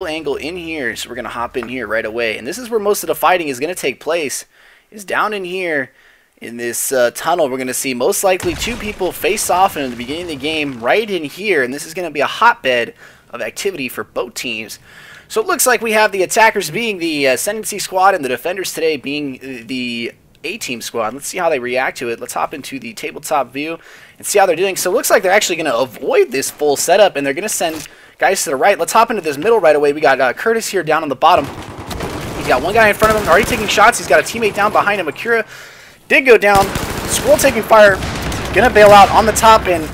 angle in here, so we're going to hop in here right away. And this is where most of the fighting is going to take place, is down in here in this tunnel. We're going to see most likely two people face off in the beginning of the game right in here, and this is going to be a hotbed of activity for both teams. So it looks like we have the attackers being the Ascendency squad and the defenders today being the A-team squad. Let's see how they react to it. Let's hop into the tabletop view and see how they're doing. So it looks like they're actually going to avoid this full setup, and they're going to send guys to the right. Let's hop into this middle right away. We got Curtis here down on the bottom. He's got one guy in front of him already taking shots. He's got a teammate down behind him. Akira did go down. Squirrel taking fire. Going to bail out on the top, and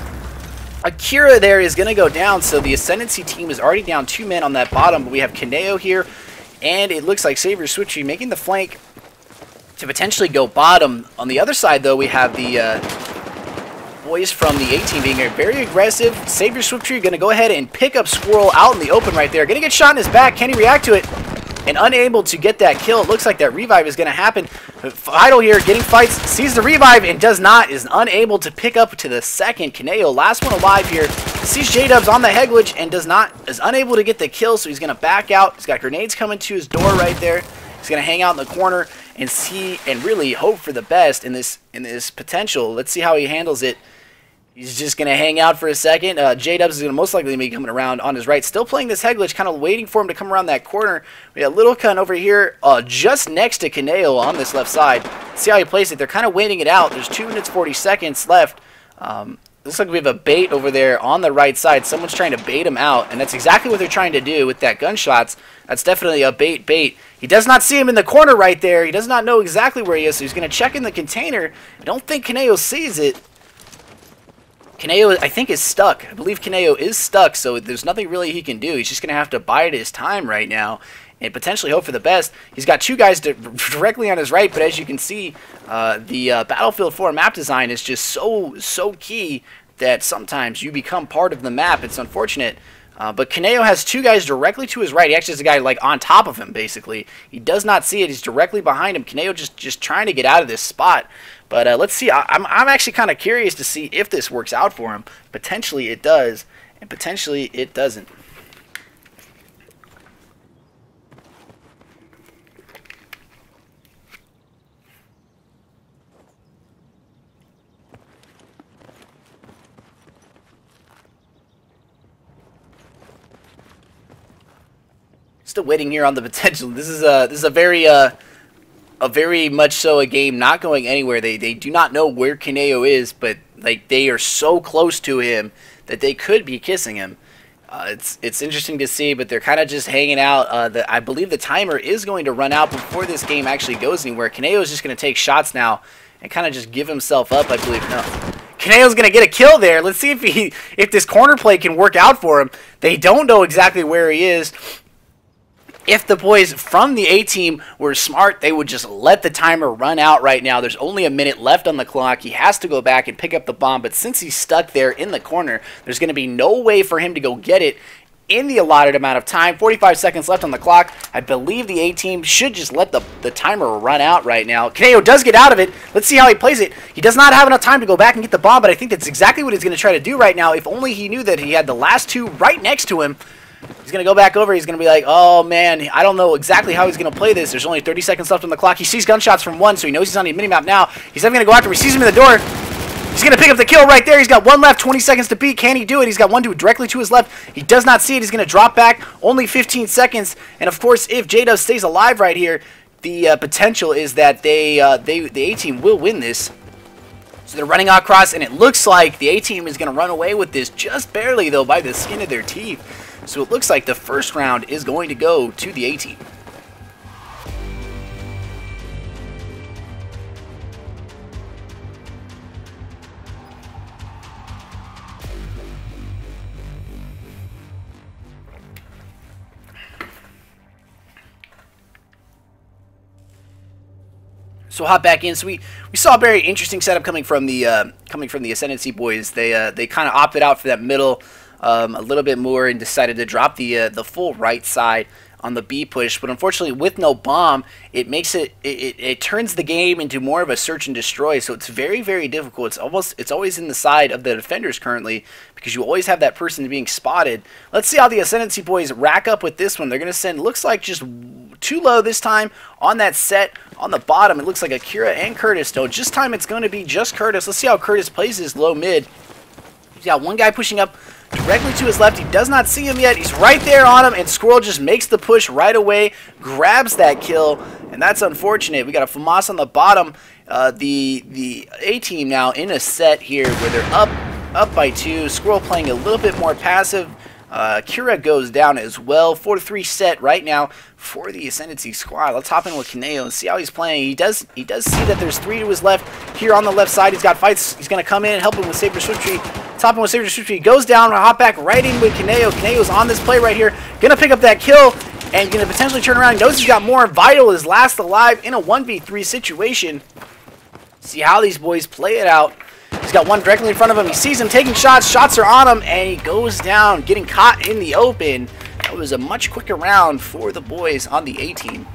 Akira there is going to go down. So the Ascendency team is already down 2 men on that bottom. But we have Kaneo here, and it looks like Savior Switchy making the flank to potentially go bottom. On the other side, though, we have the boys from the A-team being very aggressive. Savior Switchy going to go ahead and pick up Squirrel out in the open right there. Going to get shot in his back. Can he react to it? And unable to get that kill. It looks like that revive is going to happen. Idle here, getting fights, sees the revive and does not, is unable to pick up to the second. Kaneo, last one alive here, sees J-Dubs on the Heglich and is unable to get the kill, so he's going to back out. He's got grenades coming to his door right there. He's going to hang out in the corner and see and really hope for the best in this potential. Let's see how he handles it. He's just going to hang out for a second. J-Dubs is going to most likely be coming around on his right. Still playing this Heglich, kind of waiting for him to come around that corner. We got Little Kun over here just next to Kaneo on this left side. See how he plays it. They're kind of waiting it out. There's 2 minutes 40 seconds left. Looks like we have a bait over there on the right side. Someone's trying to bait him out, and that's exactly what they're trying to do with that gunshots. That's definitely a bait. He does not see him in the corner right there. He does not know exactly where he is, so he's going to check in the container. I don't think Kaneo sees it. Kaneo, I think, is stuck. I believe Kaneo is stuck, so there's nothing really he can do. He's just going to have to bide his time right now and potentially hope for the best. He's got 2 guys directly on his right, but as you can see, the Battlefield 4 map design is just so key that sometimes you become part of the map. It's unfortunate. But Kaneo has 2 guys directly to his right. He actually has a guy like on top of him, basically. He does not see it. He's directly behind him. Kaneo just trying to get out of this spot. But let's see. I'm actually kind of curious to see if this works out for him. Potentially it does, and potentially it doesn't. Still waiting here on the potential. This is a very much so a game not going anywhere. They do not know where Kaneo is, but like they are so close to him that they could be kissing him. It's interesting to see, but they're kind of just hanging out. I believe the timer is going to run out before this game actually goes anywhere. Kaneo is just going to take shots now and kind of just give himself up, I believe. No. Kaneo's going to get a kill there. Let's see if this corner play can work out for him. They don't know exactly where he is. If the boys from the A-team were smart, they would just let the timer run out right now. There's only a minute left on the clock. He has to go back and pick up the bomb, but since he's stuck there in the corner, there's going to be no way for him to go get it in the allotted amount of time. 45 seconds left on the clock. I believe the A-team should just let the timer run out right now. Kaneo does get out of it. Let's see how he plays it. He does not have enough time to go back and get the bomb, but I think that's exactly what he's going to try to do right now. If only he knew that he had the last 2 right next to him. He's going to go back over. He's going to be like, oh, man, I don't know exactly how he's going to play this. There's only 30 seconds left on the clock. He sees gunshots from 1, so he knows he's on the minimap now. He's then going to go after him. He sees him in the door. He's going to pick up the kill right there. He's got 1 left, 20 seconds to beat. Can he do it? He's got 1 directly to his left. He does not see it. He's going to drop back. Only 15 seconds. And, of course, if J-Dub stays alive right here, the potential is that the A-team will win this. So they're running across, and it looks like the A-team is going to run away with this just barely, though, by the skin of their teeth. So it looks like the first round is going to go to the A-team. So hop back in. So we saw a very interesting setup coming from the Ascendency boys. They kind of opted out for that middle a little bit more and decided to drop the full right side on the B push, but unfortunately with no bomb, it makes it turns the game into more of a search and destroy. So it's very, very difficult. It's always in the side of the defenders currently, because you always have that person being spotted. Let's see how the Ascendency boys rack up with this one. They're going to send, looks like just too low this time on that set on the bottom. It looks like Akira and Curtis, though. This time it's going to be just Curtis. Let's see how Curtis plays his low mid. He's got one guy pushing up directly to his left. He does not see him yet. He's right there on him, and Squirrel just makes the push right away, grabs that kill, and that's unfortunate. We got a FAMAS on the bottom. The A team now in a set here where they're up by 2. Squirrel playing a little bit more passive. Kira goes down as well. 4-3 set right now for the Ascendency squad. Let's hop in with Kaneo and see how he's playing. He does see that there's 3 to his left here on the left side. He's got fights. He's going to come in and help him with Saber Swiftry. Top him with Saber Swiftry. Goes down. Hop back right in with Kaneo. Kaneo's on this play right here. Going to pick up that kill and going to potentially turn around. He knows he's got more. Vital is last alive in a 1v3 situation. See how these boys play it out. He's got one directly in front of him. He sees him taking shots. Shots are on him, and he goes down, getting caught in the open. That was a much quicker round for the boys on the A team.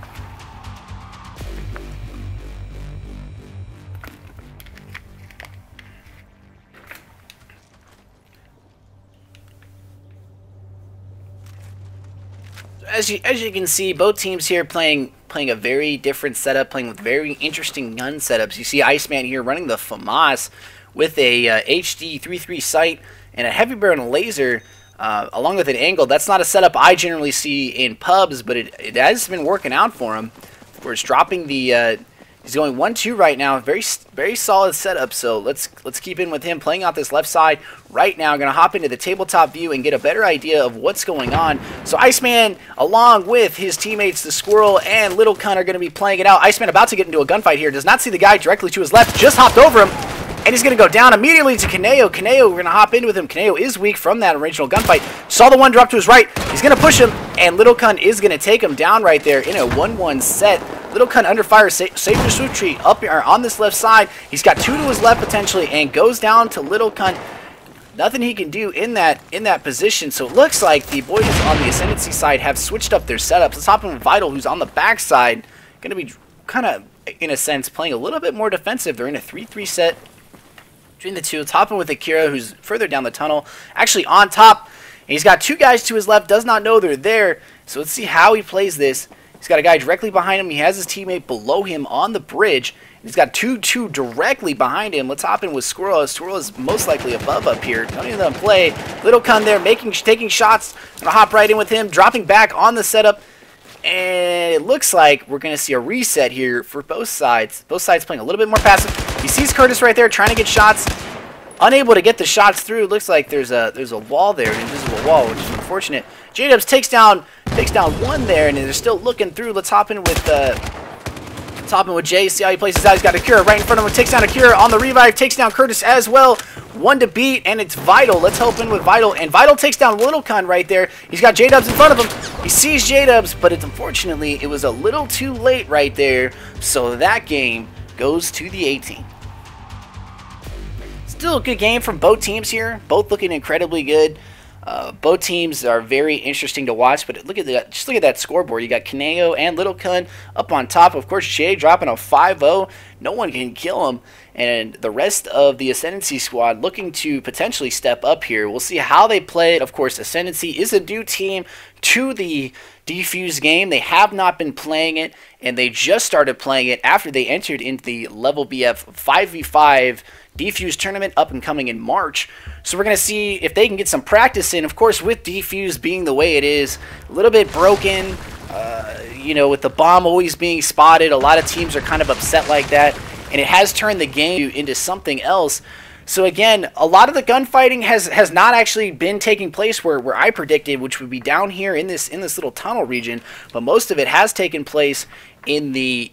As you can see, both teams here playing a very different setup, playing with very interesting gun setups. You see Iceman here running the FAMAS with a HD 3.3 sight and a heavy burn laser along with an angle. That's not a setup I generally see in pubs, but it has been working out for him. Of course, dropping the he's going 1-2 right now. Very solid setup. So let's keep in with him playing out this left side right now. Going to hop into the tabletop view and get a better idea of what's going on. So Iceman, along with his teammates, the Squirrel and Little Cunt, are going to be playing it out. Iceman about to get into a gunfight here. Does not see the guy directly to his left. Just hopped over him. And he's going to go down immediately to Kaneo. Kaneo, we're going to hop in with him. Kaneo is weak from that original gunfight. Saw the one drop to his right. He's going to push him. And Little Cunt is going to take him down right there in a 1-1 set. Little Cunt under fire. Saber Swiftry up here on this left side. He's got 2 to his left potentially and goes down to Little Cunt. Nothing he can do in that position. So it looks like the boys on the Ascendency side have switched up their setups. Let's hop in with Vital, who's on the backside. Going to be kind of, in a sense, playing a little bit more defensive. They're in a 3-3 set between the two. Topping with Akira, who's further down the tunnel. Actually on top. And he's got 2 guys to his left. Does not know they're there. So let's see how he plays this. He's got a guy directly behind him. He has his teammate below him on the bridge. He's got 2 directly behind him. Let's hop in with Squirrel. Squirrel is most likely above up here. Don't even let him play. Little Cunt there taking shots. Gonna hop right in with him. Dropping back on the setup. And it looks like we're going to see a reset here for both sides. Both sides playing a little bit more passive. He sees Curtis right there trying to get shots. Unable to get the shots through. Looks like there's a wall there, an invisible wall, which is unfortunate. J-Dubs takes down one there, and they're still looking through. Let's hop in with Jay. See how he plays this out. He's got Akira right in front of him. Takes down Akira on the revive. Takes down Curtis as well. 1 to beat, and it's Vital. Let's help in with Vital. And Vital takes down Little Cunt right there. He's got J-Dubs in front of him. He sees J-Dubs, but unfortunately, it was a little too late right there. So that game goes to the A team. Still a good game from both teams here. Both looking incredibly good. Both teams are very interesting to watch, but just look at that scoreboard. You got Kaneo and Little Cunt up on top. Of course, Jay dropping a 5-0. No one can kill him. And the rest of the Ascendency squad looking to potentially step up here. We'll see how they play it. Of course, Ascendency is a new team to the Defuse game. They have not been playing it, and they just started playing it after they entered into the Level BF 5v5 Defuse tournament up and coming in March. So we're going to see if they can get some practice in. Of course, with Defuse being the way it is, a little bit broken, you know, with the bomb always being spotted, a lot of teams are kind of upset like that, and it has turned the game into something else. So again, a lot of the gunfighting has not actually been taking place where I predicted, which would be down here in this little tunnel region, but most of it has taken place in the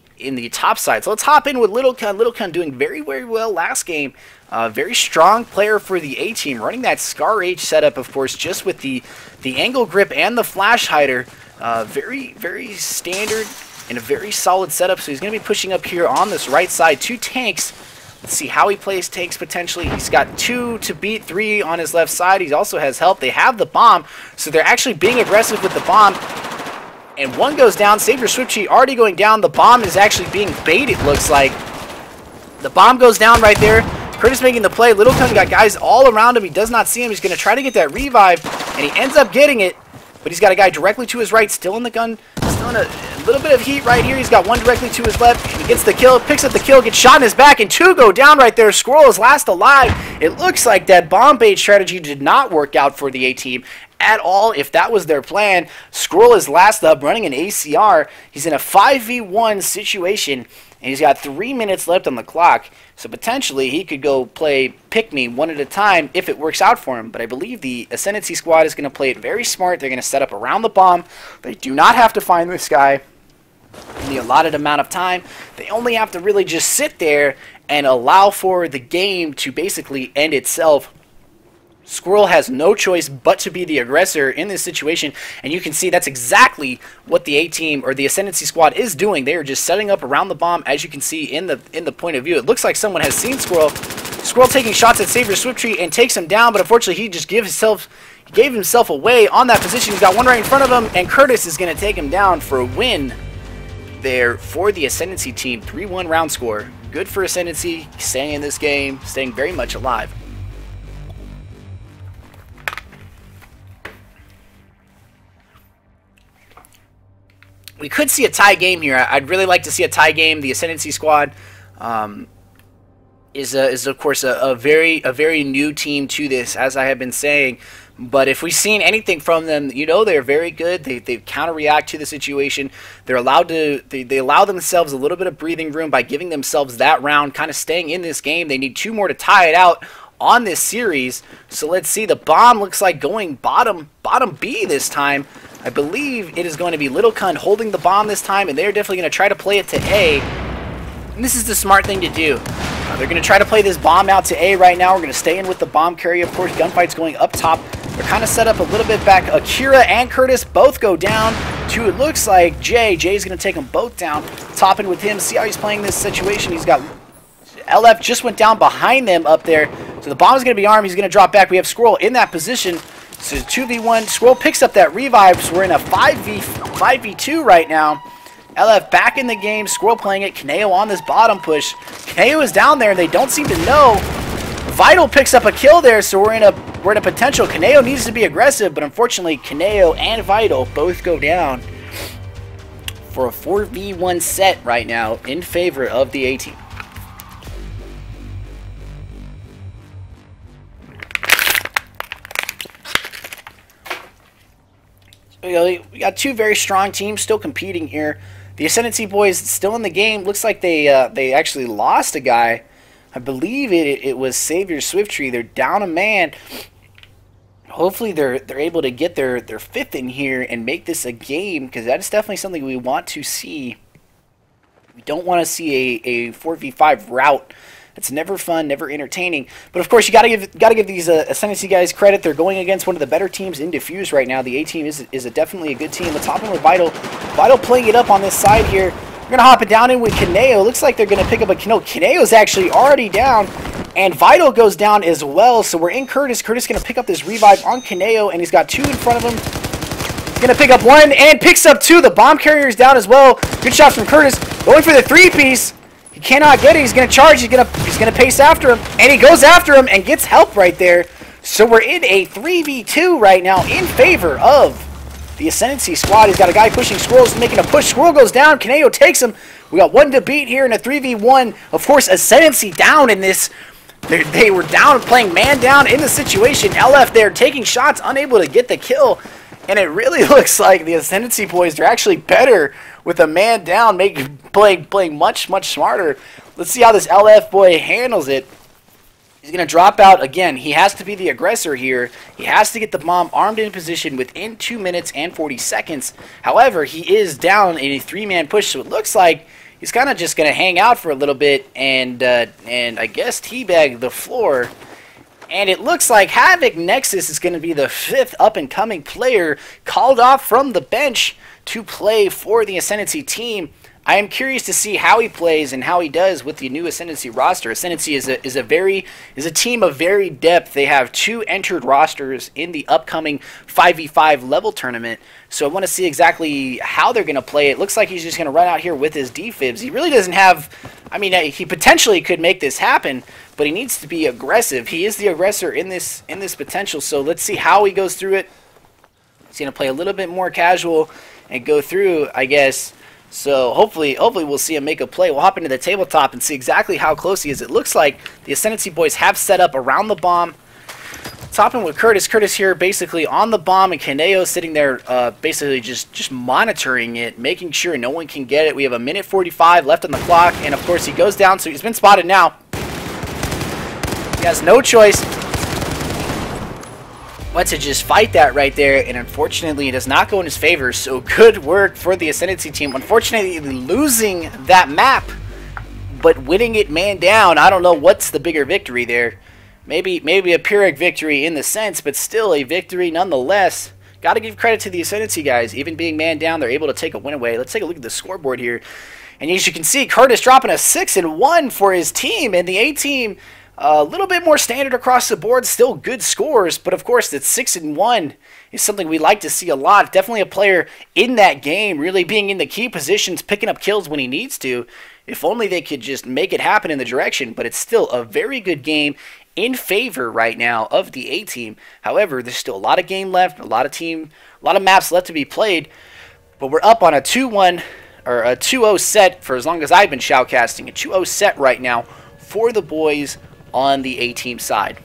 top side. So let's hop in with Little Cunt. Little Cunt doing very, very well last game. Very strong player for the A team, running that Scar H setup, of course, just with the angle grip and the flash hider. Very, very standard and a very solid setup. So he's going to be pushing up here on this right side. 2 tanks Let's see how he plays takes potentially. He's got 2 to beat, 3 on his left side. He also has help. They have the bomb, so they're actually being aggressive with the bomb. And 1 goes down. Savior Swiftchi already going down. The bomb is actually being baited, looks like. The bomb goes down right there. Curtis making the play. Little Kun got guys all around him. He does not see him. He's going to try to get that revive, and he ends up getting it. But he's got a guy directly to his right, still in the gun, still in a little bit of heat right here. He's got 1 directly to his left. He gets the kill, picks up the kill, gets shot in his back, and 2 go down right there. Squirrel is last alive. It looks like that bomb bait strategy did not work out for the A team at all. If that was their plan, Squirrel is last up, running an ACR. He's in a 5v1 situation, and he's got 3 minutes left on the clock. So potentially he could go play pick me 1 at a time if it works out for him. But I believe the Ascendency squad is going to play it very smart. They're going to set up around the bomb. They do not have to find this guy in the allotted amount of time. They only have to really just sit there and allow for the game to basically end itself. Squirrel has no choice but to be the aggressor in this situation, and you can see that's exactly what the A-team or the Ascendency squad is doing. They are just setting up around the bomb, as you can see in the point of view. It looks like someone has seen Squirrel. Squirrel taking shots at Savior Swiftchi and takes him down, but unfortunately he just gave himself away on that position. He's got 1 right in front of him, and Curtis is going to take him down for a win there for the Ascendency team. 3-1 round score. Good for Ascendency, staying in this game, staying very much alive. We could see a tie game here. I'd really like to see a tie game. The Ascendency squad is of course a very new team to this, as I have been saying. But if we've seen anything from them, you know they're very good. They counter-react to the situation. They're allowed to they allow themselves a little bit of breathing room by giving themselves that round, kind of staying in this game. They need 2 more to tie it out on this series. So let's see. The bomb looks like going bottom B this time. I believe it is going to be Little Kun holding the bomb this time, and they're definitely going to try to play it to A. And this is the smart thing to do. They're going to try to play this bomb out to A right now. We're going to stay in with the bomb carry. Of course, gunfight's going up top. They're kind of set up a little bit back. Akira and Curtis both go down to, it looks like, Jay. Jay's going to take them both down. Topping with him. See how he's playing this situation. He's got LF just went down behind them up there. So the bomb is going to be armed. He's going to drop back. We have Squirrel in that position. So 2v1. Squirrel picks up that revive. So we're in a 5v2 right now. LF back in the game. Squirrel playing it. Kaneo on this bottom push. Kaneo is down there, and they don't seem to know. Vital picks up a kill there, so we're in a potential. Kaneo needs to be aggressive, but unfortunately, Kaneo and Vital both go down for a 4v1 set right now in favor of the A-team. We got 2 very strong teams still competing here. The Ascendency boys still in the game. Looks like they actually lost a guy. I believe it was Savior Swiftchi. They're down a man. Hopefully they're able to get their 5th in here and make this a game, because that is definitely something we want to see. We don't want to see a 4v5 route. It's never fun, never entertaining. But of course, you gotta give these Ascendency guys credit. They're going against one of the better teams in Defuse right now. The A team is definitely a good team. Let's hop in with Vital. Vital playing it up on this side here. We're gonna hop it down in with Kaneo. Looks like they're gonna pick up a Kaneo. Kaneo's actually already down, and Vital goes down as well. So we're in Curtis. Curtis gonna pick up this revive on Kaneo, and he's got 2 in front of him. He's gonna pick up 1 and picks up 2. The bomb carrier is down as well. Good shots from Curtis. Going for the 3-piece. He cannot get it. He's going to charge. He's going to pace after him. And he goes after him and gets help right there. So we're in a 3v2 right now in favor of the Ascendency squad. He's got a guy pushing. Squirrel's making a push. Squirrel goes down. Kaneo takes him. We got 1 to beat here in a 3v1. Of course, Ascendency down in this. They were down, playing man down in the situation. LF there taking shots, unable to get the kill. And it really looks like the Ascendency boys are actually better with a man down, playing much smarter. Let's see how this LF boy handles it. He's going to drop out again. He has to be the aggressor here. He has to get the bomb armed in position within 2 minutes and 40 seconds. However, he is down in a 3-man push, so it looks like he's kind of just going to hang out for a little bit and I guess teabag the floor. And it looks like Havoc Nexus is going to be the 5th up-and-coming player called off from the bench to play for the Ascendency team. I am curious to see how he plays and how he does with the new Ascendency roster. Ascendency is a team of varied depth. They have 2 entered rosters in the upcoming 5v5 level tournament. So I want to see exactly how they're going to play. It looks like he's just going to run out here with his defibs. He really doesn't have, I mean, he potentially could make this happen, but he needs to be aggressive. He is the aggressor in this potential. So let's see how he goes through it. He's going to play a little bit more casual and go through, I guess. So hopefully we'll see him make a play. We'll hop into the tabletop and see exactly how close he is. It looks like the Ascendency boys have set up around the bomb. Topping with Curtis. Curtis here basically on the bomb, and Kaneo sitting there basically just monitoring it, making sure no one can get it. We have 1:45 left on the clock, and of course he goes down, so he's been spotted now. He has no choice but to just fight that right there, and unfortunately it does not go in his favor. So good work for the Ascendency team. Unfortunately losing that map, but winning it man down. I don't know what's the bigger victory there. Maybe a Pyrrhic victory in the sense, but still a victory nonetheless. Got to give credit to the Ascendency guys. Even being man down, they're able to take a win away. Let's take a look at the scoreboard here. And as you can see, Curtis dropping a 6-1 for his team, and the A team a little bit more standard across the board, still good scores, but of course that 6-1 is something we like to see a lot. Definitely a player in that game, really being in the key positions, picking up kills when he needs to. If only they could just make it happen in the direction, but it's still a very good game in favor right now of the A team. However, there's still a lot of game left, a lot of maps left to be played, but we're up on a 2-1 or a 2-0 set for as long as I've been shoutcasting. A 2-0 set right now for the boys on the A team side.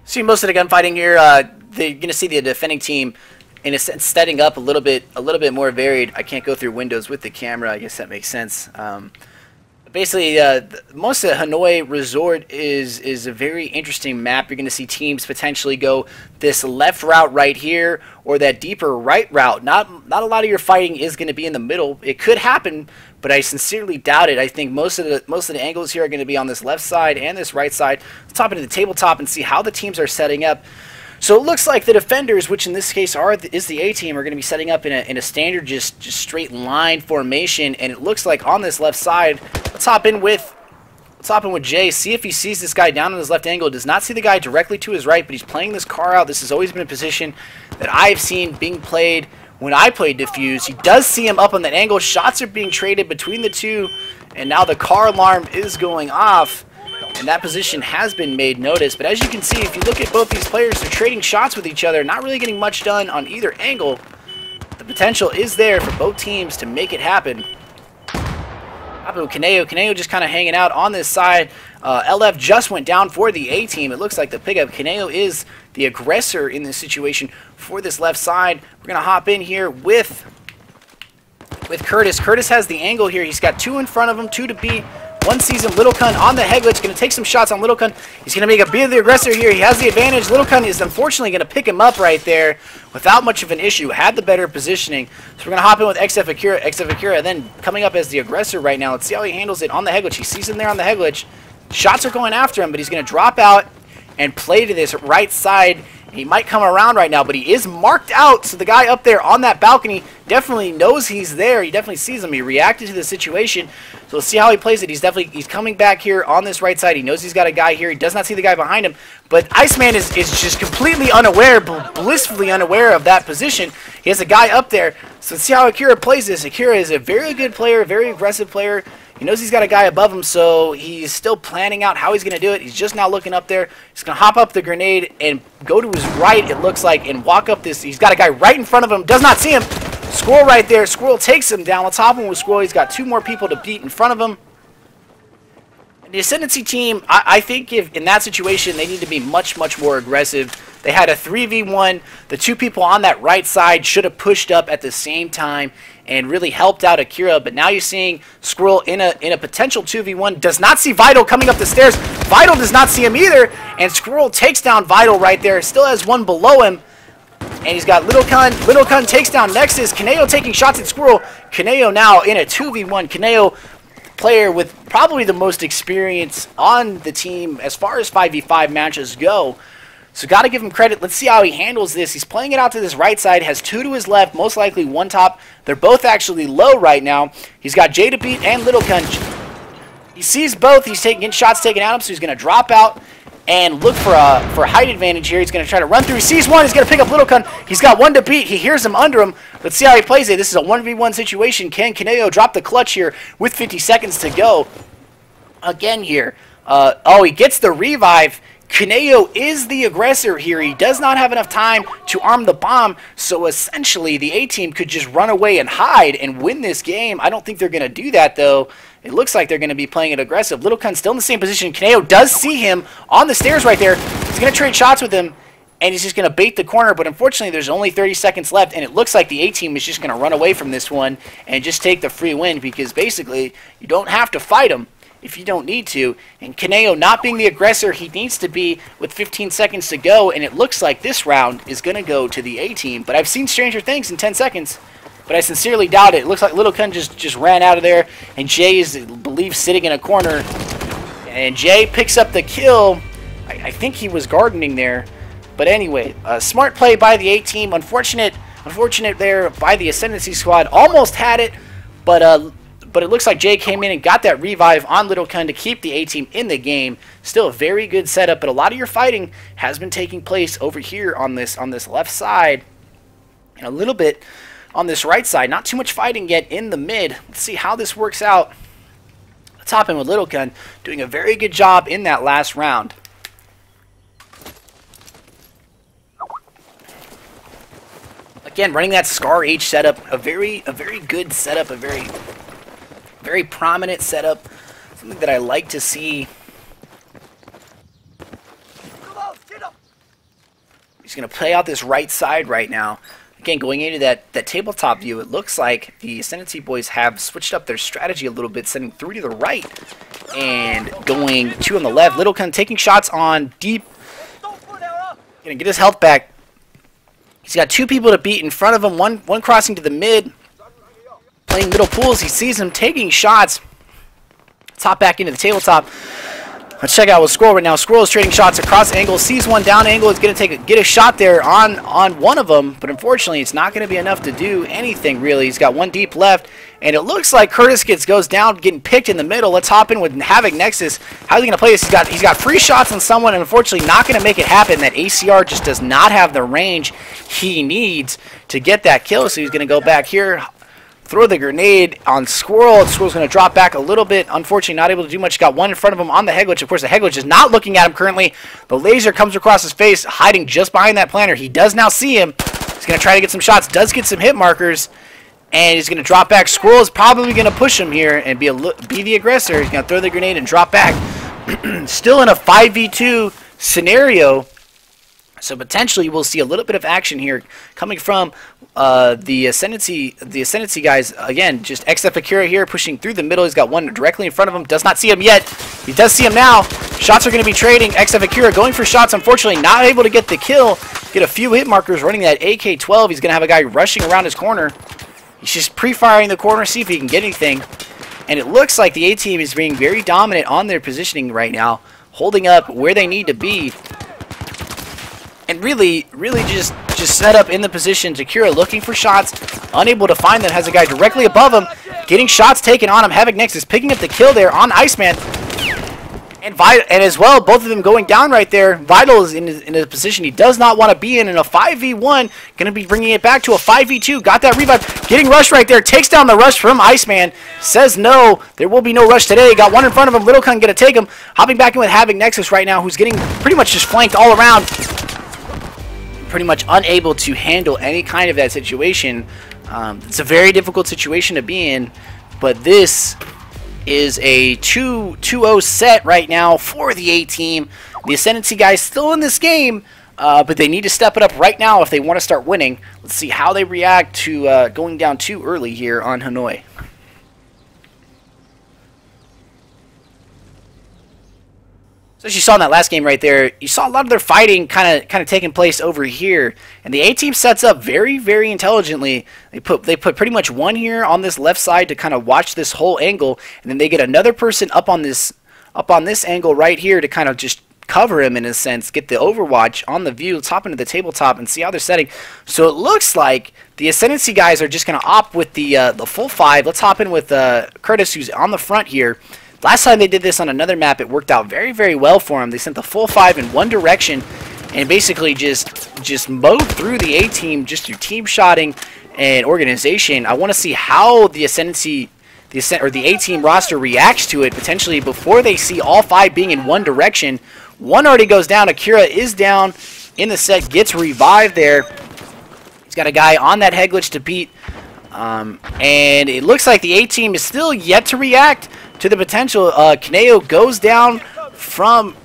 See most of the gunfighting here. They're going to see the defending team in a sense setting up a little bit more varied. I can't go through windows with the camera. I guess that makes sense. Basically, most of Hanoi Resort is a very interesting map. You're going to see teams potentially go this left route right here or that deeper right route. Not a lot of your fighting is going to be in the middle. It could happen, but I sincerely doubt it. I think most of the angles here are going to be on this left side and this right side. Let's hop into the tabletop and see how the teams are setting up. So it looks like the defenders, which in this case is the A team, are going to be setting up in a standard just straight line formation, and it looks like on this left side, let's hop in with Jay, see if he sees this guy down in his left angle. Does not see the guy directly to his right, but he's playing this car out. This has always been a position that I've seen being played when I played Defuse. He does see him up on that angle. Shots are being traded between the two, and now the car alarm is going off. And that position has been made notice. But as you can see, if you look at both these players, they're trading shots with each other, not really getting much done on either angle. The potential is there for both teams to make it happen. Kaneo just kind of hanging out on this side. LF just went down for the A team. It looks like the pickup. Kaneo is the aggressor in this situation for this left side. We're going to hop in here with Curtis. Curtis has the angle here. He's got 2 in front of him, 2 to beat. One sees him. Littlecun on the Heglitch, going to take some shots on Littlecun. He's going to make a bit of the aggressor here. He has the advantage. Littlecun is unfortunately going to pick him up right there without much of an issue. Had the better positioning. So we're going to hop in with XF Akira. XF Akira then coming up as the aggressor right now. Let's see how he handles it on the Heglitch. He sees him there on the Heglitch. Shots are going after him, but he's going to drop out and play to this right side. He might come around right now, but he is marked out, so the guy up there on that balcony definitely knows he's there. He definitely sees him. He reacted to the situation, so let's see how he plays it. He's coming back here on this right side. He knows he's got a guy here. He does not see the guy behind him, but Iceman is just completely unaware, blissfully unaware of that position. He has a guy up there, so let's see how Akira plays this. Akira is a very good player, very aggressive player. He knows he's got a guy above him, so he's still planning out how he's going to do it. He's just now looking up there. He's going to hop up the grenade and go to his right, it looks like, and walk up this. He's got a guy right in front of him. Does not see him. Squirrel right there. Squirrel takes him down. Let's hop in with Squirrel. He's got 2 more people to beat in front of him. And the Ascendency team, I think if in that situation, they need to be much more aggressive. They had a 3v1. The 2 people on that right side should have pushed up at the same time and really helped out Akira, but now you're seeing Squirrel in a potential 2v1. Does not see Vital coming up the stairs. Vital does not see him either, and Squirrel takes down Vital right there. Still has 1 below him, and he's got Littlecun. Littlecun takes down Nexus. Kaneo taking shots at Squirrel. Kaneo now in a 2v1. Kaneo player with probably the most experience on the team as far as 5v5 matches go. So got to give him credit. Let's see how he handles this. He's playing it out to this right side, has 2 to his left, most likely 1 top. They're both actually low right now. He's got Jay to beat and Little Kun. He sees both. He's getting shots taken at him, so he's going to drop out and look for a height advantage here. He's going to try to run through. He sees one. He's going to pick up Little Kun. He's got 1 to beat. He hears him under him. Let's see how he plays it. This is a 1v1 situation. Can Kaneo drop the clutch here with 50 seconds to go? Again here. Oh, he gets the revive. Kaneo is the aggressor here. He does not have enough time to arm the bomb, so essentially the A-team could just run away and hide and win this game. I don't think they're going to do that, though. It looks like they're going to be playing it aggressive. Little Kun still in the same position. Kaneo does see him on the stairs right there. He's going to trade shots with him, and he's just going to bait the corner, but unfortunately there's only 30 seconds left, and it looks like the A-team is just going to run away from this one and just take the free win, because basically you don't have to fight him if you don't need to. And Kaneo, not being the aggressor he needs to be with 15 seconds to go, and it looks like this round is going to go to the A-team. But I've seen stranger things in 10 seconds, but I sincerely doubt it. It looks like Little Kun just ran out of there, and Jay is, I believe, sitting in a corner. And Jay picks up the kill. I think he was gardening there. But anyway, smart play by the A-team. Unfortunate there by the Ascendency squad. Almost had it, but it looks like Jay came in and got that revive on Little Kun to keep the A-team in the game. Still a very good setup, but a lot of your fighting has been taking place over here on this left side, and a little bit on this right side. Not too much fighting yet in the mid. Let's see how this works out. Let's hop in with Little Kun, doing a very good job in that last round. Again, running that Scar H setup, a very good setup, a very prominent setup, something that I like to see. He's going to play out this right side right now. Again, going into that tabletop view, it looks like the Ascendency boys have switched up their strategy a little bit, sending 3 to the right and going 2 on the left. Little Kun taking shots on deep. Going to get his health back. He's got 2 people to beat in front of him, one crossing to the mid. Playing middle pools, he sees him taking shots. Let's hop back into the tabletop. Let's check out with Squirrel right now. Squirrel is trading shots across angles, sees one down angle, is going to get a shot there on one of them, but unfortunately it's not going to be enough to do anything really. He's got 1 deep left, and it looks like Curtis goes down, getting picked in the middle. Let's hop in with Havoc Nexus. How's he going to play this? He's got free shots on someone, and unfortunately not going to make it happen. That ACR just does not have the range he needs to get that kill, so he's going to go back here. Throw the grenade on Squirrel. Squirrel's going to drop back a little bit. Unfortunately, not able to do much. Got one in front of him on the head glitch. Of course, the head glitch is not looking at him currently. The laser comes across his face, hiding just behind that planter. He does now see him. He's going to try to get some shots. Does get some hit markers. And he's going to drop back. Squirrel is probably going to push him here and be the aggressor. He's going to throw the grenade and drop back. Still in a 5v2 scenario. So potentially we'll see a little bit of action here coming from the Ascendency guys. Again, just XF Akira here pushing through the middle. He's got one directly in front of him. Does not see him yet. He does see him now. Shots are going to be trading. XF Akira going for shots. Unfortunately, not able to get the kill. Get a few hit markers running that AK-12. He's going to have a guy rushing around his corner. He's just pre-firing the corner, see if he can get anything. And it looks like the A-team is being very dominant on their positioning right now, holding up where they need to be. And really just set up in the position. Takira looking for shots, unable to find them, has a guy directly above him, getting shots taken on him. Havoc Nexus picking up the kill there on Iceman. And as well, both of them going down right there. Vital is in a position he does not want to be in a 5v1. Going to be bringing it back to a 5v2. Got that revive. Getting rushed right there. Takes down the rush from Iceman. Says no. There will be no rush today. Got one in front of him. Little Kun going to take him. Hopping back in with Havoc Nexus right now, who's getting pretty much just flanked all around. Pretty much unable to handle any kind of that situation. It's a very difficult situation to be in, but this is a 2-0 set right now for the A-team. The Ascendency guys still in this game, but they need to step it up right now if they want to start winning. Let's see how they react to going down too early here on Hanoi. So as you saw in that last game right there, you saw a lot of their fighting kind of taking place over here, and the A team sets up very, very intelligently. They put pretty much one here on this left side to kind of watch this whole angle, and then they get another person up on this angle right here to kind of just cover him in a sense, get the overwatch on the view. Let's hop into the tabletop and see how they're setting. So it looks like the Ascendency guys are just going to opt with the full 5. Let's hop in with Curtis, who's on the front here. Last time they did this on another map, it worked out very, very well for them. They sent the full 5 in one direction and basically just mowed through the A team just through team shotting and organization. I want to see how the Ascendency, the A team roster reacts to it potentially before they see all 5 being in one direction. One already goes down. Akira is down in the set, gets revived there. He's got a guy on that head glitch to beat. And it looks like the A team is still yet to react to the potential. Kaneo goes down from...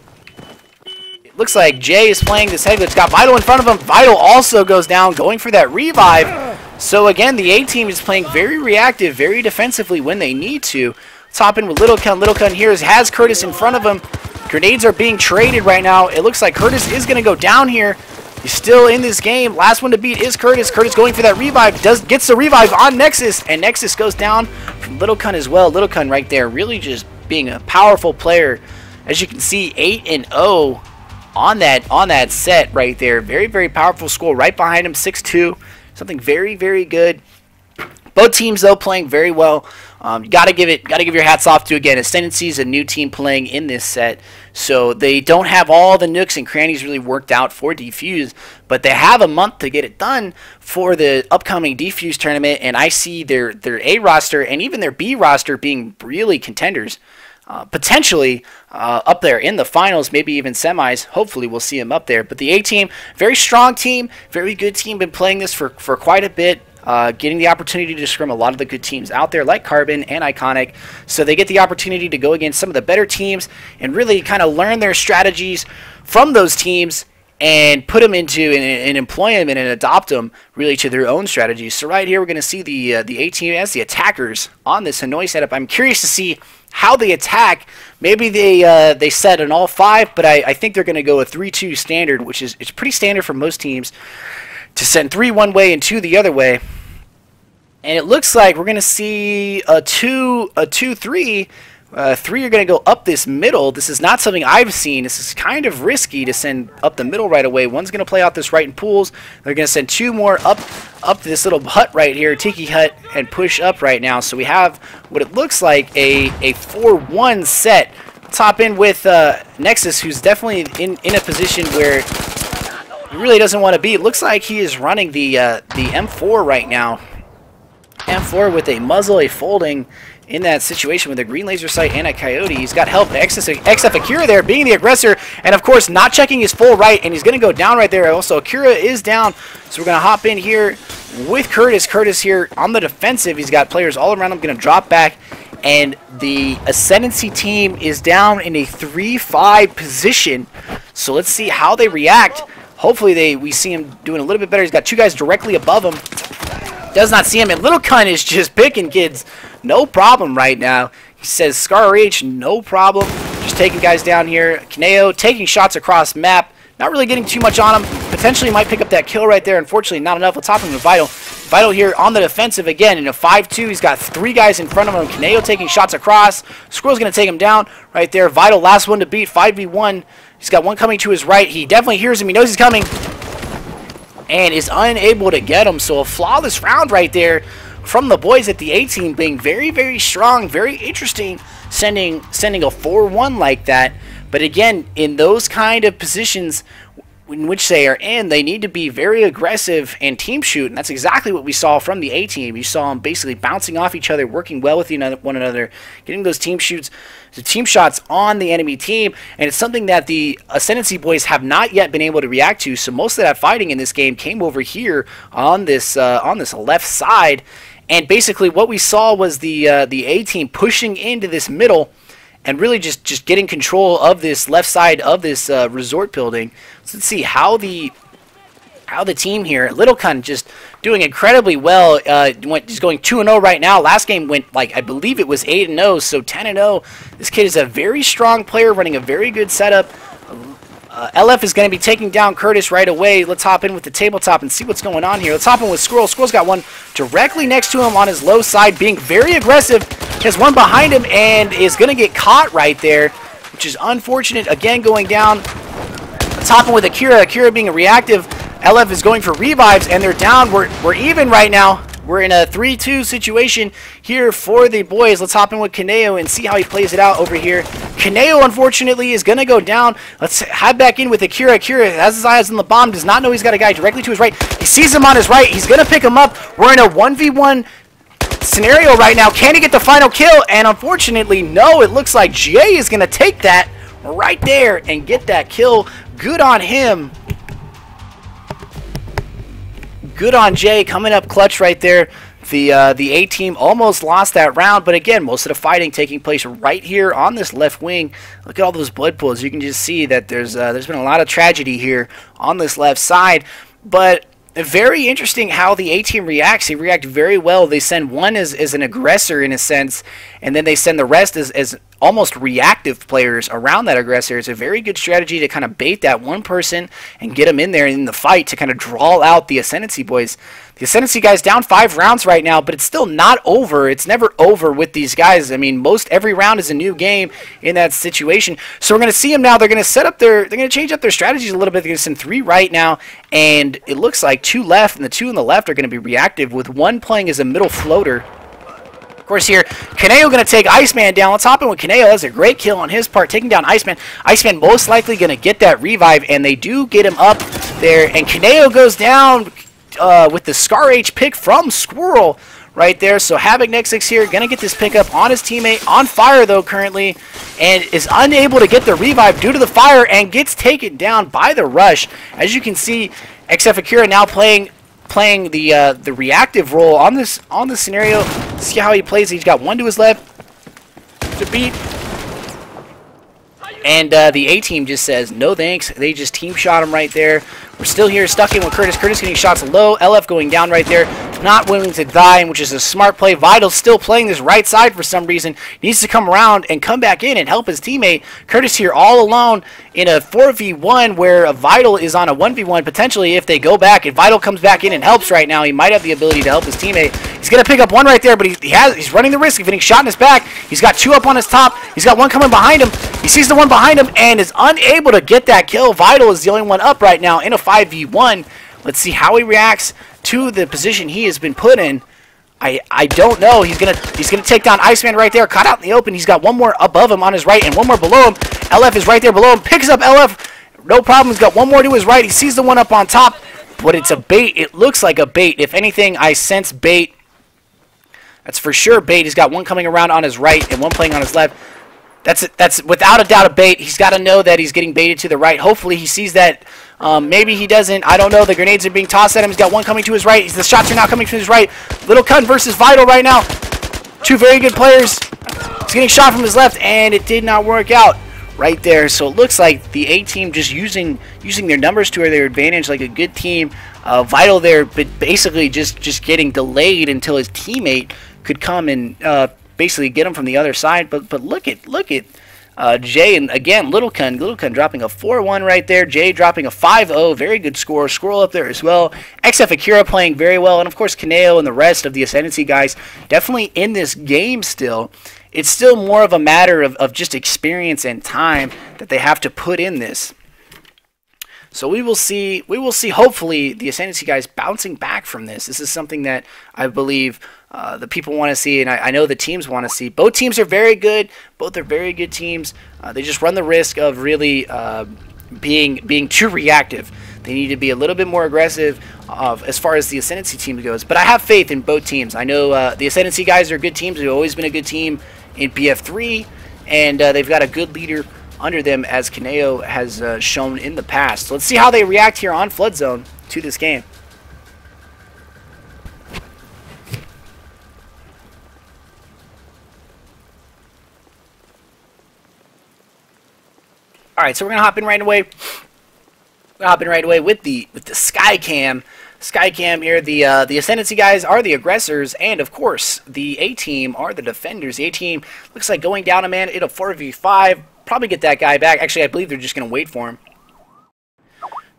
It looks like Jay is playing this head glitch. Got Vital in front of him. Vital also goes down, going for that revive. So again, the A team is playing very reactive, very defensively when they need to. Let's hop in with Little Kun. Little Kun here has Curtis in front of him. Grenades are being traded right now. It looks like Curtis is going to go down here. He's still in this game. Last one to beat is Curtis. Curtis going for that revive. Gets the revive on Nexus, and Nexus goes down from Little Kun as well. Little Kun right there really just being a powerful player. As you can see, 8-0 on that set right there. Very, very powerful score. Right behind him, 6-2. Something very, very good. Both teams, though, playing very well. You gotta give your hats off to, again, Ascendency is a new team playing in this set, so they don't have all the nooks and crannies really worked out for Defuse, but they have a month to get it done for the upcoming Defuse tournament, and I see their A roster and even their B roster being really contenders. Potentially up there in the finals, maybe even semis. Hopefully we'll see them up there. But the A team, very strong team, very good team, been playing this for quite a bit. Getting the opportunity to scrim a lot of the good teams out there like Carbon and Iconic, so they get the opportunity to go against some of the better teams and really kind of learn their strategies from those teams and put them into and employ them and adopt them really to their own strategies. So right here we're going to see the A team as the attackers on this Hanoi setup. I'm curious to see how they attack. Maybe they set an all 5, but I think they're going to go a 3-2 standard, which is it's pretty standard for most teams to send 3 one way and 2 the other way. And it looks like we're going to see a 2-3. 3 are going to go up this middle. This is not something I've seen. This is kind of risky to send up the middle right away. One's going to play out this right in pools. They're going to send 2 more up this little hut right here, Tiki Hut, and push up right now. So we have what it looks like a 4-1 set. Let's hop in with Nexus, who's definitely in a position where he really doesn't want to be. It looks like he is running the M4 right now. M4 with a muzzle, a folding in that situation with a green laser sight and a coyote. He's got help. XF Akira there being the aggressor, and of course not checking his full right, and he's going to go down right there. Also, Akira is down, so we're going to hop in here with Curtis. Curtis here on the defensive. He's got players all around him, going to drop back, and the Ascendency team is down in a 3-5 position. So let's see how they react. Hopefully we see him doing a little bit better. He's got 2 guys directly above him. Does not see him, and Little Kun is just picking kids. No problem right now. He says Scar H, no problem. Just taking guys down here. Kaneo taking shots across map. Not really getting too much on him. Potentially might pick up that kill right there. Unfortunately, not enough. Let's hop in with Vital. Vital here on the defensive again in a 5-2. He's got 3 guys in front of him. Kaneo taking shots across. Squirrel's going to take him down right there. Vital, last one to beat, 5v1. He's got one coming to his right. He definitely hears him. He knows he's coming and is unable to get him. So a flawless round right there from the boys at the A team, being very, very strong, very interesting, sending a 4-1 like that. But again, in those kind of positions in which they are in, they need to be very aggressive and team shoot, and that's exactly what we saw from the A team. You saw them basically bouncing off each other, working well with one another, getting those team shoots, the team shots on the enemy team, and it's something that the Ascendency boys have not yet been able to react to. So most of that fighting in this game came over here on this left side, and basically what we saw was the A team pushing into this middle and really just getting control of this left side of this resort building. So let's see how the how the team here, Littlecun just doing incredibly well. He's going 2-0 right now. Last game went, like, I believe it was 8-0, so 10-0. This kid is a very strong player, running a very good setup. LF is going to be taking down Curtis right away. Let's hop in with the tabletop and see what's going on here. Let's hop in with Squirrel. Squirrel's got one directly next to him on his low side, being very aggressive. He has one behind him and is going to get caught right there, which is unfortunate. Again, going down. Let's hop in with Akira. Akira being a reactive. LF is going for revives, and they're down. We're even right now. We're in a 3-2 situation here for the boys. Let's hop in with Kaneo and see how he plays it out over here. Kaneo, unfortunately, is going to go down. Let's head back in with Akira. Akira has his eyes on the bomb, does not know he's got a guy directly to his right. He sees him on his right. He's going to pick him up. We're in a 1v1 scenario right now. Can he get the final kill? And unfortunately, no. It looks like Jay is going to take that right there and get that kill. Good on him. Good on Jay, coming up clutch right there. The A team almost lost that round, but again, most of the fighting taking place right here on this left wing. Look at all those blood pools. You can just see that there's been a lot of tragedy here on this left side, but very interesting how the A team reacts. They react very well. They send one as an aggressor in a sense, and then they send the rest as almost reactive players around that aggressor. It's a very good strategy to kind of bait that one person and get them in there in the fight to kind of draw out the Ascendency boys. The Ascendency guys down 5 rounds right now, but it's still not over. It's never over with these guys. I mean, every round is a new game in that situation. So we're going to see them now. They're going to change up their strategies a little bit. They're going to send 3 right now, and it looks like 2 left, and the 2 on the left are going to be reactive, with 1 playing as a middle floater. Of course here, Kaneo going to take Iceman down. Let's hop in with Kaneo. That's a great kill on his part, taking down Iceman. Iceman most likely going to get that revive, and they do get him up there. And Kaneo goes down with the Scar H pick from Squirrel right there. So Havoc Nexus here going to get this pickup on his teammate. On fire, though, currently, and is unable to get the revive due to the fire and gets taken down by the rush. As you can see, XF Akira now playing the reactive role on this scenario. See how he plays. He's got 1 to his left to beat, and the A team just says no thanks. They just team shot him right there. We're still here, stuck in with Curtis. Curtis getting shots low. LF going down right there, not willing to die, which is a smart play. Vital's still playing this right side for some reason. Needs to come around and come back in and help his teammate. Curtis here all alone in a 4v1 where a Vital is on a 1v1 potentially if they go back. If Vital comes back in and helps right now, he might have the ability to help his teammate. He's going to pick up 1 right there, but he's running the risk of getting shot in his back. He's got 2 up on his top. He's got 1 coming behind him. He sees the 1 behind him and is unable to get that kill. Vital is the only one up right now in a 5v1. Let's see how he reacts to the position he has been put in. I don't know. He's gonna take down Iceman right there, caught out in the open. He's got 1 more above him on his right and 1 more below him. LF is right there below him. Picks up LF. No problem. He's got 1 more to his right. He sees the 1 up on top, but it's a bait. It looks like a bait. If anything, I sense bait. That's for sure bait. He's got 1 coming around on his right and 1 playing on his left. That's without a doubt a bait. He's got to know that he's getting baited to the right. Hopefully he sees that. Maybe he doesn't. I don't know. The grenades are being tossed at him. He's got 1 coming to his right. The shots are now coming to his right. Littlecun versus Vital right now. 2 very good players. He's getting shot from his left, and it did not work out right there. So it looks like the A team just using their numbers to their advantage like a good team. Vital there, but basically just getting delayed until his teammate could come and basically get him from the other side. But look at Jay, and again Littlecun dropping a 4-1 right there. Jay dropping a 5-0, very good score. Squirrel up there as well. XF Akira playing very well, and of course Kaneo and the rest of the Ascendency guys definitely in this game still. It's still more of a matter of just experience and time that they have to put in this. So we will see hopefully the Ascendency guys bouncing back from this. This is something that I believe the people want to see, and I know the teams want to see. Both teams are very good. Both are very good teams. They just run the risk of really being too reactive. They need to be a little bit more aggressive as far as the Ascendency team goes. But I have faith in both teams. I know the Ascendency guys are good teams. They've always been a good team in BF3, and they've got a good leader under them, as Kaneo has shown in the past. So let's see how they react here on Flood Zone to this game. Alright, so we're going to hop in right away. Hopping right away with the sky cam. Sky cam here. The Ascendency guys are the aggressors, and of course the A team are the defenders. The A team looks like going down a man in a 4v5. Probably get that guy back. Actually, I believe they're just going to wait for him.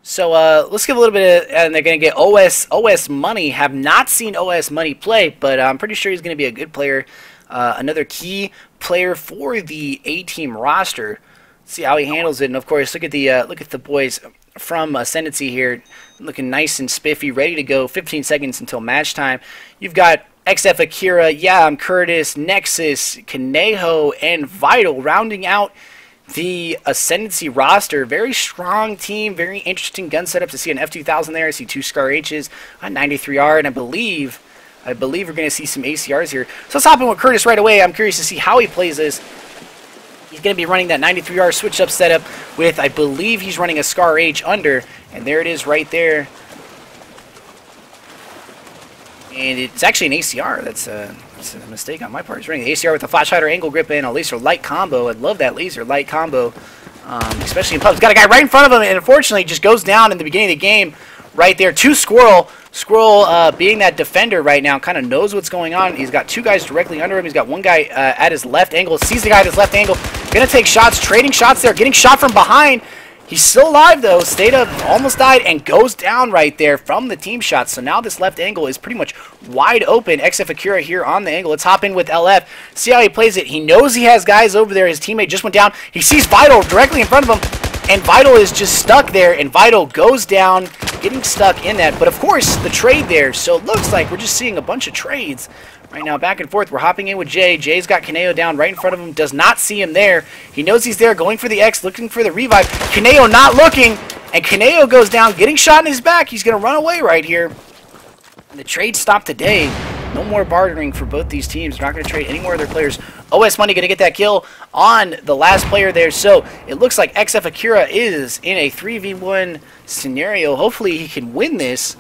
So let's give a little bit of, and they're going to get OS Money. Have not seen OS Money play, but I'm pretty sure he's going to be a good player. Another key player for the A team roster. Let's see how he handles it, and of course, look at the boys from Ascendency here, looking nice and spiffy, ready to go. 15 seconds until match time. You've got XF Akira, Curtis, Nexus, Kaneho, and Vital rounding out the Ascendency roster. Very strong team, very interesting gun setup to see an F2000 there. I see 2 Scar H's, a 93R, and I believe we're going to see some ACRs here. So let's hop in with Curtis right away. I'm curious to see how he plays this. He's going to be running that 93R switch up setup with, I believe he's running a Scar H under, and there it is right there. And it's actually an ACR. That's a mistake on my part. He's running the ACR with a flash hider, angle grip, and a laser light combo. I love that laser light combo, especially in pubs. Got a guy right in front of him, and unfortunately just goes down in the beginning of the game right there. Squirrel being that defender right now, kind of knows what's going on. He's got 2 guys directly under him. He's got 1 guy at his left angle. Sees the guy at his left angle. Gonna take shots, trading shots there, getting shot from behind. He's still alive though, stayed up, almost died, and goes down right there from the team shot. So now this left angle is pretty much wide open. XF Akira here on the angle. Let's hop in with LF, see how he plays it. He knows he has guys over there. His teammate just went down. He sees Vital directly in front of him, and Vital is just stuck there, and Vital goes down, getting stuck in that. But of course, the trade there, so it looks like we're just seeing a bunch of trades right now, back and forth. We're hopping in with Jay. Jay's got Kaneo down right in front of him, does not see him there. He knows he's there, going for the X, looking for the revive. Kaneo not looking, and Kaneo goes down, getting shot in his back. He's going to run away right here. And the trade stopped today. No more bartering for both these teams. They're not going to trade any more of their players. OS Money going to get that kill on the last player there. So it looks like XF Akira is in a 3v1 scenario. Hopefully he can win this.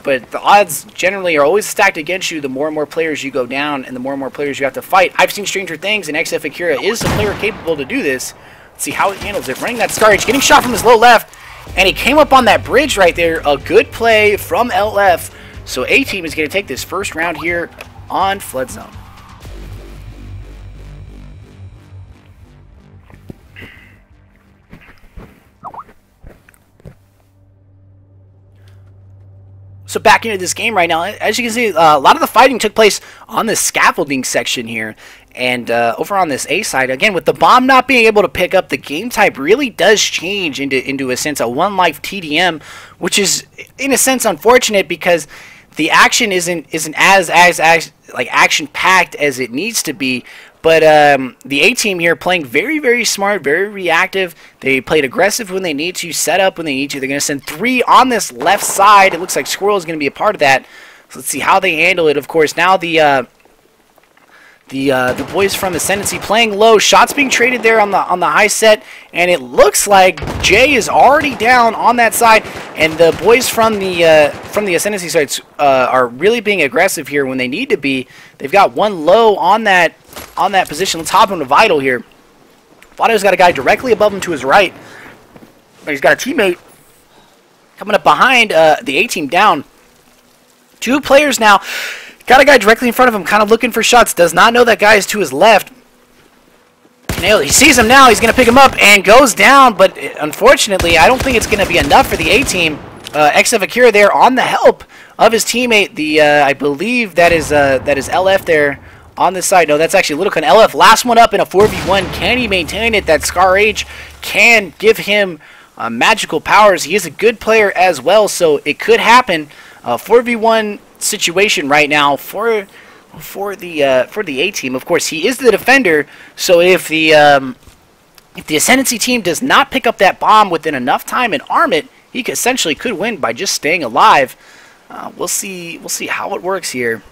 But the odds generally are always stacked against you the more and more players you go down and the more and more players you have to fight. I've seen stranger things, and XF Akira is a player capable to do this. Let's see how he handles it. Running that Scar H, getting shot from his low left, and he came up on that bridge right there. A good play from LF. So A-Team is going to take this first round here on Flood Zone. So back into this game right now, as you can see, a lot of the fighting took place on the scaffolding section here. And over on this A side, again, with the bomb not being able to pick up, the game type really does change into a sense, a 1-life TDM, which is, in a sense, unfortunate because the action isn't as like action-packed as it needs to be. But the A-Team here playing very, very smart, very reactive. They played aggressive when they need to, set up when they need to. They're going to send 3 on this left side. It looks like Squirrel is going to be a part of that. So let's see how they handle it. Of course, now the boys from Ascendency playing low. Shots being traded there on the high set, and it looks like Jay is already down on that side. And the boys from the Ascendency sides are really being aggressive here when they need to be. They've got 1 low on that position. Let's hop into Vital here. Vital's got a guy directly above him to his right. He's got a teammate coming up behind the A-Team down. 2 players now. Got a guy directly in front of him, kind of looking for shots. Does not know that guy is to his left. He sees him now. He's going to pick him up and goes down. But unfortunately, I don't think it's going to be enough for the A-Team. XF Akira there on the help of his teammate. I believe that is LF there on this side. No, that's actually Littlecon. LF, last one up in a 4v1. Can he maintain it? That Scar H can give him magical powers. He is a good player as well, so it could happen. 4v1 situation right now for the A-Team. Of course, he is the defender, so if the Ascendency team does not pick up that bomb within enough time and arm it, he essentially could win by just staying alive. We'll see how it works here.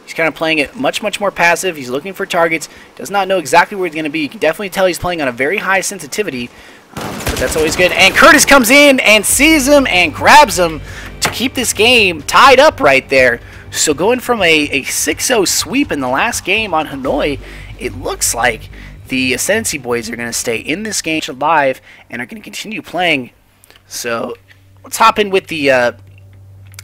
He's kind of playing it much more passive. He's looking for targets. Does not know exactly where he's going to be. You can definitely tell he's playing on a very high sensitivity, but that's always good. And Curtis comes in and sees him and grabs him to keep this game tied up right there. So going from a 6-0 sweep in the last game on Hanoi, it looks like the Ascendency boys are going to stay in this game alive and are going to continue playing. So let's hop in with the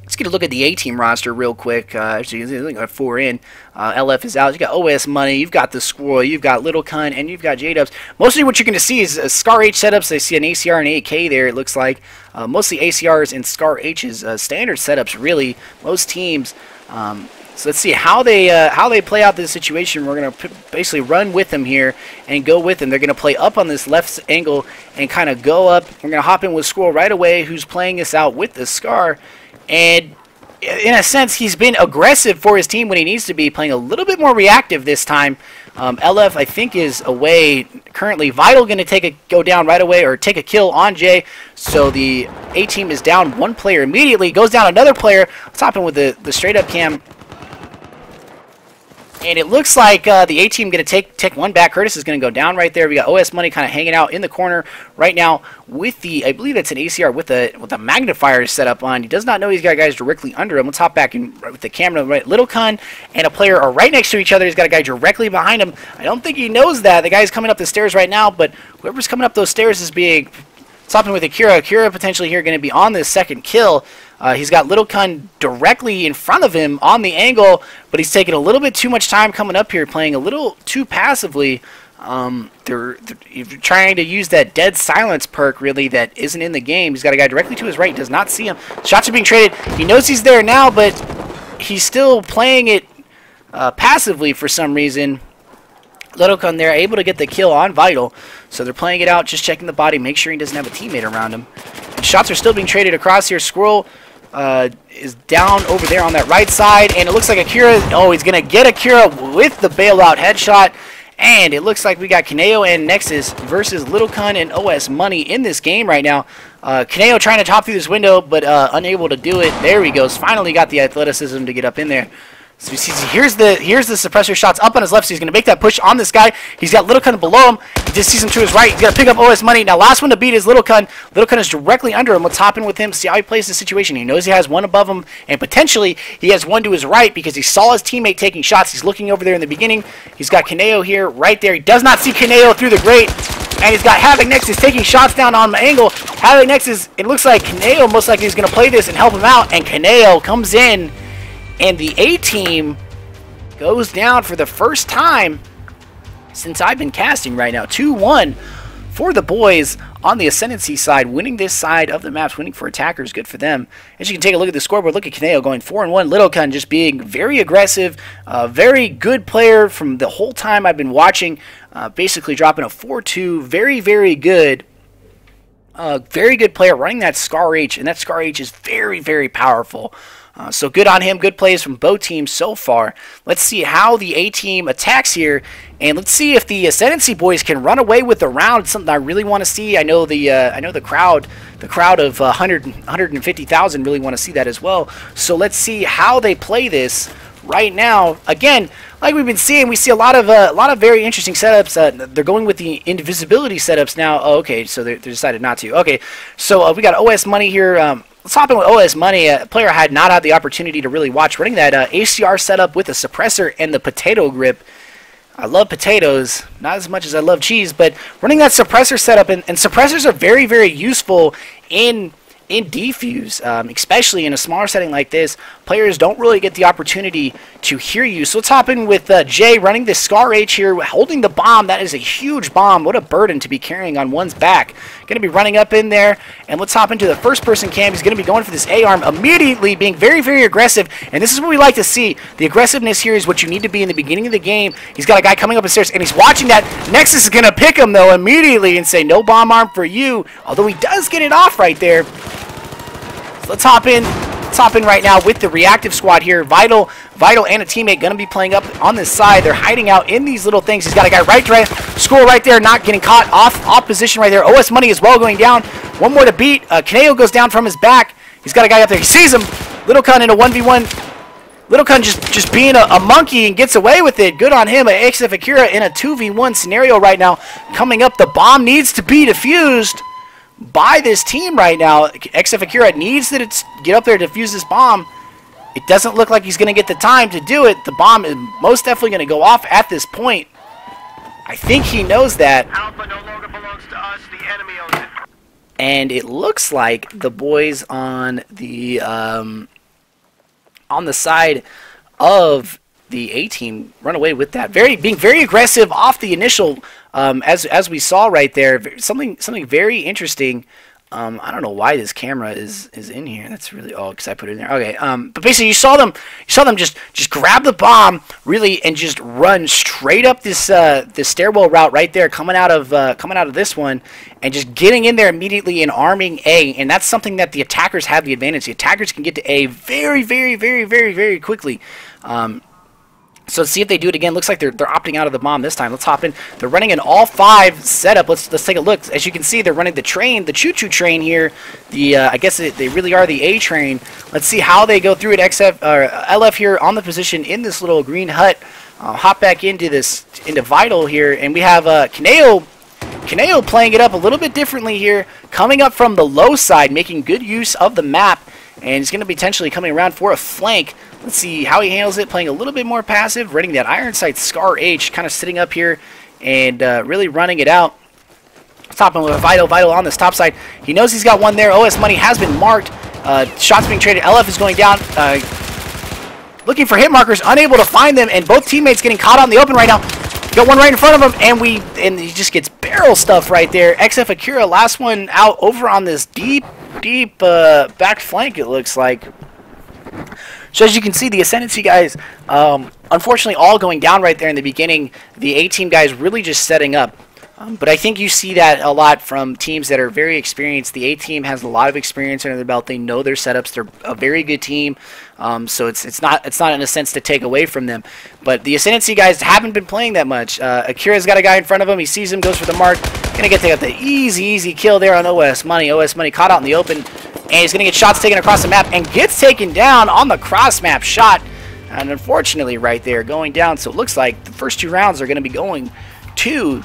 let's get a look at the A-team roster real quick. Actually, I think I got 4 in. LF is out. You got OS Money, you've got the Squirrel, you've got Little Cunt, and you've got J-Dubs. Mostly what you're going to see is Scar H setups. I see an ACR and AK there, it looks like. Mostly ACRs and Scar H's standard setups, really. Most teams. So let's see how they play out this situation. We're going to basically run with them here and go with them. They're going to play up on this left angle and kind of go up. We're going to hop in with Squirrel right away, who's playing this out with the Scar. And in a sense, he's been aggressive for his team when he needs to be, playing a little bit more reactive this time. LF, I think, is away currently. Vital going to go down right away, or take a kill on Jay. So the A-team is down 1 player immediately. Goes down another player. Let's hop in with the straight-up cam. And it looks like the A-team going to take 1 back. Curtis is going to go down right there. We got OS Money kind of hanging out in the corner right now with the, I believe it's an ACR with a magnifier set up on. He does not know he's got guys directly under him. Let's hop back in with the camera. Right, Little Kun and a player are right next to each other. He's got a guy directly behind him. I don't think he knows that. The guy's coming up the stairs right now, but whoever's coming up those stairs is being stopping with Akira. Akira potentially here going to be on this second kill. He's got Little Kun directly in front of him on the angle, but he's taking a little bit too much time coming up here, playing a little too passively. They're trying to use that dead silence perk, really, that isn't in the game. He's got a guy directly to his right, does not see him. Shots are being traded. He knows he's there now, but he's still playing it passively for some reason. Little Kun there, able to get the kill on Vital. So they're playing it out, just checking the body, make sure he doesn't have a teammate around him. And shots are still being traded across here. Squirrel is down over there on that right side, and it looks like Akira, oh, he's going to get Akira with the bailout headshot, and it looks like we got Kaneo and Nexus versus Little Kun and OS Money in this game right now. Kaneo trying to top through this window, but unable to do it. There he goes, finally got the athleticism to get up in there. So you see, here's the suppressor shots up on his left, so he's going to make that push on this guy. He's got Little Kun below him. He just sees him to his right. He's got to pick up OS Money. Now, last one to beat is Little Kun. Little Kun is directly under him. Let's hop in with him, see how he plays the situation. He knows he has one above him, and potentially he has one to his right because he saw his teammate taking shots. He's looking over there in the beginning. He's got Kaneo here, right there. He does not see Kaneo through the grate, and he's got Havoc Nexus taking shots down on the angle. Havoc Nexus, it looks like Kaneo most likely is going to play this and help him out, and Kaneo comes in, and the A-team goes down for the first time since I've been casting right now. 2-1 for the boys on the Ascendency side, winning this side of the maps, winning for attackers. Good for them. As you can take a look at the scoreboard, look at Kaneo going 4-1. Little Kun just being very aggressive, very good player from the whole time I've been watching, basically dropping a 4-2. Very, very good. Very good player running that Scar H, and that Scar H is very, very powerful. So good on him. Good plays from both teams so far. Let's see how the A-team attacks here, and let's see if the Ascendency boys can run away with the round. It's something I really want to see. I know the crowd of 150,000 really want to see that as well. So let's see how they play this right now. Again, like we've been seeing, we see a lot of very interesting setups. They're going with the invisibility setups now. Oh, okay, so they decided not to. Okay, so we got OS Money here. Let's hop in with OS Money. A player I had not had the opportunity to really watch, running that ACR setup with a suppressor and the potato grip. I love potatoes, not as much as I love cheese, but running that suppressor setup, and suppressors are very, very useful in Defuse, especially in a smaller setting like this. Players don't really get the opportunity to hear you. So let's hop in with Jay running this Scar H here, holding the bomb. That is a huge bomb. What a burden to be carrying on one's back. Going to be running up in there, and let's hop into the first-person cam. He's going to be going for this A-arm, immediately being very, very aggressive, and this is what we like to see. The aggressiveness here is what you need to be in the beginning of the game. He's got a guy coming up the stairs, and he's watching that. Nexus is going to pick him, though, immediately and say, no bomb arm for you, although he does get it off right there. Let's hop in. Let's hop in right now with the reactive squad here. Vital and a teammate going to be playing up on this side. They're hiding out in these little things. He's got a guy right there. Score right there, not getting caught off position right there. OS Money as well going down. One more to beat. Kaneo goes down from his back. He's got a guy up there. He sees him. Little Kun in a 1v1. Little Kun just being a monkey and gets away with it. Good on him. XF Akira in a 2v1 scenario right now. Coming up, the bomb needs to be defused by this team right now. XF Akira needs to get up there to defuse this bomb. It doesn't look like he's going to get the time to do it. The bomb is most definitely going to go off at this point. I think he knows that. Alpha no longer belongs to us. The enemy owns it. And it looks like the boys on the side of the A team run away with that. Being very aggressive off the initial, as we saw right there. Something very interesting. I don't know why this camera is in here. That's really because I put it in there. Okay. But basically, you saw them just grab the bomb really and just run straight up this stairwell route right there, coming out of this one, and just getting in there immediately and arming A. And that's something that the attackers have the advantage. The attackers can get to A very, very, very, very, very quickly. So let's see if they do it again. Looks like they're opting out of the bomb this time. Let's hop in. They're running an all-5 setup. Let's take a look. As you can see, they're running the train, the choo-choo train here. I guess they really are the A train. Let's see how they go through it. LF here on the position in this little green hut. Hop back into Vital here, and we have Kaneo playing it up a little bit differently here, coming up from the low side, making good use of the map, and he's going to be potentially coming around for a flank. Let's see how he handles it, playing a little bit more passive, running that Iron Sight Scar H, kind of sitting up here and really running it out. Topping with Vital on this top side. He knows he's got one there. OS Money has been marked. Shots being traded. LF is going down. Looking for hit markers, unable to find them, and both teammates getting caught out in the open right now. Got one right in front of him, and he just gets barrel stuff right there. XF Akira, last one out over on this deep back flank, it looks like. So as you can see, the Ascendency guys, unfortunately, all going down right there in the beginning. The A-team guys really just setting up. But I think you see that a lot from teams that are very experienced. The A-team has a lot of experience under their belt. They know their setups. They're a very good team. So it's not in a sense to take away from them. But the Ascendency guys haven't been playing that much. Akira's got a guy in front of him. He sees him, goes for the mark. Gonna get the easy kill there on OS Money. OS Money caught out in the open. And he's going to get shots taken across the map and gets taken down on the cross-map shot. And unfortunately right there going down. So it looks like the first 2 rounds are going to be going to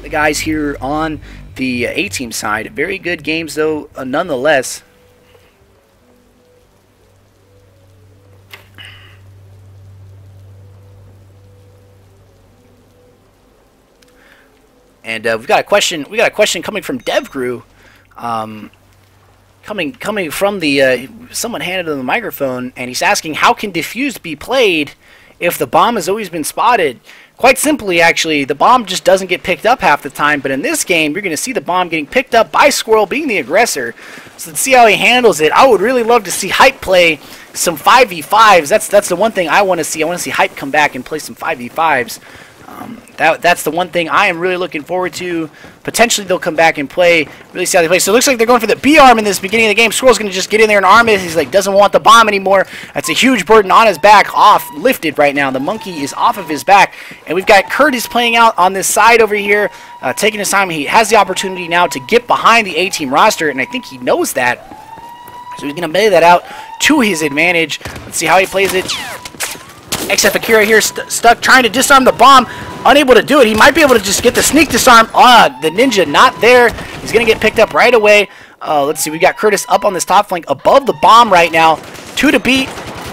the guys here on the A-team side. Very good games though, nonetheless. And we've got a question. We got a question coming from DevGrew. Coming from the someone handed him the microphone, and he's asking, how can Defuse be played if the bomb has always been spotted? Quite simply, actually, the bomb just doesn't get picked up half the time, but in this game, you're going to see the bomb getting picked up by Squirrel being the aggressor. So let's see how he handles it. I would really love to see Hype play some 5v5s. That's the one thing I want to see. I want to see Hype come back and play some 5v5s. That's the one thing I am really looking forward to. Potentially they'll come back and play, really see how they play. So it looks like they're going for the B arm in this beginning of the game. Squirrel's going to just get in there and arm it. He's like, doesn't want the bomb anymore. That's a huge burden on his back, lifted right now. The monkey is off of his back. And we've got Curtis playing out on this side over here, taking his time. He has the opportunity now to get behind the A-team roster, and I think he knows that. So he's going to melee that out to his advantage. Let's see how he plays it. XF Akira here stuck trying to disarm the bomb, unable to do it. He might be able to just get the sneak disarm. The ninja not there. He's going to get picked up right away. Let's see, we got Curtis up on this top flank above the bomb right now. 2 to beat.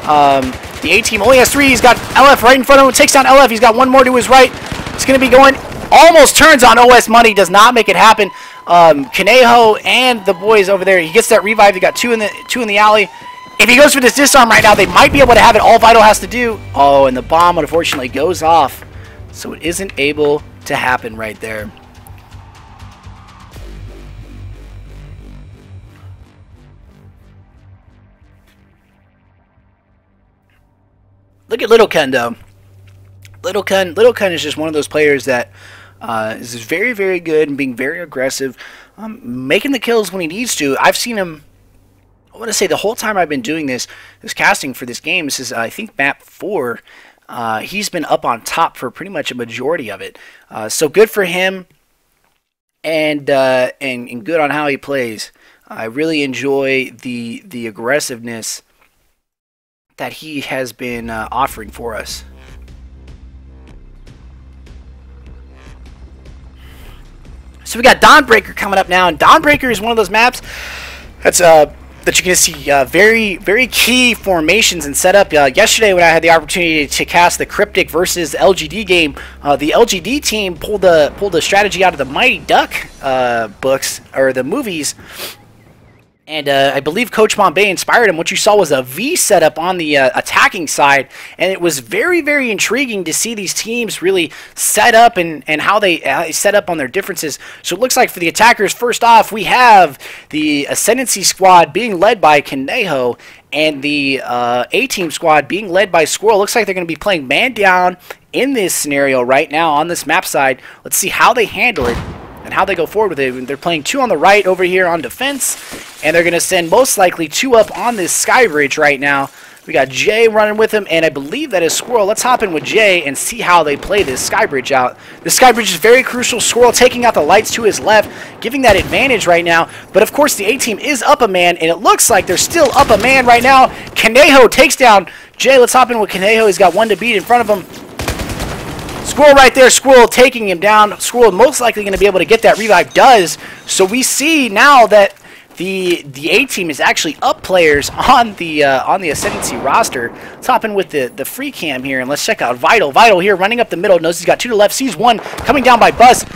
The A-team only has 3. He's got LF right in front of him. Takes down LF. He's got one more to his right. It's going to be going. Almost turns on OS Money. Does not make it happen. Kaneho and the boys over there. He gets that revive. He got two in the alley. If he goes for this disarm right now, they might be able to have it. All Vital has to do. Oh, and the bomb unfortunately goes off. So it isn't able to happen right there. Look at Little Ken though. Little Ken is just one of those players that is very, very good and being very aggressive, making the kills when he needs to. I've seen him, I want to say the whole time I've been doing this casting for this game, this is I think map 4, he's been up on top for pretty much a majority of it. So good for him, and good on how he plays. I really enjoy the aggressiveness that he has been offering for us. So we got Dawnbreaker coming up now, and Dawnbreaker is one of those maps that's that you're going to see very, very key formations and setup. Yesterday, when I had the opportunity to cast the Cryptic versus LGD game, the LGD team pulled a strategy out of the Mighty Duck books, or the movies. And I believe Coach Bombay inspired him. What you saw was a V setup on the attacking side, and it was very, very intriguing to see these teams really set up and how they set up on their differences. So it looks like for the attackers, first off, we have the Ascendency squad being led by Conejo, and the A-Team squad being led by Squirrel. Looks like they're going to be playing man down in this scenario right now on this map side. Let's see how they handle it and how they go forward with it. They're playing 2 on the right over here on defense, and they're going to send most likely 2 up on this sky bridge right now. We got Jay running with him, and I believe that is Squirrel. Let's hop in with Jay and see how they play this sky bridge out. This sky bridge is very crucial. Squirrel taking out the lights to his left, giving that advantage right now. But of course, the A-Team is up a man, and it looks like they're still up a man right now. Conejo takes down Jay. Let's hop in with Conejo. He's got 1 to beat in front of him. Squirrel right there, Squirrel taking him down. Squirrel most likely going to be able to get that revive, does. So we see now that the A-Team is actually up players on the Ascendency roster. Let's hop in with the free cam here, and let's check out Vital. Vital here running up the middle, knows he's got 2 to the left, sees 1 coming down by Buzz.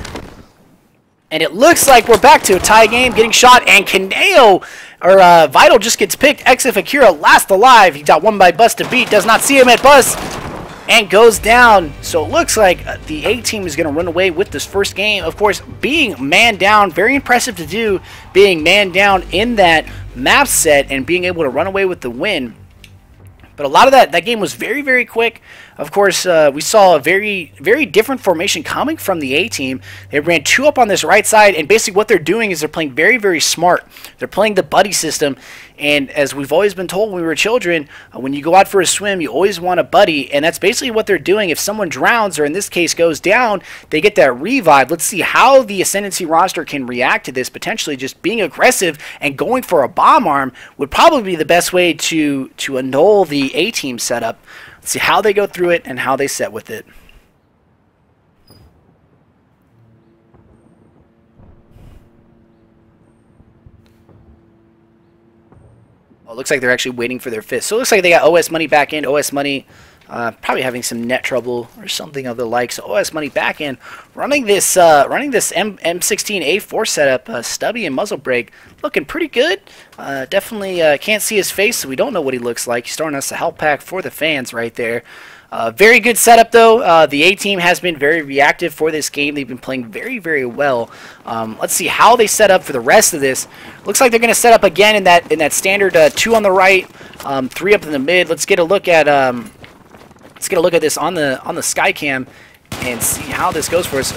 And it looks like we're back to a tie game, getting shot, and Conejo, or Vital just gets picked. Exif Akira last alive. He got 1 by Buzz to beat, does not see him at Buzz, and goes down. So it looks like the A-Team is going to run away with this first game. Of course, being man down, very impressive to do, being man down in that map set and being able to run away with the win. But a lot of that game was very, very quick. Of course, we saw a very, very different formation coming from the A-Team. They ran 2 up on this right side, and basically what they're doing is they're playing very, very smart. They're playing the buddy system, and as we've always been told when we were children, when you go out for a swim, you always want a buddy, and that's basically what they're doing. If someone drowns, or in this case goes down, they get that revive. Let's see how the Ascendency roster can react to this. Potentially just being aggressive and going for a bomb arm would probably be the best way to annul the A-Team setup. Let's see how they go through it and how they set with it. Oh, it looks like they're actually waiting for their fifth. So it looks like they got OS Money back in. OS Money probably having some net trouble or something of the like. So OS Money back in, running this M16A4 setup, stubby and muzzle brake, looking pretty good. Definitely can't see his face, so we don't know what he looks like. He's throwing us a health pack for the fans right there. Very good setup though. The A-Team has been very reactive for this game. They've been playing very, very well. Let's see how they set up for the rest of this. Looks like they're going to set up again in that standard 2 on the right, 3 up in the mid. Let's get a look at this on the Skycam and see how this goes for us.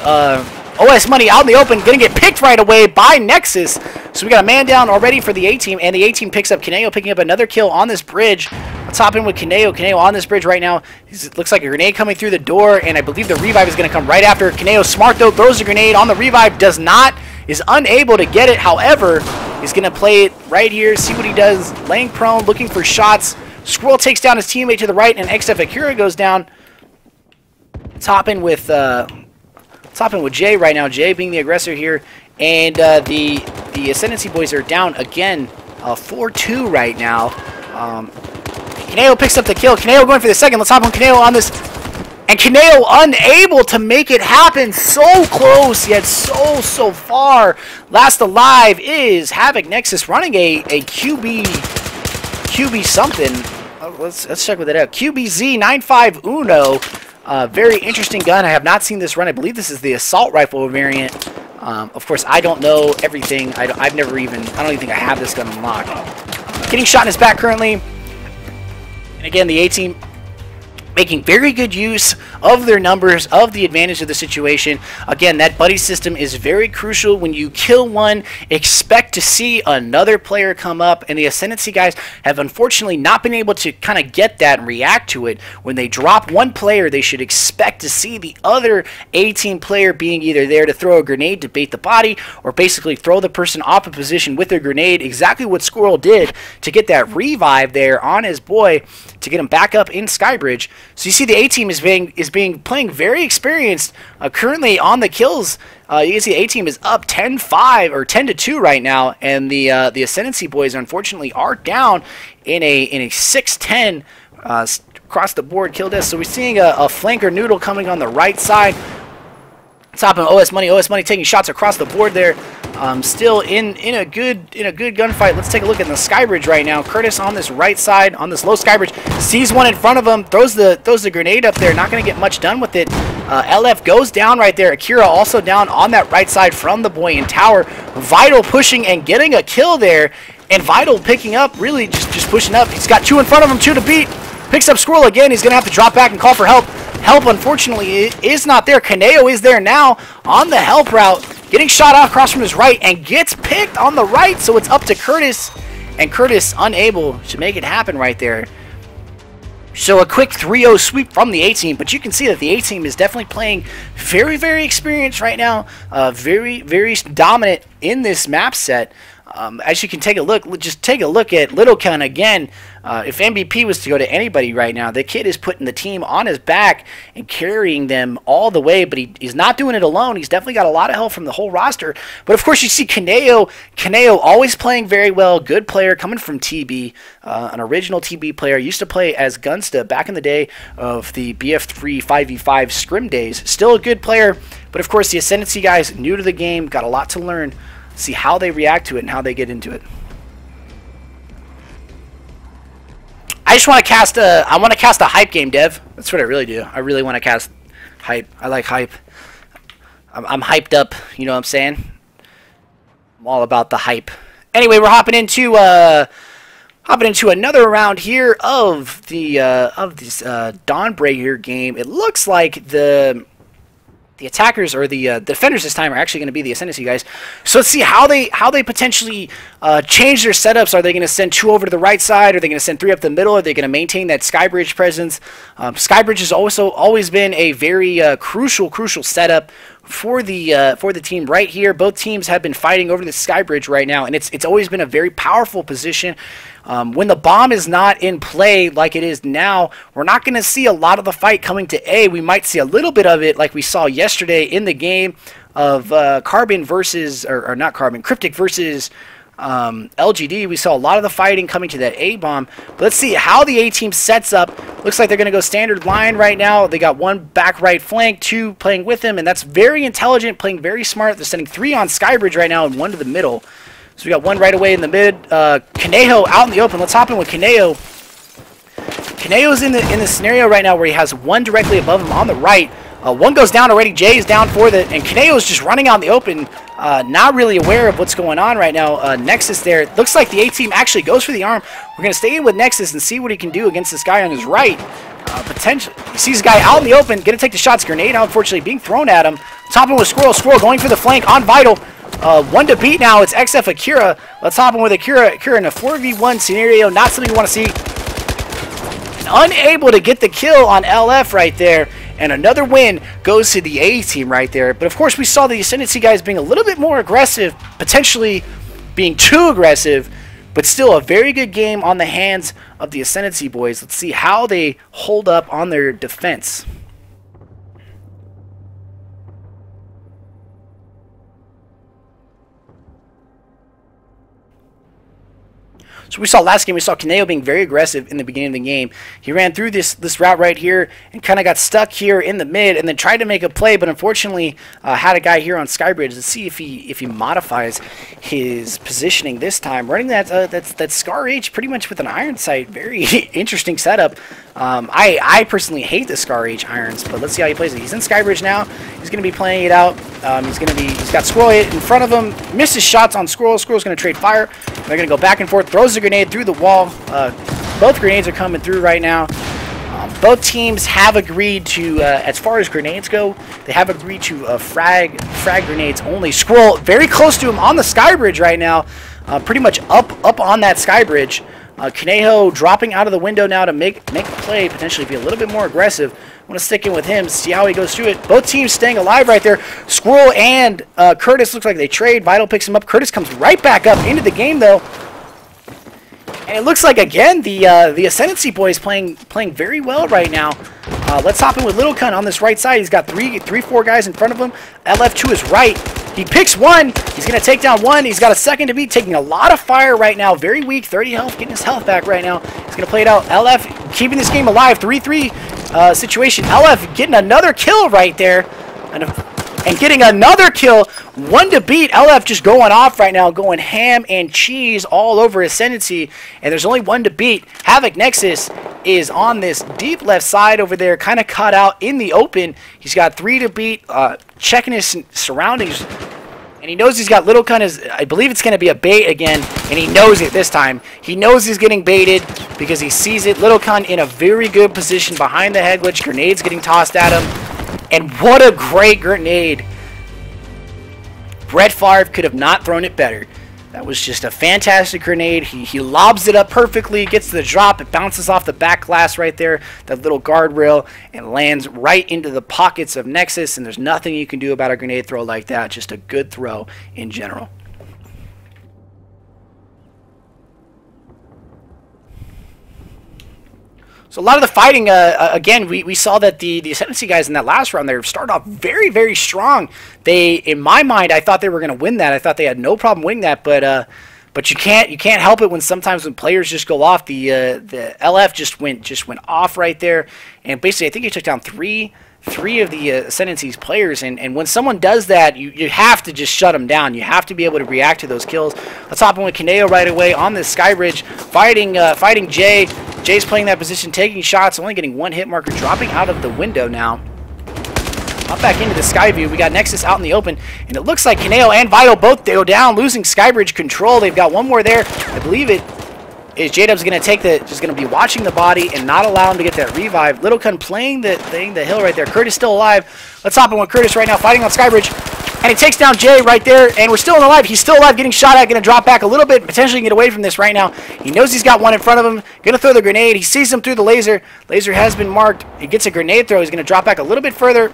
OS Money out in the open, going to get picked right away by Nexus. So we got a man down already for the A-Team, and the A-Team picks up Conejo, picking up another kill on this bridge. Let's hop in with Conejo. Conejo on this bridge right now. Looks like a grenade coming through the door, and I believe the revive is going to come right after. Conejo smart though, throws a grenade on the revive, is unable to get it. However, he's going to play it right here, see what he does. Laying prone, looking for shots. Squirrel takes down his teammate to the right, and XF Akira goes down. Let's hop in with Jay right now. Jay being the aggressor here, and the Ascendency boys are down again, 4-2 right now. Conejo picks up the kill. Conejo going for the second. Let's hop on Conejo on this, and Conejo unable to make it happen. So close, yet so far. Last alive is Havoc Nexus running a QB something. Let's check with it out. QBZ 95 Uno. Very interesting gun. I have not seen this run. I believe this is the assault rifle variant. Of course, I don't know everything. I don't even think I have this gun unlocked. Getting shot in his back currently. And again, the A-Team making very good use of their numbers, of the advantage of the situation. Again, that buddy system is very crucial. When you kill one, expect to see another player come up, and the Ascendency guys have unfortunately not been able to kind of get that and react to it. When they drop one player, they should expect to see the other A-Team player being either there to throw a grenade to bait the body, or basically throw the person off a position with their grenade, exactly what Squirrel did to get that revive there on his boy, to get him back up in Skybridge. So you see the A team is playing very experienced. Currently on the kills, you can see the A team is up 10-5 or 10-2 right now, and the Ascendency boys unfortunately are down in a 6-10 across the board kill death. So we're seeing a flanker noodle coming on the right side. Top of OS Money taking shots across the board there. Still in a good gunfight. Let's take a look at the Skybridge right now. Curtis on this right side, on this low Skybridge, sees one in front of him, throws the grenade up there. Not going to get much done with it. LF goes down right there. Akira also down on that right side from the Buoyant Tower. Vital pushing and getting a kill there, and Vital picking up, really just pushing up. He's got 2 in front of him, 2 to beat. Picks up Squirrel again. He's going to have to drop back and call for help. Help, unfortunately, is not there. Kaneo is there now on the help route, getting shot out across from his right, and gets picked on the right, so it's up to Curtis, and Curtis unable to make it happen right there. So a quick 3-0 sweep from the A-team, but you can see that the A-team is definitely playing very, very experienced right now, very, very dominant in this map set. As you can take a look, just take a look at Littleton again. If MVP was to go to anybody right now, the kid is putting the team on his back and carrying them all the way, but he's not doing it alone. He's definitely got a lot of help from the whole roster. But of course, you see Kaneo always playing very well, good player, coming from TB, an original TB player, used to play as Gunsta back in the day of the BF3 5v5 scrim days. Still a good player, but of course, the Ascendency guys, new to the game, got a lot to learn. See how they react to it and how they get into it. I just want to cast a hype game, Dev. That's what I really do. I really want to cast hype. I like hype. I'm hyped up, you know what I'm saying? I'm all about the hype. Anyway, we're hopping into another round here of this Dawnbreaker game. It looks like the attackers, or the defenders this time, are actually going to be the Ascendency guys. So let's see how they potentially change their setups. Are they going to send 2 over to the right side? Are they going to send 3 up the middle? Are they going to maintain that Skybridge presence? Skybridge has also always been a very crucial setup for the team right here. Both teams have been fighting over the Skybridge right now, and it's always been a very powerful position. When the bomb is not in play like it is now, we're not going to see a lot of the fight coming to A. We might see a little bit of it like we saw yesterday in the game of Carbon versus, or not Carbon, Cryptic versus LGD. We saw a lot of the fighting coming to that A bomb. But let's see how the A team sets up. Looks like they're going to go standard line right now. They got 1 back right flank, 2 playing with him, and that's very intelligent, playing very smart. They're sending 3 on Skybridge right now and 1 to the middle. So we got 1 right away in the mid. Kaneho out in the open. Let's hop in with Kaneo. Kaneo's in the scenario right now where he has 1 directly above him on the right. 1 goes down already. Jay is down for it, and Kaneo's just running out in the open, not really aware of what's going on right now. Nexus there. It looks like the A team actually goes for the arm. We're going to stay in with Nexus and see what he can do against this guy on his right. Potentially, he sees this guy out in the open, going to take the shots. Grenade now, unfortunately, being thrown at him. Topping with Squirrel. Squirrel going for the flank on Vital. 1 to beat now. It's XF Akira. Let's hop in with Akira. Akira in a 4v1 scenario. Not something you want to see. Unable to get the kill on LF right there. And another win goes to the A team right there. But of course, we saw the Ascendency guys being a little bit more aggressive, potentially being too aggressive, but still a very good game on the hands of the Ascendency boys. Let's see how they hold up on their defense. So we saw last game, we saw Kaneo being very aggressive in the beginning of the game. He ran through this route right here and kind of got stuck here in the mid and then tried to make a play, but unfortunately had a guy here on Skybridge. Let's see if he modifies his positioning this time. Running that Scar H pretty much with an iron sight. Very interesting setup. I personally hate the Scar H irons, but let's see how he plays it. He's in Skybridge now. He's going to be playing it out. He's got Squirrel in front of him. Misses shots on Squirrel. Squirrel's going to trade fire. They're going to go back and forth. Throws the grenade through the wall. Both grenades are coming through right now. Both teams have agreed to, as far as grenades go, they have agreed to frag grenades only. Squirrel very close to him on the Skybridge right now. Pretty much up on that Skybridge. Kaneho dropping out of the window now to make a play, potentially be a little bit more aggressive. I want to stick in with him, see how he goes through it. Both teams staying alive right there. Squirrel and Curtis looks like they trade. Vital picks him up. Curtis comes right back up into the game, though. And it looks like, again, the Ascendency boys playing very well right now. Let's hop in with Little Cunt on this right side. He's got four guys in front of him. LF to his right. He picks one. He's going to take down one. He's got a second to beat, taking a lot of fire right now. Very weak, 30 health, getting his health back right now. He's going to play it out. LF keeping this game alive. 3-3 situation. LF getting another kill right there. And getting another kill. One to beat. LF just going off right now, going ham and cheese all over Ascendency. And there's only one to beat. Havoc Nexus is on this deep left side over there, kind of caught out in the open. He's got 3 to beat, checking his surroundings. And he knows he's got Little Cunt. I believe it's going to be a bait again, and he knows it this time. He knows he's getting baited because he sees it. Little Cunt in a very good position behind the head glitch. Grenades getting tossed at him. And what a great grenade. Brett Favre could have not thrown it better. That was just a fantastic grenade. He lobs it up perfectly, gets to the drop. It bounces off the back glass right there, that little guardrail, and lands right into the pockets of Nexus. And there's nothing you can do about a grenade throw like that. Just a good throw in general. So a lot of the fighting, again, we saw that the Ascendency guys in that last round, they started off very, very strong. They, in my mind, I thought they were going to win that. I thought they had no problem winning that, but you can't help it when sometimes when players just go off. The LF just went off right there, and basically I think he took down three of the Ascendency's players, and when someone does that, you have to just shut them down. You have to be able to react to those kills. Let's hop in with Kaneo right away on this sky bridge, fighting Jay. Jay's playing that position, taking shots, only getting one hit marker, dropping out of the window now. Up back into the sky view. We got Nexus out in the open, and it looks like Kaneo and Vital both go down, losing skybridge control. They've got one more there. I believe it is J-Dub's going to take just going to be watching the body and not allow him to get that revive. Little Cunt playing the hill right there. Curtis still alive. Let's hop in with Curtis right now, fighting on skybridge. And he takes down Jay right there, and we're still alive. He's still alive, getting shot at, going to drop back a little bit, potentially get away from this right now. He knows he's got one in front of him, going to throw the grenade. He sees him through the laser. Laser has been marked. He gets a grenade throw. He's going to drop back a little bit further.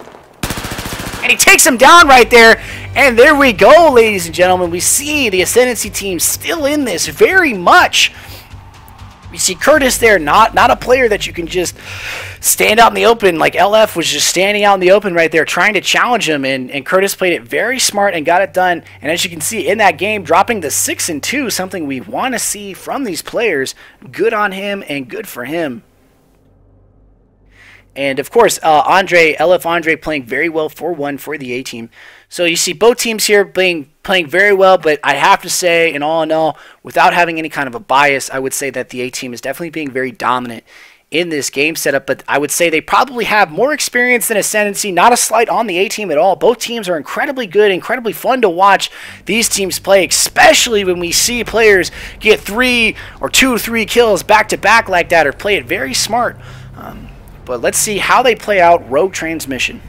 And he takes him down right there. And there we go, ladies and gentlemen. We see the Ascendency team still in this very much. You see Curtis there, not a player that you can just stand out in the open. Like LF was just standing out in the open right there trying to challenge him, and Curtis played it very smart and got it done. And as you can see in that game, dropping the 6-2, something we want to see from these players. Good on him and good for him. And of course, LF Andre playing very well 4-1 for the A team. So you see both teams here playing very well, but I have to say, in all, without having any kind of a bias, I would say that the A team is definitely being very dominant in this game setup. But I would say they probably have more experience than Ascendency. Not a slight on the A team at all. Both teams are incredibly good, incredibly fun to watch these teams play, especially when we see players get 3 or 2-3 kills back-to-back like that, or play it very smart. But let's see how they play out Rogue Transmission.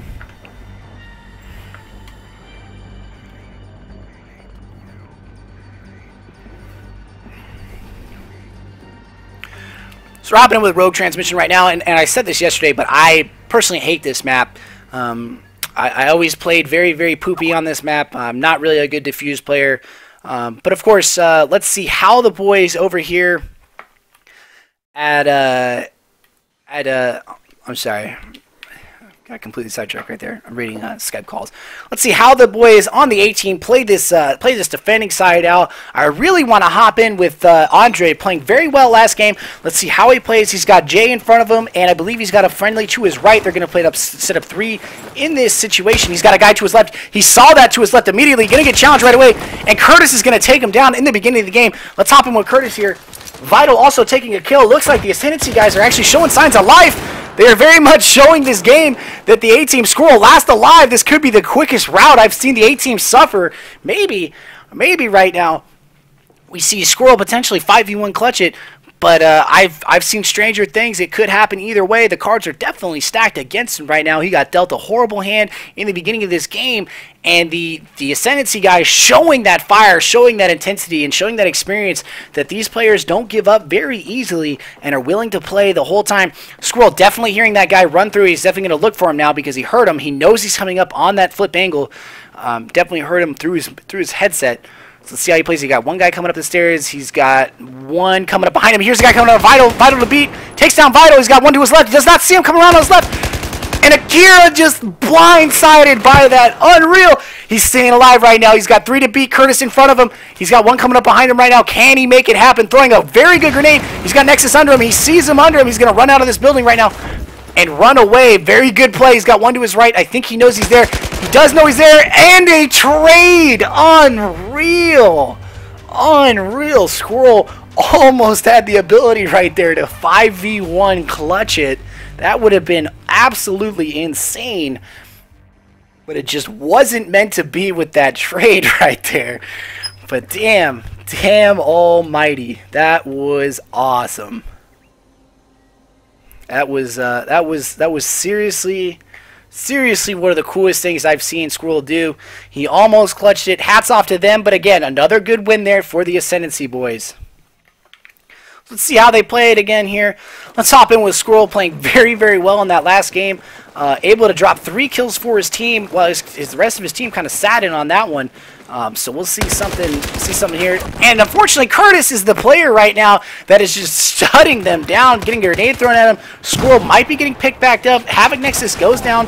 So we're hopping in with Rogue Transmission right now, and I said this yesterday, but I personally hate this map. I always played very, very poopy on this map. I'm not really a good Defuse player. But of course, let's see how the boys over here I'm sorry. Got completely sidetracked right there. I'm reading Skype calls. Let's see how the boys on the A team play this defending side out. I really want to hop in with Andre playing very well last game. Let's see how he plays. He's got Jay in front of him, and I believe he's got a friendly to his right. They're going to play it up, set up 3 in this situation. He's got a guy to his left. He saw that to his left immediately. Going to get challenged right away, and Curtis is going to take him down in the beginning of the game. Let's hop in with Curtis here. Vital also taking a kill. Looks like the Ascendency guys are actually showing signs of life. They are very much showing this game that the A-Team Squirrel last alive. This could be the quickest route I've seen the A-Team suffer. Maybe right now we see Squirrel potentially 5v1 clutch it. But I've seen stranger things. It could happen either way. The cards are definitely stacked against him right now. He got dealt a horrible hand in the beginning of this game. And the Ascendency guys showing that fire, showing that intensity, and showing that experience that these players don't give up very easily and are willing to play the whole time. Squirrel definitely hearing that guy run through. He's definitely going to look for him now because he heard him. He knows he's coming up on that flip angle. Definitely heard him through his headset. So let's see how he plays. He got one guy coming up the stairs. He's got one coming up behind him. Here's a guy coming up. Vital to beat. Takes down Vital. He's got one to his left. He does not see him coming around on his left. And Akira just blindsided by that. Unreal. He's staying alive right now. He's got 3 to beat. Curtis in front of him. He's got one coming up behind him right now. Can he make it happen? Throwing a very good grenade. He's got Nexus under him. He sees him under him. He's going to run out of this building right now and run away. Very good play. He's got one to his right. I think he knows he's there. He does know he's there. And a trade. Unreal. Unreal. Squirrel almost had the ability right there to 5v1 clutch it. That would have been absolutely insane. But it just wasn't meant to be with that trade right there. But damn almighty. That was awesome. That was seriously one of the coolest things I've seen Squirrel do. He almost clutched it. Hats off to them. But again, another good win there for the Ascendency boys. Let's see how they play it again here. Let's hop in with Squirrel playing very, very well in that last game. Able to drop 3 kills for his team, while the rest of his team kind of sat in on that one. So we'll see something here. And unfortunately, Curtis is the player right now that is just shutting them down, getting a grenade thrown at him. Squirrel might be getting picked back up. Havoc Nexus goes down.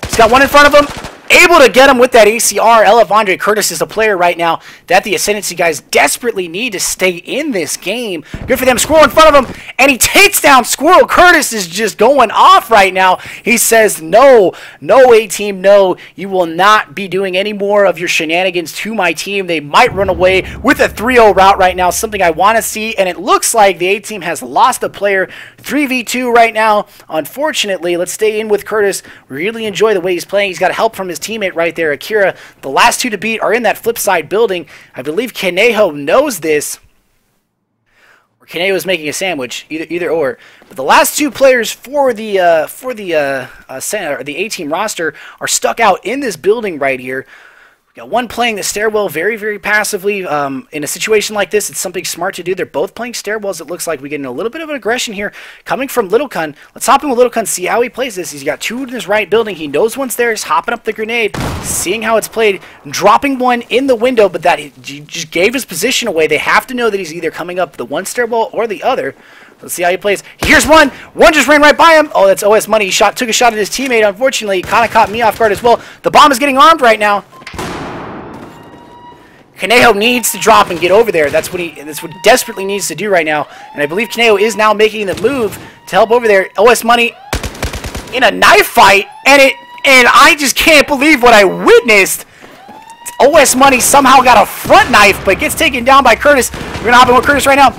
He's got one in front of him. Able to get him with that ACR. Elevandre Curtis is a player right now that the Ascendency guys desperately need to stay in this game. Good for them. Squirrel in front of him, and he takes down Squirrel. Curtis is just going off right now. He says, no, A-team, no. You will not be doing any more of your shenanigans to my team. They might run away with a 3-0 route right now, something I want to see, and it looks like the A-team has lost a player. 3v2 right now. Unfortunately, let's stay in with Curtis. Really enjoy the way he's playing. He's got help from his teammate right there, Akira. The last 2 to beat are in that flip side building. I believe Kaneho knows this. Or Kaneho is making a sandwich, either or. But the last 2 players for the A-team roster are stuck out in this building right here. We got one playing the stairwell very, very passively. In a situation like this, it's something smart to do. They're both playing stairwells. It looks like we're getting a little bit of an aggression here coming from Little Kun. Let's hop in with Little Kun, see how he plays this. He's got 2 in his right building. He knows one's there. He's hopping up the grenade, seeing how it's played, dropping one in the window, but that he just gave his position away. They have to know that he's either coming up the one stairwell or the other. Let's see how he plays. Here's one. One just ran right by him. Oh, that's OS Money. He took a shot at his teammate. Unfortunately, he kind of caught me off guard as well. The bomb is getting armed right now. Kaneho needs to drop and get over there. That's what he desperately needs to do right now. And I believe Kaneho is now making the move to help over there. OS Money in a knife fight, and I just can't believe what I witnessed. OS Money somehow got a front knife, but gets taken down by Curtis. We're gonna hop in with Curtis right now.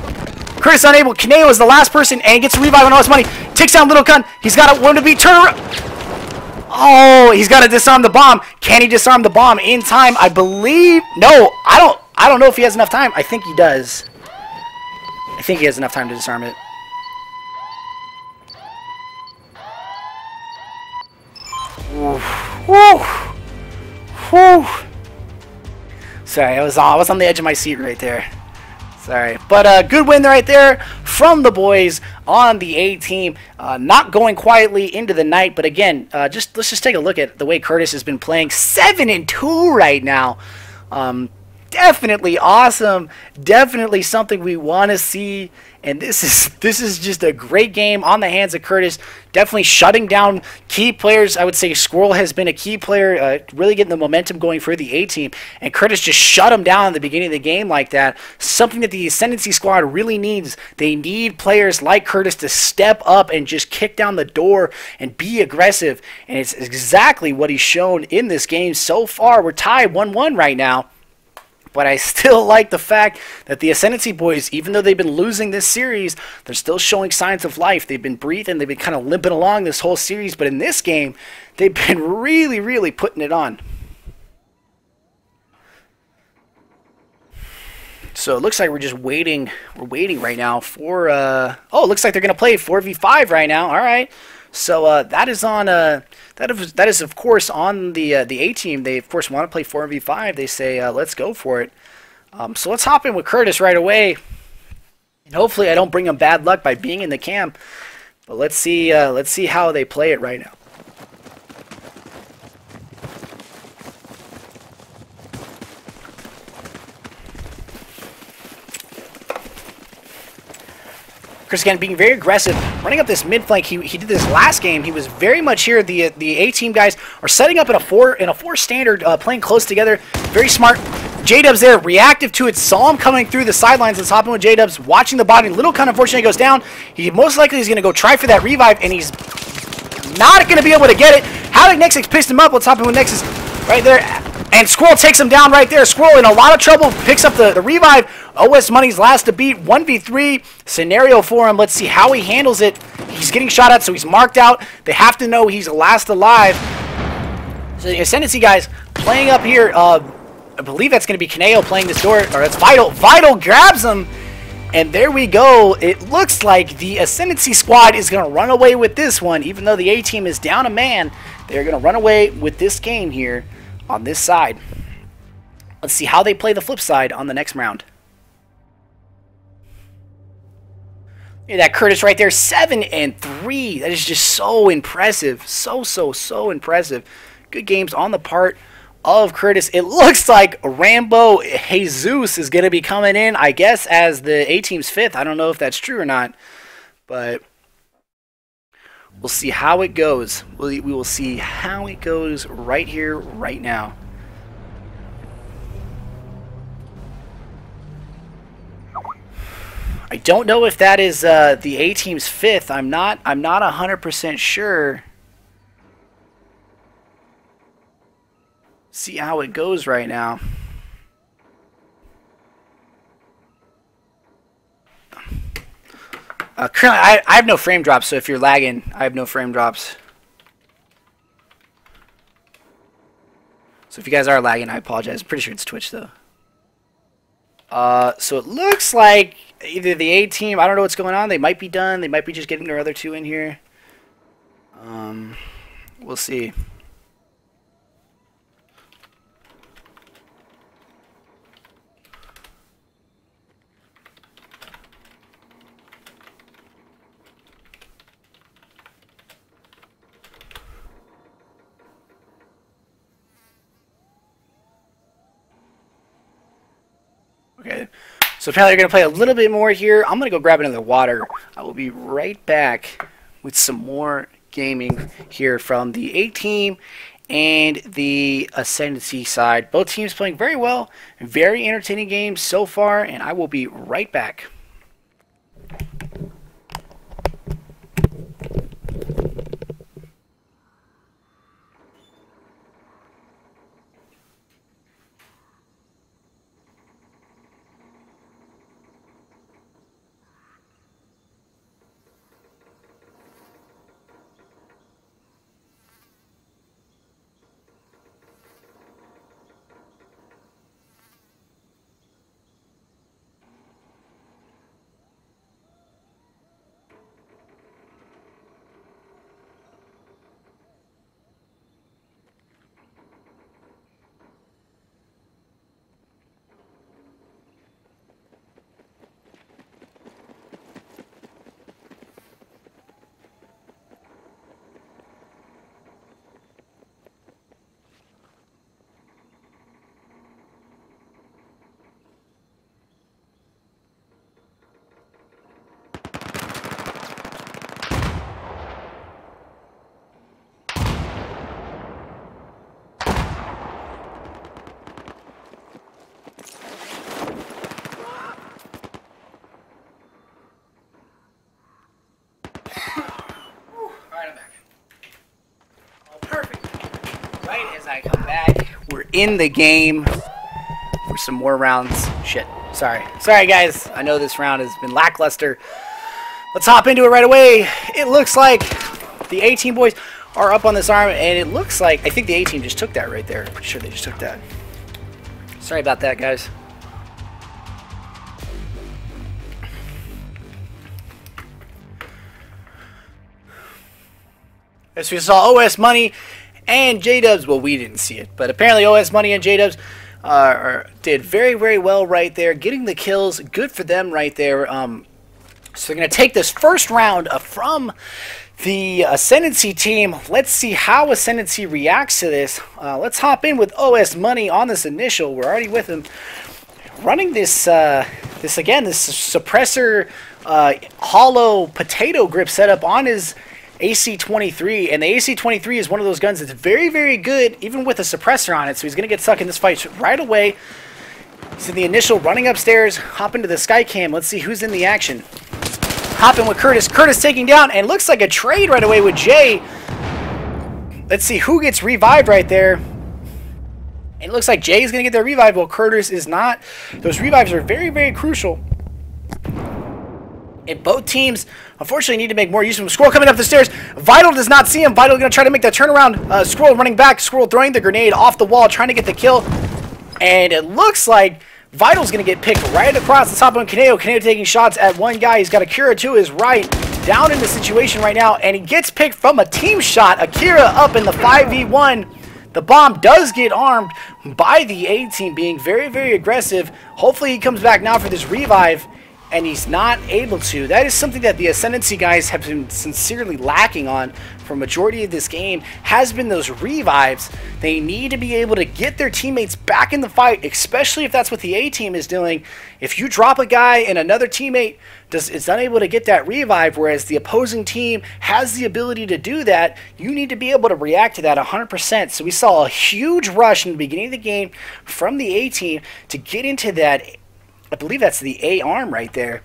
Curtis unable. Kaneho is the last person, and gets a revive on OS Money. Takes down Little Kun. He's got one to be turn around. Oh, he's got to disarm the bomb. Can he disarm the bomb in time? I believe. No, I don't know if he has enough time. I think he does. I think he has enough time to disarm it. Whew. Sorry, I was on the edge of my seat right there. Sorry, but good win right there from the boys on the A-team. Not going quietly into the night, but again, let's just take a look at the way Curtis has been playing. 7-2 right now. Definitely awesome. Definitely something we want to see. And this is just a great game on the hands of Curtis. Definitely shutting down key players. I would say Squirrel has been a key player, really getting the momentum going for the A-team. And Curtis just shut him down at the beginning of the game like that. Something that the Ascendency squad really needs. They need players like Curtis to step up and just kick down the door and be aggressive. And it's exactly what he's shown in this game so far. We're tied 1-1 right now. But I still like the fact that the Ascendency boys, even though they've been losing this series, they're still showing signs of life. They've been breathing. They've been kind of limping along this whole series. But in this game, they've been really, really putting it on. So it looks like we're just waiting. We're waiting right now for... oh, it looks like they're going to play 4v5 right now. All right. So that is on... that is of course on the A-team. They of course want to play 4v5. They say let's go for it. So let's hop in with Curtis right away. And hopefully I don't bring him bad luck by being in the camp. But let's see how they play it right now. Chris again being very aggressive, running up this mid flank. He did this last game. He was very much here. The A team guys are setting up in a four standard, playing close together. Very smart. J-Dubs there, reactive to it. Saw him coming through the sidelines. Let's hop in with J-Dubs, watching the body. Little kind of unfortunately goes down. He most likely is going to go try for that revive, and he's not going to be able to get it. Havoc Nexus pissed him up. Let's hop in with Nexus right there. And Squirrel takes him down right there. Squirrel in a lot of trouble, picks up the revive. OS Money's last to beat. 1v3 scenario for him. Let's see how he handles it. He's getting shot at, so he's marked out. They have to know he's last alive. So the Ascendency guys playing up here. I believe that's going to be Kaneo playing this door. Or that's Vital. Vital grabs him. And there we go. It looks like the Ascendency squad is going to run away with this one. Even though the A team is down a man, they're going to run away with this game here on this side. Let's see how they play the flip side on the next round. Yeah, that Curtis right there, 7-3. That is just so impressive. So impressive. Good games on the part of Curtis. It looks like Rambo Jesus is going to be coming in, I guess, as the A-team's 5th. I don't know if that's true or not, but we'll see how it goes. We will see how it goes right here, right now. I don't know if that is the A-team's 5th. I'm not 100% sure. See how it goes right now. Currently, I have no frame drops, so if you're lagging, I have no frame drops. So if you guys are lagging, I apologize. I'm pretty sure it's Twitch, though. So it looks like either the A team, I don't know what's going on. They might be done. They might be just getting their other two in here. We'll see. Okay, so apparently they're going to play a little bit more here. I'm going to go grab another water. I will be right back with some more gaming here from the A team and the Ascendency side. Both teams playing very well. Very entertaining games so far, and I will be right back. As I come back, we're in the game for some more rounds. Shit. Sorry guys. I know this round has been lackluster. Let's hop into it right away. It looks like the A team boys are up on this arm, and it looks like I think the A team just took that right there. Pretty sure they just took that. Sorry about that, guys. As we saw OS Money and J-Dubs, well, we didn't see it, but apparently OS Money and J-Dubs did very well right there, getting the kills. Good for them right there. So they're going to take this first round from the Ascendency team. Let's see how Ascendency reacts to this. Let's hop in with OS Money on this initial. We're already with him. running this this suppressor hollow potato grip setup on his AC-23, and the AC-23 is one of those guns that's very, very good even with a suppressor on it, so he's going to get stuck in this fight right away. He's in the initial running upstairs, hop into the sky cam. Let's see who's in the action. Hopping with Curtis. Curtis taking down, and looks like a trade right away with Jay. Let's see who gets revived right there. And it looks like Jay is going to get their revive, while Curtis is not. Those revives are very, very crucial. And both teams, unfortunately, need to make more use of him. Squirrel coming up the stairs. Vital does not see him. Vital going to try to make that turnaround. Squirrel running back. Squirrel throwing the grenade off the wall, trying to get the kill. And it looks like Vital's going to get picked right across the top of Kaneo. Kaneo taking shots at one guy. He's got Akira to his right. Down in the situation right now. And he gets picked from a team shot. Akira up in the 5v1. The bomb does get armed by the A team, being very, very aggressive. Hopefully he comes back now for this revive. And he's not able to. That is something that the Ascendency guys have been sincerely lacking on for a majority of this game, has been those revives. They need to be able to get their teammates back in the fight, especially if that's what the A team is doing. If you drop a guy and another teammate is unable to get that revive, whereas the opposing team has the ability to do that, you need to be able to react to that 100%. So we saw a huge rush in the beginning of the game from the A team to get into that. I believe that's the A arm right there.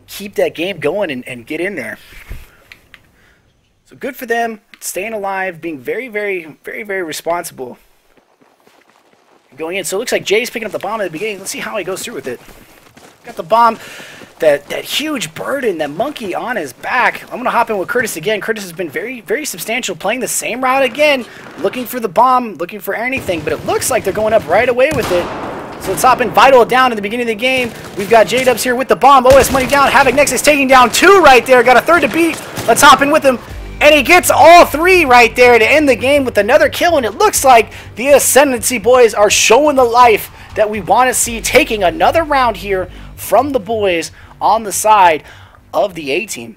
Keep that game going and get in there. So good for them, staying alive, being very, very, very, very responsible. Going in. So it looks like Jay's picking up the bomb at the beginning. Let's see how he goes through with it. Got the bomb, that huge burden, that monkey on his back. I'm going to hop in with Curtis again. Curtis has been very, very substantial, playing the same route again, looking for the bomb, looking for anything, but it looks like they're going up right away with it. So let's hop in. Vital down in the beginning of the game. We've got J-Dubs here with the bomb. OS Money down. Havoc Nexus taking down 2 right there. Got a third to beat. Let's hop in with him. And he gets all 3 right there to end the game with another kill. And it looks like the Ascendency boys are showing the life that we want to see, taking another round here from the boys on the side of the A team.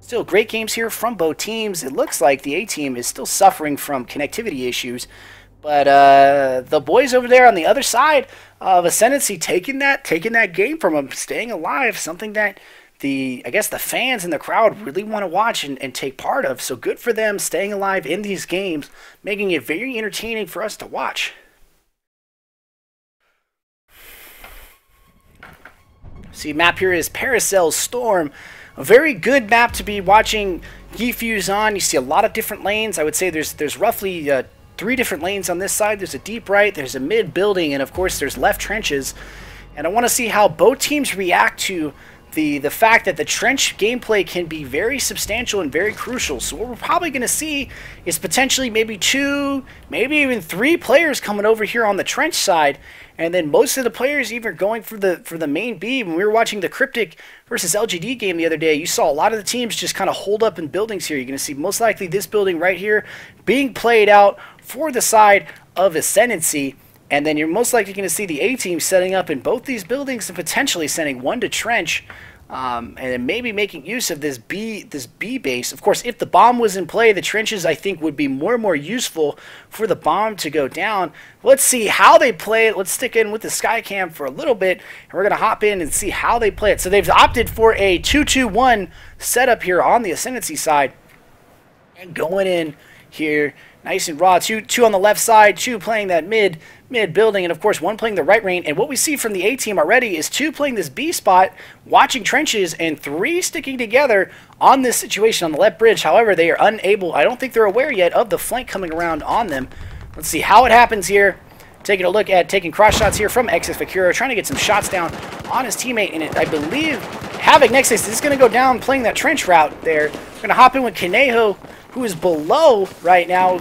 Still great games here from both teams. It looks like the A team is still suffering from connectivity issues, but the boys over there on the other side of Ascendency taking that game from them, staying alive, something that I guess the fans in the crowd really want to watch and take part of. So good for them, staying alive in these games, making it very entertaining for us to watch. See, map here is Paracel Storm. A very good map to be watching Defuse on. You see a lot of different lanes. I would say there's roughly 3 different lanes on this side. There's a deep right, there's a mid building, and of course there's left trenches. And I want to see how both teams react to the fact that the trench gameplay can be very substantial and very crucial. So what we're probably going to see is potentially maybe 2, maybe even 3 players coming over here on the trench side, and then most of the players even going for the main B. When we were watching the Cryptic versus LGD game the other day, you saw a lot of the teams just kind of hold up in buildings here. You're going to see most likely this building right here being played out for the side of Ascendency. And then you're most likely going to see the A team setting up in both these buildings and potentially sending one to trench, and then maybe making use of this B base. Of course, if the bomb was in play, the trenches I think would be more and more useful for the bomb to go down. Let's see how they play it. Let's stick in with the Skycam for a little bit, and we're going to hop in and see how they play it. So they've opted for a 2-2-1 setup here on the Ascendency side, and going in here nice and raw. Two on the left side, 2 playing that mid building, and of course 1 playing the right lane. And what we see from the A team already is 2 playing this B spot, watching trenches, and 3 sticking together on this situation on the left bridge. However, they are unable, I don't think they're aware yet of the flank coming around on them. Let's see how it happens here. Taking a look at taking cross shots here from Exif Akira, trying to get some shots down on his teammate, and I believe Havoc Nexus is going to go down playing that trench route there. We're going to hop in with Kaneho, who is below right now.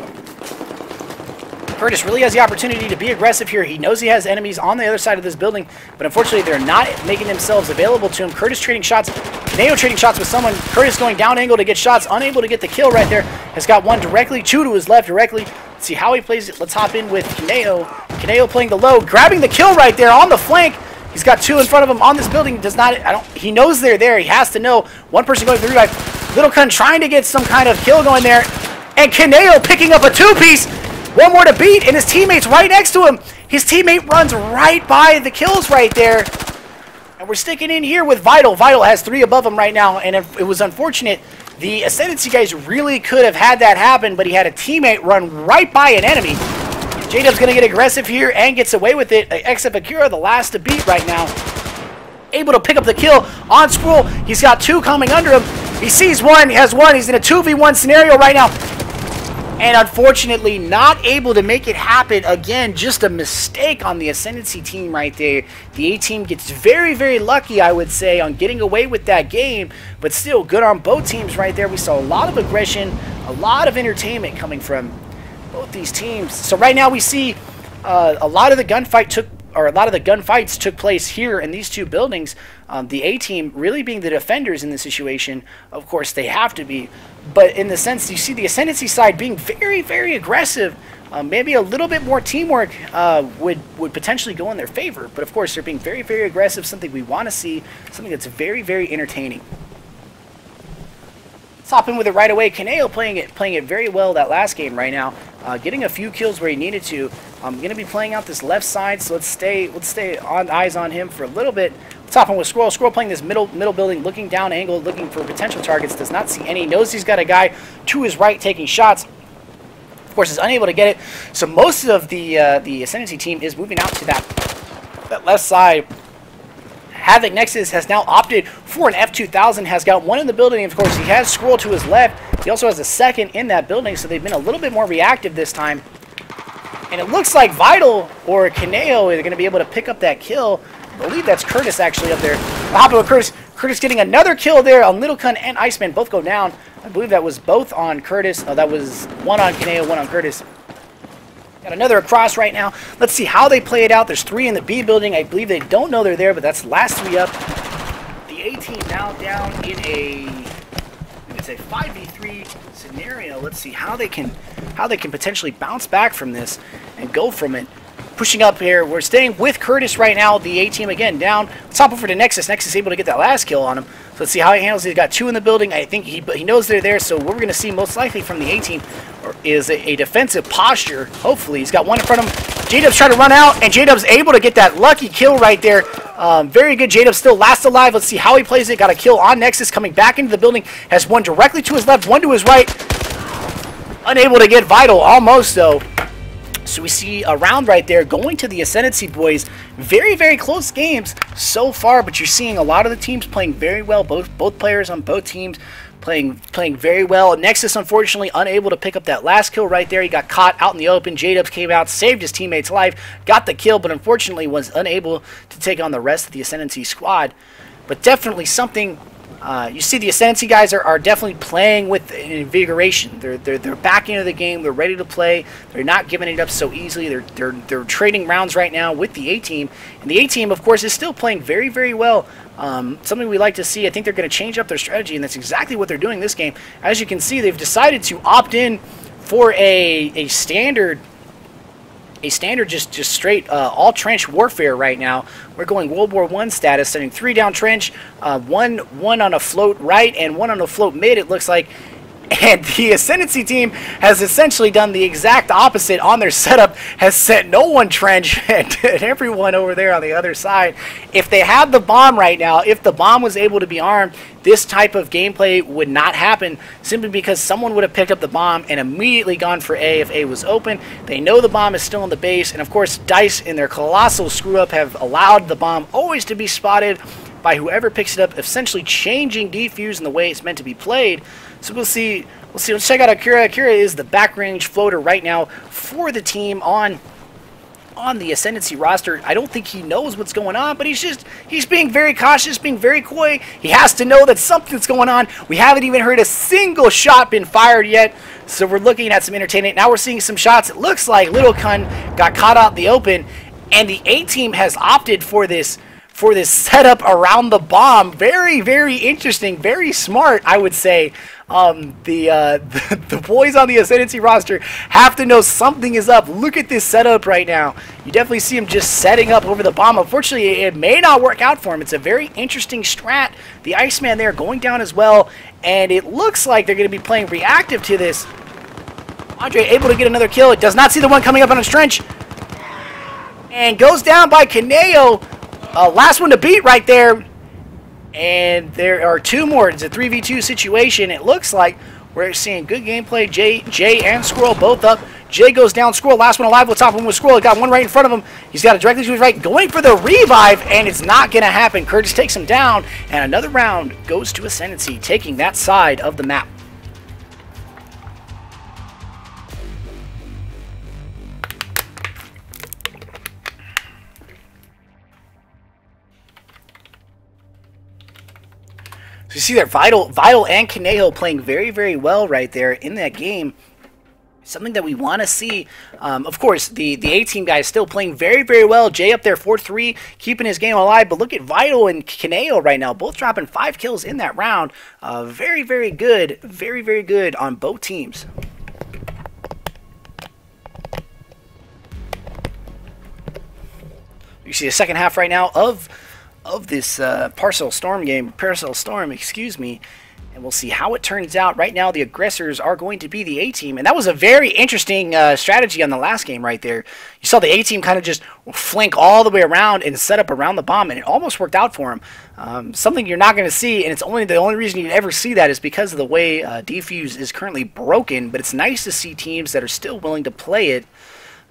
Curtis really has the opportunity to be aggressive here. He knows he has enemies on the other side of this building, but unfortunately they're not making themselves available to him. Curtis trading shots, Kaneo trading shots with someone. Curtis going down angle to get shots, unable to get the kill right there. Has got one directly, 2 to his left directly. Let's see how he plays it. Let's hop in with Kaneo. Kaneo playing the low, grabbing the kill right there on the flank. He's got 2 in front of him on this building. Does not, he knows they're there. He has to know. 1 person going for the revive. Little Kun trying to get some kind of kill going there. And Kaneo picking up a two-piece. One more to beat, and his teammate's right next to him. His teammate runs right by the kills right there. And we're sticking in here with Vital. Vital has 3 above him right now, and it was unfortunate. The Ascendency guys really could have had that happen, but he had a teammate run right by an enemy. J-Dub's going to get aggressive here and gets away with it. Except Akira, the last to beat right now. Able to pick up the kill on Scroll. He's got 2 coming under him. He sees 1, he has 1. He's in a 2v1 scenario right now. And unfortunately, not able to make it happen. Again, just a mistake on the Ascendency team right there. The A team gets very, very lucky, I would say, on getting away with that game. But still, good on both teams right there. We saw a lot of aggression, a lot of entertainment coming from both these teams. So right now we see a lot of the gunfights took place here in these 2 buildings. The A team really being the defenders in this situation. Of course, they have to be. But in the sense, you see the Ascendancy side being very, very aggressive. Maybe a little bit more teamwork would potentially go in their favor. But of course, they're being very, very aggressive, something we want to see, something that's very, very entertaining. Let's hop in with it right away. Kaneo playing it very well that last game right now. Getting a few kills where he needed to. I'm going to be playing out this left side, so let's stay on eyes on him for a little bit. Let's hop in with Squirrel. Squirrel playing this middle building, looking down angle, looking for potential targets. Does not see any. Knows he's got a guy to his right taking shots. Of course, is unable to get it. So most of the Ascendency team is moving out to that left side. Havoc Nexus has now opted for an F2000, has got 1 in the building. Of course, he has Scroll to his left. He also has a second in that building, so they've been a little bit more reactive this time. And it looks like Vital or Kaneo are going to be able to pick up that kill. I believe that's Curtis actually up there. Hopping with Curtis. Curtis getting another kill there on Little Kun and Iceman. Both go down. I believe that was both on Curtis. Oh, that was 1 on Kaneo, 1 on Curtis. Got another across right now. Let's see how they play it out. There's 3 in the B building. I believe they don't know they're there, but that's the last 3 up. The A team now down in it's a 5v3 scenario. Let's see how they can potentially bounce back from this and go from it. Pushing up here. We're staying with Curtis right now. The A team again down. Let's hop over to Nexus. Nexus able to get that last kill on him. So let's see how he handles it. He's got 2 in the building. I think he knows they're there. So what we're going to see most likely from the A team is a defensive posture. Hopefully, he's got 1 in front of him. J-Dub's trying to run out, and J-Dub's able to get that lucky kill right there. Very good. J-Dub still last alive. Let's see how he plays it. Got a kill on Nexus coming back into the building. Has 1 directly to his left, 1 to his right. Unable to get Vital, almost though. So we see a round right there going to the Ascendency boys. Very, very close games so far, but you're seeing a lot of the teams playing very well. Both players on both teams playing very well. Nexus, unfortunately, unable to pick up that last kill right there. He got caught out in the open. J-Dubs came out, saved his teammate's life, got the kill, but unfortunately was unable to take on the rest of the Ascendency squad. But definitely something... you see the Ascendency guys are definitely playing with invigoration. They're back into the game. They're ready to play. They're not giving it up so easily. They're trading rounds right now with the A team, and the A team, of course, is still playing very, very well. Something we like to see. I think they're going to change up their strategy, and that's exactly what they're doing this game. As you can see, they've decided to opt in for a standard. Just straight all trench warfare right now. We're going World War I status, sending 3 down trench, one on a float right and 1 on a float mid, it looks like. And the Ascendency team has essentially done the exact opposite on their setup, has sent no one trench and everyone over there on the other side. If they had the bomb right now, if the bomb was able to be armed, this type of gameplay would not happen, simply because someone would have picked up the bomb and immediately gone for A if A was open. They know the bomb is still in the base, and of course DICE in their colossal screw-up have allowed the bomb always to be spotted by whoever picks it up, essentially changing Defuse in the way it's meant to be played. So we'll see. Let's check out Akira. Akira is the back range floater right now for the team on the Ascendency roster. I don't think he knows what's going on, but he's being very cautious, being very coy. He has to know that something's going on. We haven't even heard a single shot been fired yet, so we're looking at some entertainment. Now we're seeing some shots. It looks like Little Kun got caught out in the open, and the A team has opted for this setup around the bomb. Very, very interesting, very smart, I would say. The boys on the Ascendency roster have to know something is up. Look at this setup right now. You definitely see him just setting up over the bomb. Unfortunately, it may not work out for him. It's a very interesting strat. The Iceman there going down as well, and it looks like they're going to be playing reactive to this. Andre able to get another kill. It does not see the one coming up on his trench. And goes down by Kaneo. Last one to beat right there. And there are two more. It's a 3v2 situation. It looks like we're seeing good gameplay. Jay and Squirrel both up. Jay goes down. Squirrel, last one alive. What's top one with Squirrel? He got one right in front of him. He's got it directly to his right. Going for the revive, and it's not going to happen. Curtis takes him down, and another round goes to Ascendency, taking that side of the map. So you see there, Vital and Kaneho playing very, very well right there in that game. Something that we want to see. Of course, the A-team guys still playing very, very well. Jay up there 4-3, keeping his game alive. But look at Vital and Kaneho right now, both dropping 5 kills in that round. Very, very good. Very, very good on both teams. You see the second half right now of this Parcel Storm, excuse me, and we'll see how it turns out. Right now, the aggressors are going to be the A-team, and that was a very interesting strategy on the last game right there. You saw the A-team kind of just flank all the way around and set up around the bomb, and it almost worked out for him. Something you're not going to see, and it's the only reason you'd ever see that is because of the way Defuse is currently broken, but it's nice to see teams that are still willing to play it.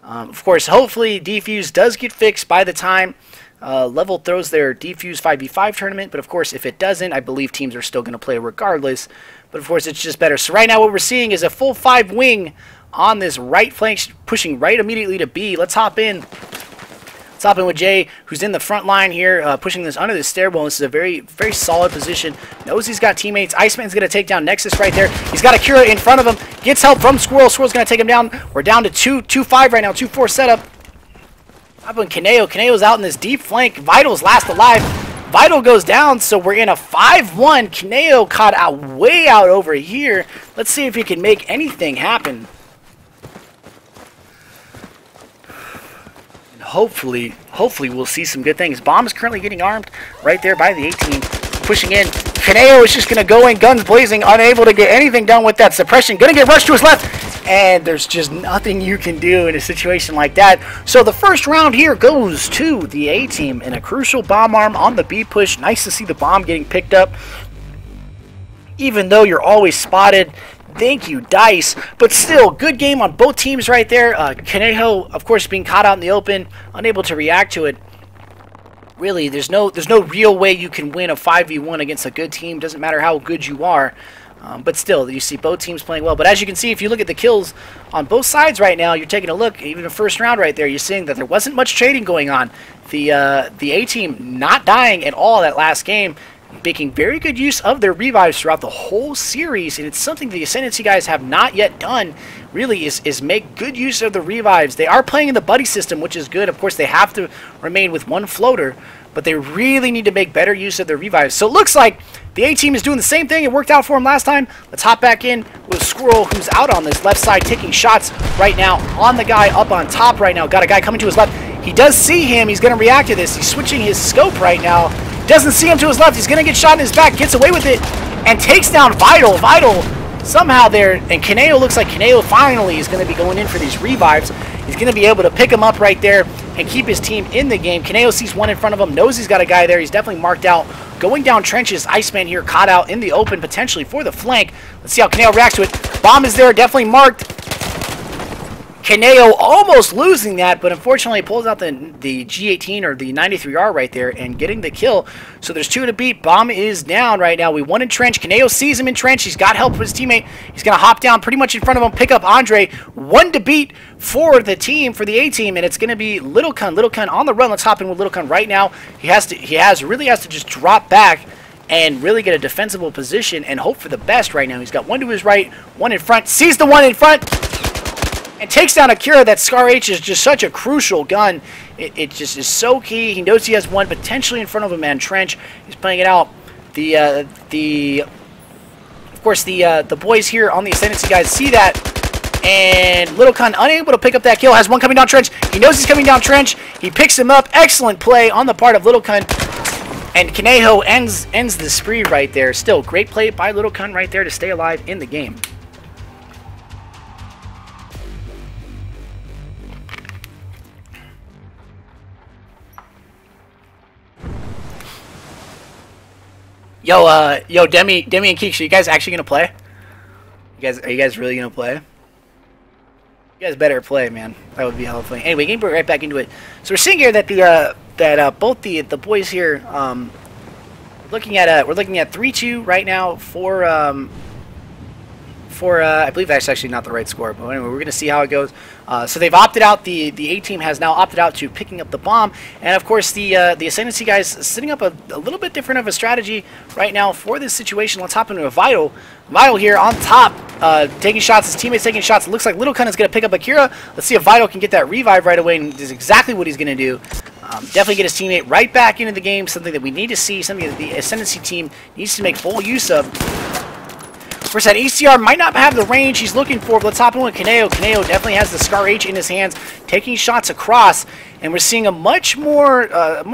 Of course, hopefully Defuse does get fixed by the time Level throws their Defuse 5v5 tournament, but of course, if it doesn't, I believe teams are still going to play regardless. But of course, it's just better. So right now, what we're seeing is a full 5 wing on this right flank, pushing right immediately to B. Let's hop in. Let's hop in with Jay, who's in the front line here, pushing this under the stairwell. This is a very, very solid position. Knows he's got teammates. Iceman's going to take down Nexus right there. He's got Akira in front of him. Gets help from Squirrel. Squirrel's going to take him down. We're down to 2-5 right now. 2-4 setup. Up on Kaneo. Kaneo's out in this deep flank. Vital's last alive. Vital goes down, so we're in a 5-1. Kaneo caught out way out over here. Let's see if he can make anything happen. And hopefully we'll see some good things. Bomb is currently getting armed right there by the A-team. Pushing in. Kaneo is just going to go in, guns blazing, unable to get anything done with that suppression. Going to get rushed to his left. And there's just nothing you can do in a situation like that. So the first round here goes to the A-team in a crucial bomb arm on the B push. Nice to see the bomb getting picked up. Even though you're always spotted. Thank you, Dice. But still, good game on both teams right there. Kaneho, of course, being caught out in the open, unable to react to it. Really, there's no real way you can win a 5v1 against a good team. Doesn't matter how good you are. But still, you see both teams playing well. But as you can see, if you look at the kills on both sides right now, you're taking a look, even the first round right there, you're seeing that there wasn't much trading going on. The A-team not dying at all that last game, making very good use of their revives throughout the whole series, and it's something the Ascendency guys have not yet done, really, is make good use of the revives. They are playing in the buddy system, which is good. Of course, they have to remain with one floater, but they really need to make better use of their revives. So it looks like the A-team is doing the same thing. It worked out for them last time. Let's hop back in with Squirrel, who's out on this left side, taking shots right now on the guy up on top right now. Got a guy coming to his left. He does see him. He's going to react to this. He's switching his scope right now. Doesn't see him to his left. He's going to get shot in his back. Gets away with it and takes down Vital. Vital somehow there. And Kaneo looks like Kaneo finally is going to be going in for these revives. He's going to be able to pick him up right there and keep his team in the game. Kaneo sees one in front of him. Knows he's got a guy there. He's definitely marked out. Going down trenches. Iceman here caught out in the open potentially for the flank. Let's see how Kaneo reacts to it. Bomb is there. Definitely marked. Kaneo almost losing that, but unfortunately pulls out the G18 or the 93R right there and getting the kill. So there's 2 to beat. Bomb is down right now. We won in trench. Kaneo sees him in trench. He's got help from his teammate. He's going to hop down pretty much in front of him, pick up Andre. 1 to beat for the team, for the A-team, and it's going to be Little Kun. Little Kun on the run. Let's hop in with Little Kun right now. He really has to just drop back and really get a defensible position and hope for the best right now. He's got 1 to his right, 1 in front. Sees the 1 in front. And takes down Akira. That Scar H is just such a crucial gun. It just is so key. He knows he has 1 potentially in front of him and trench. He's playing it out. Of course, the boys here on the Ascendency guys see that. And Little Kun unable to pick up that kill. Has 1 coming down trench. He knows he's coming down trench. He picks him up. Excellent play on the part of Little Kun. And Kaneho ends the spree right there. Still, great play by Little Kun right there to stay alive in the game. Yo, Demi and Keeks, are you guys actually gonna play? Are you guys really gonna play? You guys better play, man. That would be hella funny. Anyway, getting right back into it. So we're seeing here that both the boys here we're looking at 3-2 right now for I believe that's actually not the right score, but anyway, we're going to see how it goes. So they've opted out, the A team has now opted out to picking up the bomb, and of course the Ascendency guys setting up a little bit different of a strategy right now for this situation. Let's hop into a Vital. Vital here on top, taking shots, his teammates taking shots. It looks like Little Kun is going to pick up Akira. Let's see if Vital can get that revive right away, and this is exactly what he's going to do. Definitely get his teammate right back into the game, something that we need to see, something that the Ascendency team needs to make full use of. First, that ACR might not have the range he's looking for, but let's hop in with Kaneo. Kaneo definitely has the Scar H in his hands, taking shots across, and we're seeing a much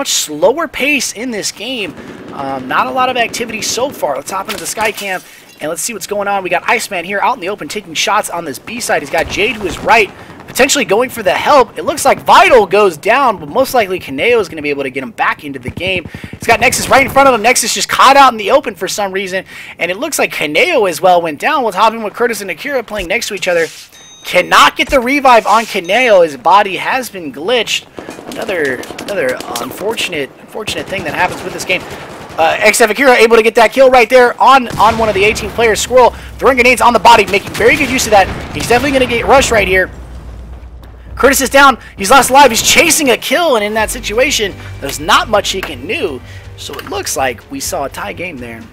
slower pace in this game. Not a lot of activity so far. Let's hop into the Sky Cam, and let's see what's going on. We got Iceman here out in the open taking shots on this B side. He's got Jade to his right, potentially going for the help. It looks like Vital goes down, but most likely Kaneo is going to be able to get him back into the game. He's got Nexus right in front of him. Nexus just caught out in the open for some reason, and it looks like Kaneo as well went down. Let's hop in with Curtis and Akira playing next to each other. Cannot get the revive on Kaneo. His body has been glitched. Another unfortunate thing that happens with this game. XF Akira able to get that kill right there on one of the 18 players. Squirrel throwing grenades on the body, making very good use of that. He's definitely going to get rushed right here. Curtis is down. He's last alive. He's chasing a kill, and in that situation, there's not much he can do. So it looks like we saw a tie game there.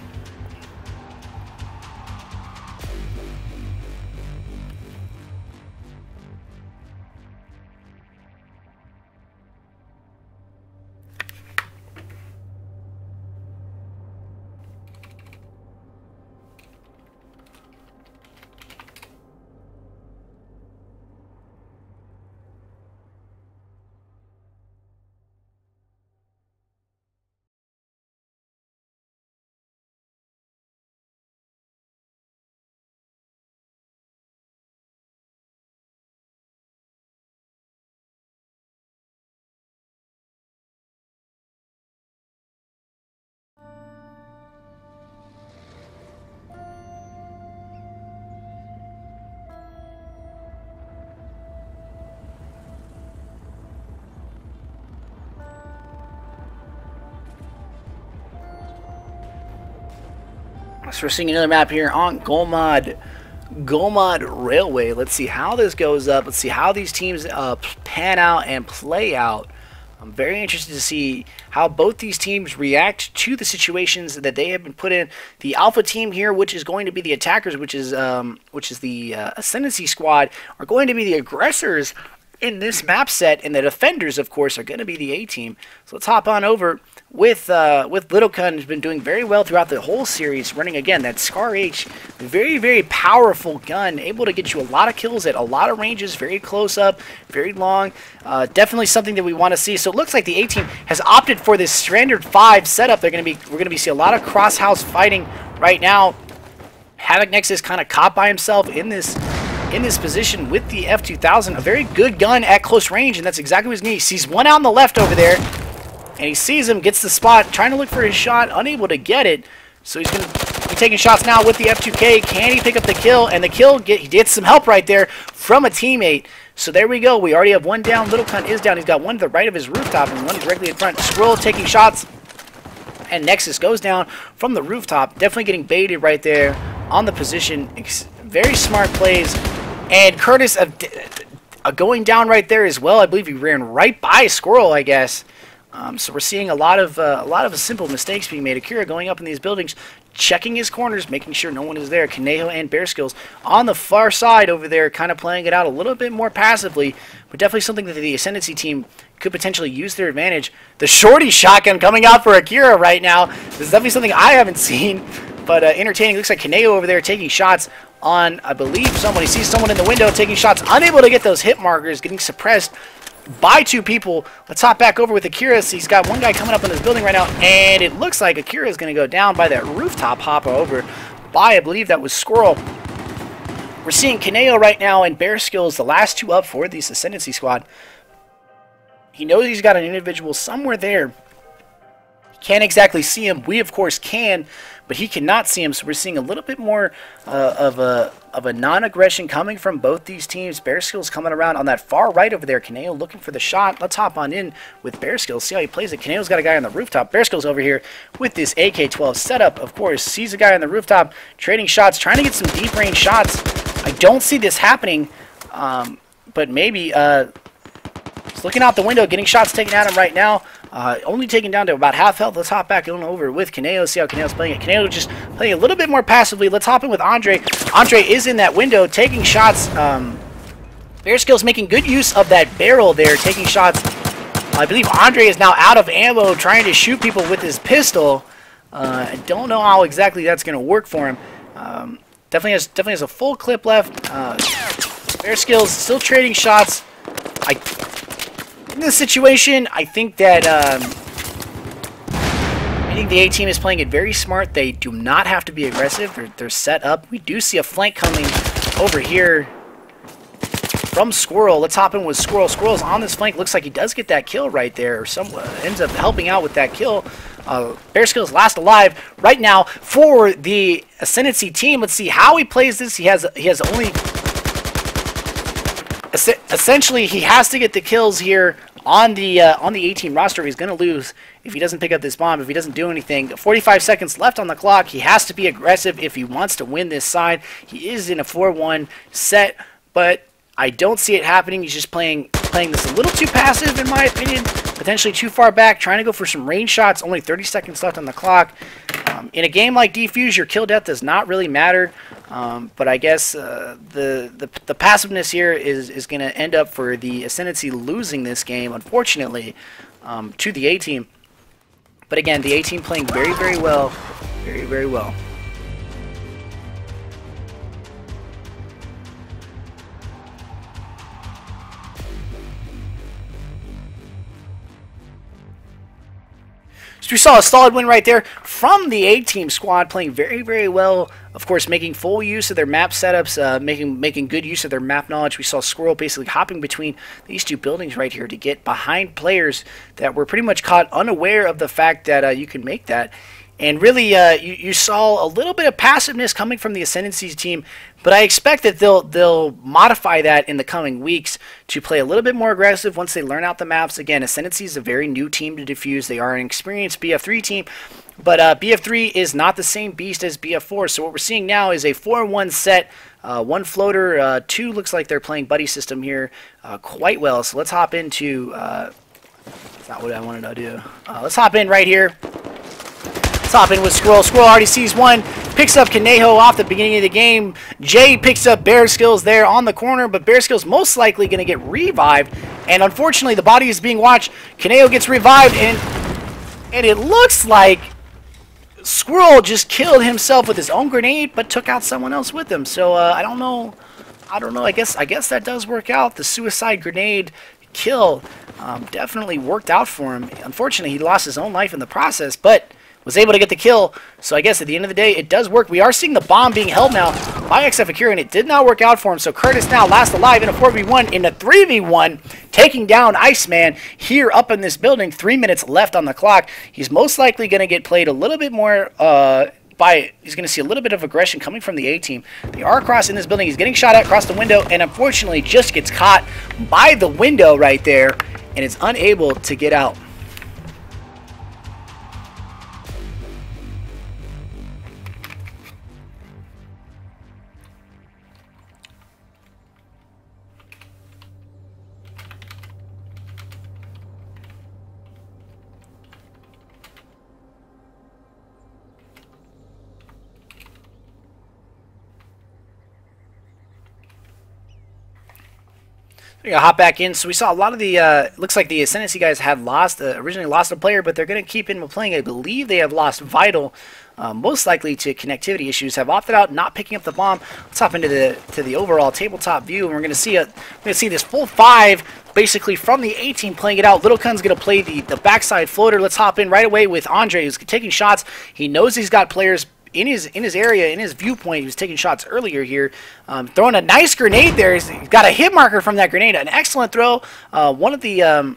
So we're seeing another map here on Golmod Railway. Let's see how this goes up. Let's see how these teams pan out and play out. I'm very interested to see how both these teams react to the situations that they have been put in. The Alpha team here, which is going to be the attackers, which is the Ascendency squad, are going to be the aggressors in this map set, and the defenders, of course, are going to be the A team. So let's hop on over with Little Kun, who's been doing very well throughout the whole series, running again that Scar H, very, very powerful gun, able to get you a lot of kills at a lot of ranges, very close up, very long. Definitely something that we want to see. So it looks like the A team has opted for this standard 5 setup. We're going to be seeing a lot of cross house fighting right now. Havoc Nexus kind of caught by himself in this position with the F2000, a very good gun at close range, and that's exactly what he's needs. He sees one out on the left over there, and he sees him, gets the spot, trying to look for his shot, unable to get it. So he's going to be taking shots now with the F2K. Can he pick up the kill? And the kill, he gets some help right there from a teammate. So there we go. We already have one down. Little Kun is down. He's got one to the right of his rooftop and one directly in front. Squirrel taking shots, and Nexus goes down from the rooftop. Definitely getting baited right there on the position. Very smart plays. And Curtis going down right there as well. I believe he ran right by Squirrel, I guess. So we're seeing a lot of simple mistakes being made. Akira going up in these buildings, checking his corners, making sure no one is there. Kaneho and Bear Skills on the far side over there, kind of playing it out a little bit more passively, but definitely something that the Ascendency team could potentially use their advantage. The shorty shotgun coming out for Akira right now. This is definitely something I haven't seen, but entertaining. Looks like Kaneho over there taking shots on, I believe, someone. He sees someone in the window taking shots, unable to get those hit markers, getting suppressed by 2 people. Let's hop back over with Akira. So he's got one guy coming up in this building right now, and it looks like Akira is going to go down by that rooftop hop over by, I believe that was Squirrel. We're seeing Kaneo right now and Bear Skills, the last 2 up for this Ascendency squad. He knows he's got an individual somewhere there. Can't exactly see him. We, of course, can, but he cannot see him. So we're seeing a little bit more of a non-aggression coming from both these teams. Bear Skills coming around on that far right over there. Kaneo looking for the shot. Let's hop on in with Bear Skills. See how he plays it. Kaneo's got a guy on the rooftop. Bear Skills over here with this AK-12 setup. Of course, sees a guy on the rooftop trading shots, trying to get some deep range shots. I don't see this happening, but maybe he's looking out the window, getting shots taken at him right now. Only taken down to about half health. Let's hop back on over with Kaneo, see how Kaneo's playing it. Kaneo just playing a little bit more passively. Let's hop in with Andre. Andre is in that window, taking shots. Bear Skills making good use of that barrel there, taking shots. I believe Andre is now out of ammo, trying to shoot people with his pistol. I don't know how exactly that's going to work for him. Definitely has a full clip left. Bear Skills still trading shots. In this situation, I think that the A team is playing it very smart. They do not have to be aggressive. They're set up. We do see a flank coming over here from Squirrel. Let's hop in with Squirrel. Squirrel's on this flank. Looks like he does get that kill right there. Or ends up helping out with that kill. Bear Skills last alive right now for the Ascendency team. Let's see how he plays this. He has only... Essentially, he has to get the kills here on the A team roster. He's going to lose if he doesn't pick up this bomb, if he doesn't do anything. 45 seconds left on the clock. He has to be aggressive if he wants to win this side. He is in a 4-1 set, but I don't see it happening. He's just playing this a little too passive, in my opinion. Potentially too far back, trying to go for some range shots. Only 30 seconds left on the clock. In a game like Defuse, your kill death does not really matter. But I guess the passiveness here is going to end up for the Ascendency losing this game, unfortunately, to the A team. But again, the A team playing very, very well. Very, very well. So we saw a solid win right there from the A-team squad, playing very, very well. Of course, making full use of their map setups, making good use of their map knowledge. We saw Squirrel basically hopping between these two buildings right here to get behind players that were pretty much caught unaware of the fact that you can make that. And really, you saw a little bit of passiveness coming from the Ascendency team, but I expect that they'll modify that in the coming weeks to play a little bit more aggressive once they learn out the maps. Again, Ascendency is a very new team to Defuse. They are an experienced BF3 team, but BF3 is not the same beast as BF4. So what we're seeing now is a 4-1 set, one floater, two looks like they're playing buddy system here quite well. So let's hop into, that's not what I wanted to do. Let's hop in right here. Let's hop in with Squirrel. Squirrel already sees one. Picks up Kaneho off the beginning of the game. Jay picks up Bear Skills there on the corner, but Bear Skills most likely going to get revived. And unfortunately, the body is being watched. Kaneho gets revived, and it looks like Squirrel just killed himself with his own grenade, but took out someone else with him. So I don't know. I guess that does work out. The suicide grenade kill definitely worked out for him. Unfortunately, he lost his own life in the process, but was able to get the kill. So I guess at the end of the day, it does work. We are seeing the bomb being held now by XF Akira, and it did not work out for him. So Curtis now last alive in a 4v1, in a 3v1, taking down Iceman here up in this building. 3 minutes left on the clock. He's most likely going to get played a little bit more he's going to see a little bit of aggression coming from the A team. They are across in this building. He's getting shot at across the window, and unfortunately just gets caught by the window right there, and is unable to get out. We're going to hop back in. So we saw a lot of the, looks like the Ascendency guys had lost, originally lost a player, but they're going to keep in playing. I believe they have lost Vital, most likely to connectivity issues, have opted out, not picking up the bomb. Let's hop into the overall tabletop view, and we're going to see this full 5 basically from the A team playing it out. Little Cun's going to play the backside floater. Let's hop in right away with Andre, who's taking shots. He knows he's got players in his area, in his viewpoint. He was taking shots earlier here, throwing a nice grenade there. He's got a hit marker from that grenade. An excellent throw. One of the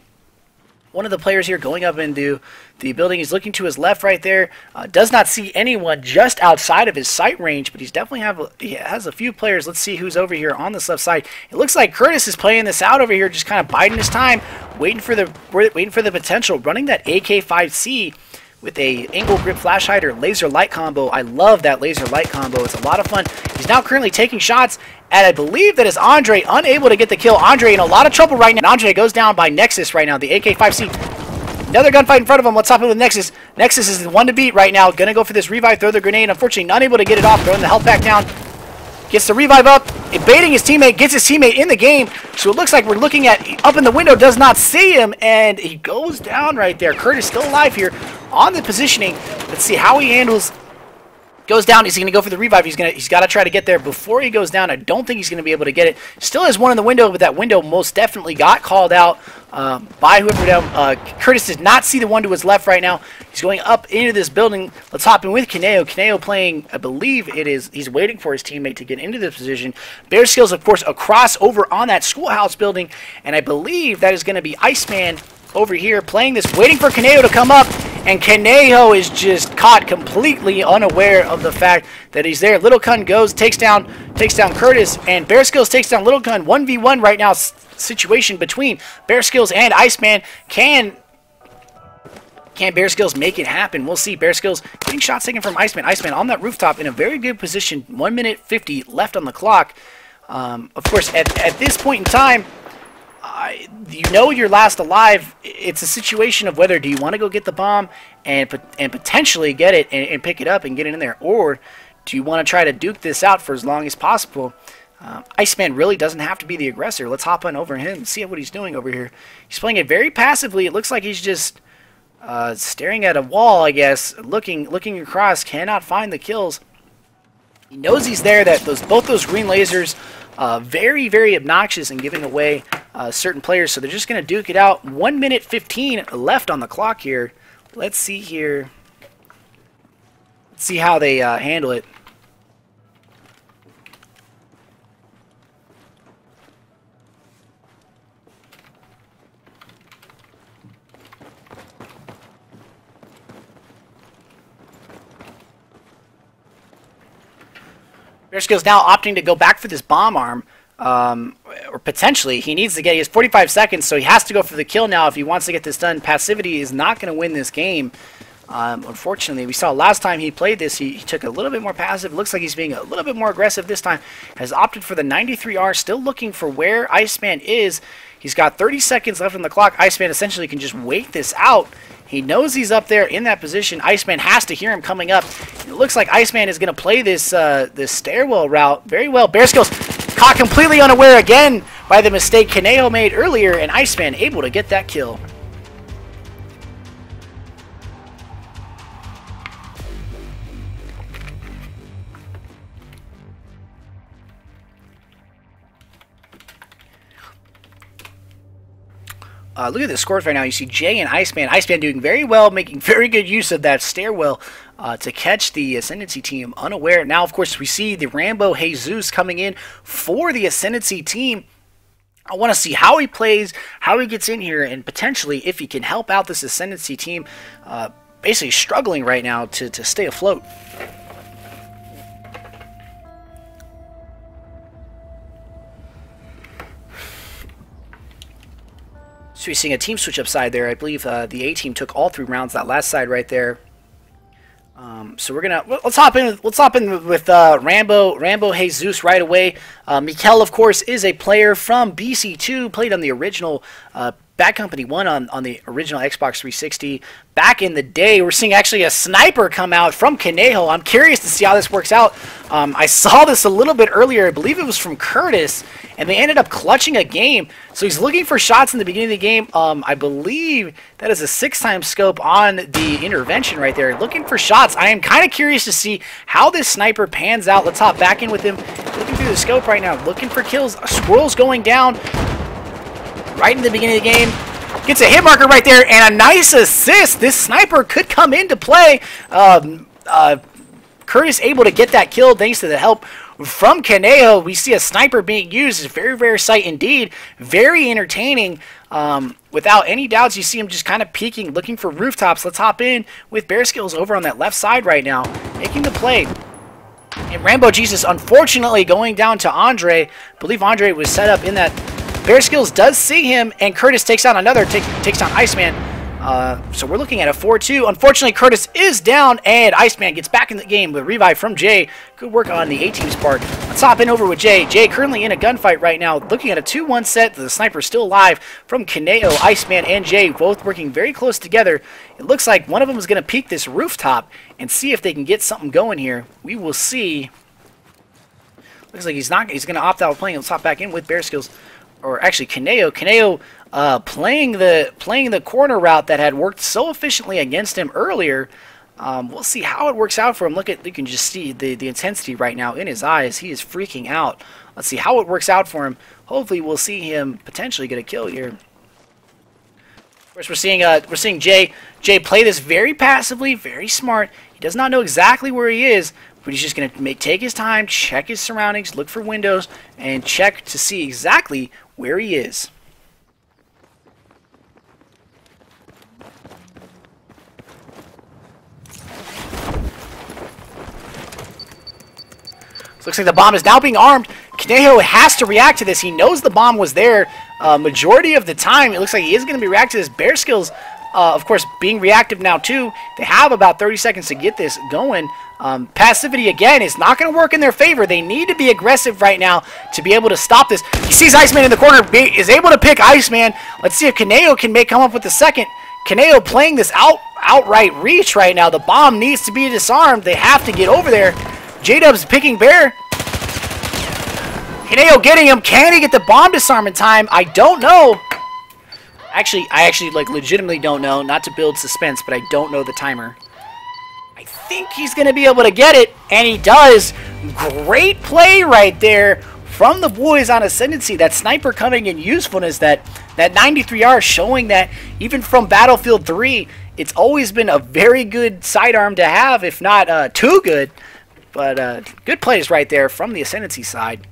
one of the players here going up into the building. He's looking to his left right there. Does not see anyone just outside of his sight range, but he has a few players. Let's see who's over here on this left side. It looks like Curtis is playing this out over here, just kind of biding his time, waiting for the potential, running that AK-5C with a angle grip flash hider laser light combo. I love that laser light combo. It's a lot of fun. He's now currently taking shots, and I believe that is Andre unable to get the kill. Andre in a lot of trouble right now. Andre goes down by Nexus right now, the AK-5C. Another gunfight in front of him. Let's hop in with Nexus. Nexus is the one to beat right now. Gonna go for this revive, throw the grenade. Unfortunately, not able to get it off. Throwing the health back down. Gets the revive up, evading his teammate, gets his teammate in the game. So it looks like we're looking at up in the window, does not see him, and he goes down right there. Curtis still alive here on the positioning. Let's see how he handles. Goes down. He's going to go for the revive. He's got to try to get there before he goes down. I don't think he's going to be able to get it. Still has one in the window, but that window most definitely got called out by whoever down. Curtis does not see the one to his left right now. He's going up into this building. Let's hop in with Kaneo. Kaneo playing, I believe it is, he's waiting for his teammate to get into this position. Bear Skills, of course, across over on that schoolhouse building, and I believe that is going to be Iceman over here playing this, waiting for Kaneo to come up. And Kaneo is just caught completely unaware of the fact that he's there. Little Kun goes, takes down Curtis, and Bear Skills takes down Little Kun. 1v1 right now situation between Bear Skills and Iceman. Can Bear Skills make it happen? We'll see. Bear Skills getting shots taken from Iceman. Iceman on that rooftop in a very good position. 1 minute 50 left on the clock. Of course, at this point in time, you know you're last alive. It's a situation of whether do you want to go get the bomb and potentially get it and pick it up and get it in there, or do you want to try to duke this out for as long as possible? Iceman really doesn't have to be the aggressor. Let's hop on over him and see what he's doing over here. He's playing it very passively. It looks like he's just staring at a wall, I guess, looking across, cannot find the kills. He knows he's there, that both those green lasers very, very obnoxious and giving away certain players, so they're just going to duke it out. 1 minute 15 left on the clock here. Let's see here. Let's see how they handle it. Bear Skills now opting to go back for this bomb arm. Or potentially, he needs to get, he has 45 seconds, so he has to go for the kill now if he wants to get this done. Passivity is not going to win this game. Unfortunately, we saw last time he played this, he took a little bit more passive. Looks like he's being a little bit more aggressive this time. Has opted for the 93R, still looking for where Iceman is. He's got 30 seconds left on the clock. Iceman essentially can just wait this out. He knows he's up there in that position. Iceman has to hear him coming up. It looks like Iceman is going to play this this stairwell route very well. Bear Skills caught completely unaware again by the mistake Kaneo made earlier, and Iceman able to get that kill. Look at the scores right now. You see Jay and Iceman. Iceman doing very well, making very good use of that stairwell to catch the Ascendency team unaware. Now, of course, we see the Rambo Jesus coming in for the Ascendency team. I want to see how he plays, how he gets in here, and potentially if he can help out this Ascendency team, basically struggling right now to stay afloat. So you're seeing a team switch up side there. I believe the A team took all 3 rounds. That last side right there. So we're gonna let's hop in with Rambo Jesus right away. Mikel, of course, is a player from BC2. Played on the original Bad Company 1 on the original Xbox 360 back in the day. We're seeing actually a sniper come out from Conejo. I'm curious to see how this works out. I saw this a little bit earlier. I believe it was from Curtis, and they ended up clutching a game. So he's looking for shots in the beginning of the game. I believe that is a 6x scope on the intervention right there. Looking for shots. I am kind of curious to see how this sniper pans out. Let's hop back in with him. Looking through the scope right now. Looking for kills. Squirrel's going down right in the beginning of the game. Gets a hit marker right there and a nice assist. This sniper could come into play. Curtis able to get that kill thanks to the help from Kaneo. We see a sniper being used. It's very rare sight indeed. Very entertaining. Without any doubts, you see him just kind of peeking, looking for rooftops. Let's hop in with Bear Skills over on that left side right now, making the play. And Rambo Jesus, unfortunately, going down to Andre. I believe Andre was set up in that. Bear Skills does see him, and Curtis takes down another, takes down Iceman. So we're looking at a 4-2. Unfortunately, Curtis is down, and Iceman gets back in the game with a revive from Jay. Good work on the A-team's part. Let's hop in over with Jay. Jay currently in a gunfight right now, looking at a 2-1 set. The sniper still alive from Kaneo, Iceman, and Jay, both working very close together. It looks like one of them is going to peek this rooftop and see if they can get something going here. We will see. Looks like he's not. He's going to opt out of playing. Let's hop back in with Bear Skills. Or actually, Kaneo. Kaneo playing the corner route that had worked so efficiently against him earlier. We'll see how it works out for him. You can just see the intensity right now in his eyes. He is freaking out. Let's see how it works out for him. Hopefully, we'll see him potentially get a kill here. Of course, we're seeing Jay play this very passively, very smart. He does not know exactly where he is, but he's just going to take his time, check his surroundings, look for windows, and check to see exactly where he is. So looks like the bomb is now being armed. Kaneo has to react to this. He knows the bomb was there majority of the time. It looks like he is going to be reacting to this. Bear Skills, of course, being reactive now too. They have about 30 seconds to get this going. Passivity, again, is not going to work in their favor. They need to be aggressive right now to be able to stop this. He sees Iceman in the corner, is able to pick Iceman. Let's see if Kaneo can come up with the second. Kaneo playing this outright reach right now. The bomb needs to be disarmed. They have to get over there. J-Dub's picking Bear. Kaneo getting him. Can he get the bomb disarm in time? I don't know. Actually, I legitimately don't know. Not to build suspense, but I don't know the timer. I think he's going to be able to get it, and he does. Great play right there from the boys on Ascendency. That sniper coming in usefulness, that 93R showing that even from Battlefield 3, it's always been a very good sidearm to have, if not too good. But good plays right there from the Ascendency side.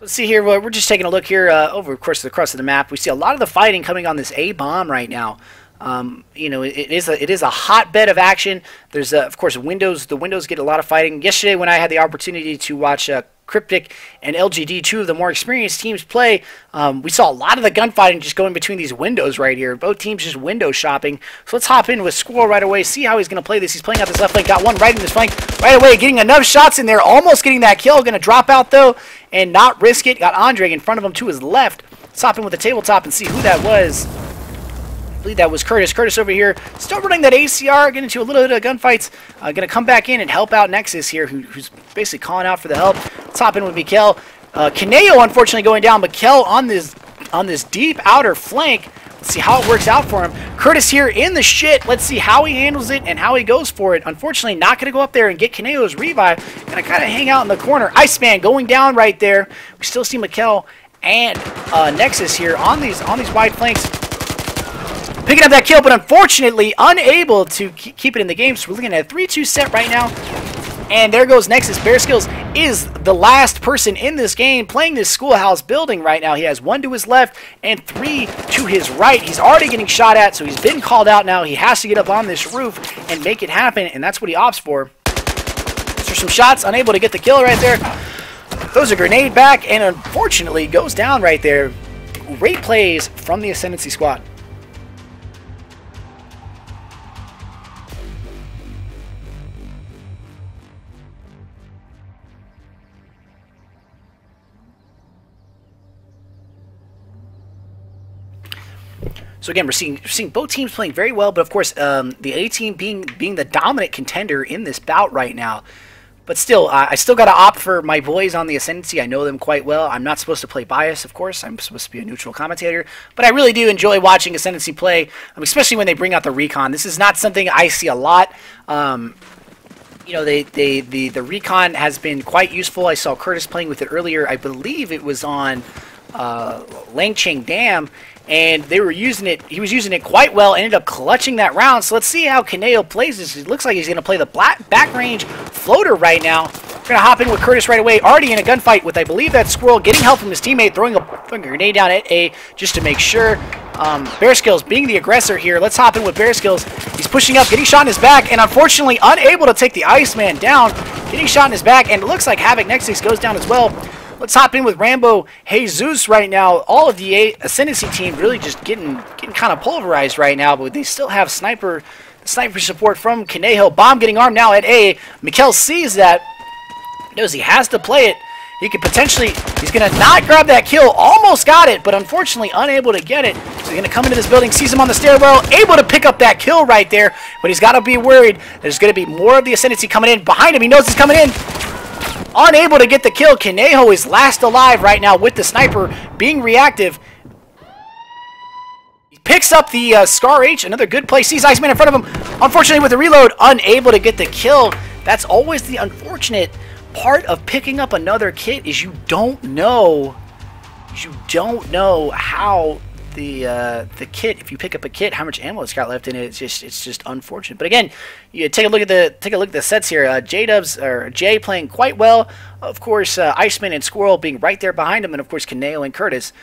Let's see here. We're just taking a look here over, of course, across the map. We see a lot of the fighting coming on this A bomb right now. You know, it is a hotbed of action. There's of course windows. The windows get a lot of fighting. Yesterday, when I had the opportunity to watch Cryptic and LGD, two of the more experienced teams, play, we saw a lot of the gunfighting just going between these windows right here. Both teams just window shopping. So let's hop in with Squirrel right away, see how he's going to play this. He's playing out this left flank, got one right in his flank right away, getting enough shots in there, almost getting that kill. Going to drop out though and not risk it. Got Andre in front of him to his left. Let's hop in with the tabletop and see who that was. I believe that was Curtis. Curtis over here, still running that ACR, getting into a little bit of gunfights. Going to come back in and help out Nexus here, who's basically calling out for the help. Let's hop in with Mikkel. Kaneo, unfortunately, going down. Mikkel on this deep outer flank. Let's see how it works out for him. Curtis here in the shit. Let's see how he handles it and how he goes for it. Unfortunately, not going to go up there and get Kaneo's revive. Going to kind of hang out in the corner. Iceman going down right there. We still see Mikkel and Nexus here on these wide flanks. Picking up that kill, but unfortunately unable to keep it in the game. So we're looking at a 3-2 set right now. And there goes Nexus. Bear Skills is the last person in this game playing this schoolhouse building right now. He has 1 to his left and 3 to his right. He's already getting shot at, so he's been called out now. He has to get up on this roof and make it happen, and that's what he opts for. Those are some shots, unable to get the kill right there. Throws a grenade back, and unfortunately goes down right there. Great plays from the Ascendency squad. So again, we're seeing both teams playing very well, but of course, the A team being the dominant contender in this bout right now. But still, I still got to opt for my boys on the Ascendency. I know them quite well. I'm not supposed to play bias, of course. I'm supposed to be a neutral commentator. But I really do enjoy watching Ascendency play, especially when they bring out the recon. This is not something I see a lot. You know, the recon has been quite useful. I saw Curtis playing with it earlier. I believe it was on Langchang Dam, and they were using it. He was using it quite well. Ended up clutching that round. So let's see how Kaneo plays this. It looks like he's going to play the back range floater right now. We're going to hop in with Curtis right away. Already in a gunfight with, I believe, that Squirrel, getting help from his teammate, throwing a grenade down at A just to make sure. Bear Skills being the aggressor here. Let's hop in with Bear Skills. He's pushing up, getting shot in his back, and unfortunately unable to take the Iceman down. Getting shot in his back, and it looks like Havoc Nexus goes down as well. Let's hop in with Rambo Jesus right now. All of the Ascendency team really just getting kind of pulverized right now, but they still have sniper support from Kaneho. Bomb getting armed now at A. Mikkel sees that, knows he has to play it. He could potentially, he's going to not grab that kill. Almost got it, but unfortunately unable to get it. So he's going to come into this building, sees him on the stairwell, able to pick up that kill right there. But he's got to be worried. There's going to be more of the Ascendency coming in. Behind him, he knows he's coming in. Unable to get the kill. Kaneho is last alive right now with the sniper being reactive. He picks up the Scar H, another good play. Sees Iceman in front of him. Unfortunately with the reload, unable to get the kill. That's always the unfortunate part of picking up another kit, is you don't know how the kit, if you pick up a kit, how much ammo it's got left in it. It's just unfortunate. But again, you take a look at the sets here. Jay playing quite well. Of course, Iceman and Squirrel being right there behind him, and of course Kaneo and Curtis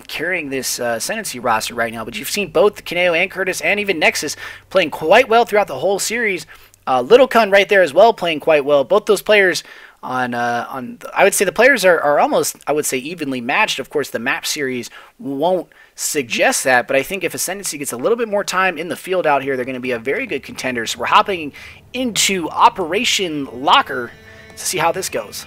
carrying this Ascendency roster right now. But you've seen both Kaneo and Curtis and even Nexus playing quite well throughout the whole series. Little Kun right there as well playing quite well. Both those players I would say the players are almost, I would say, evenly matched. Of course, the map series won't suggest that, but I think if Ascendency gets a little bit more time in the field out here, they're going to be a very good contender. So we're hopping into Operation Locker to see how this goes.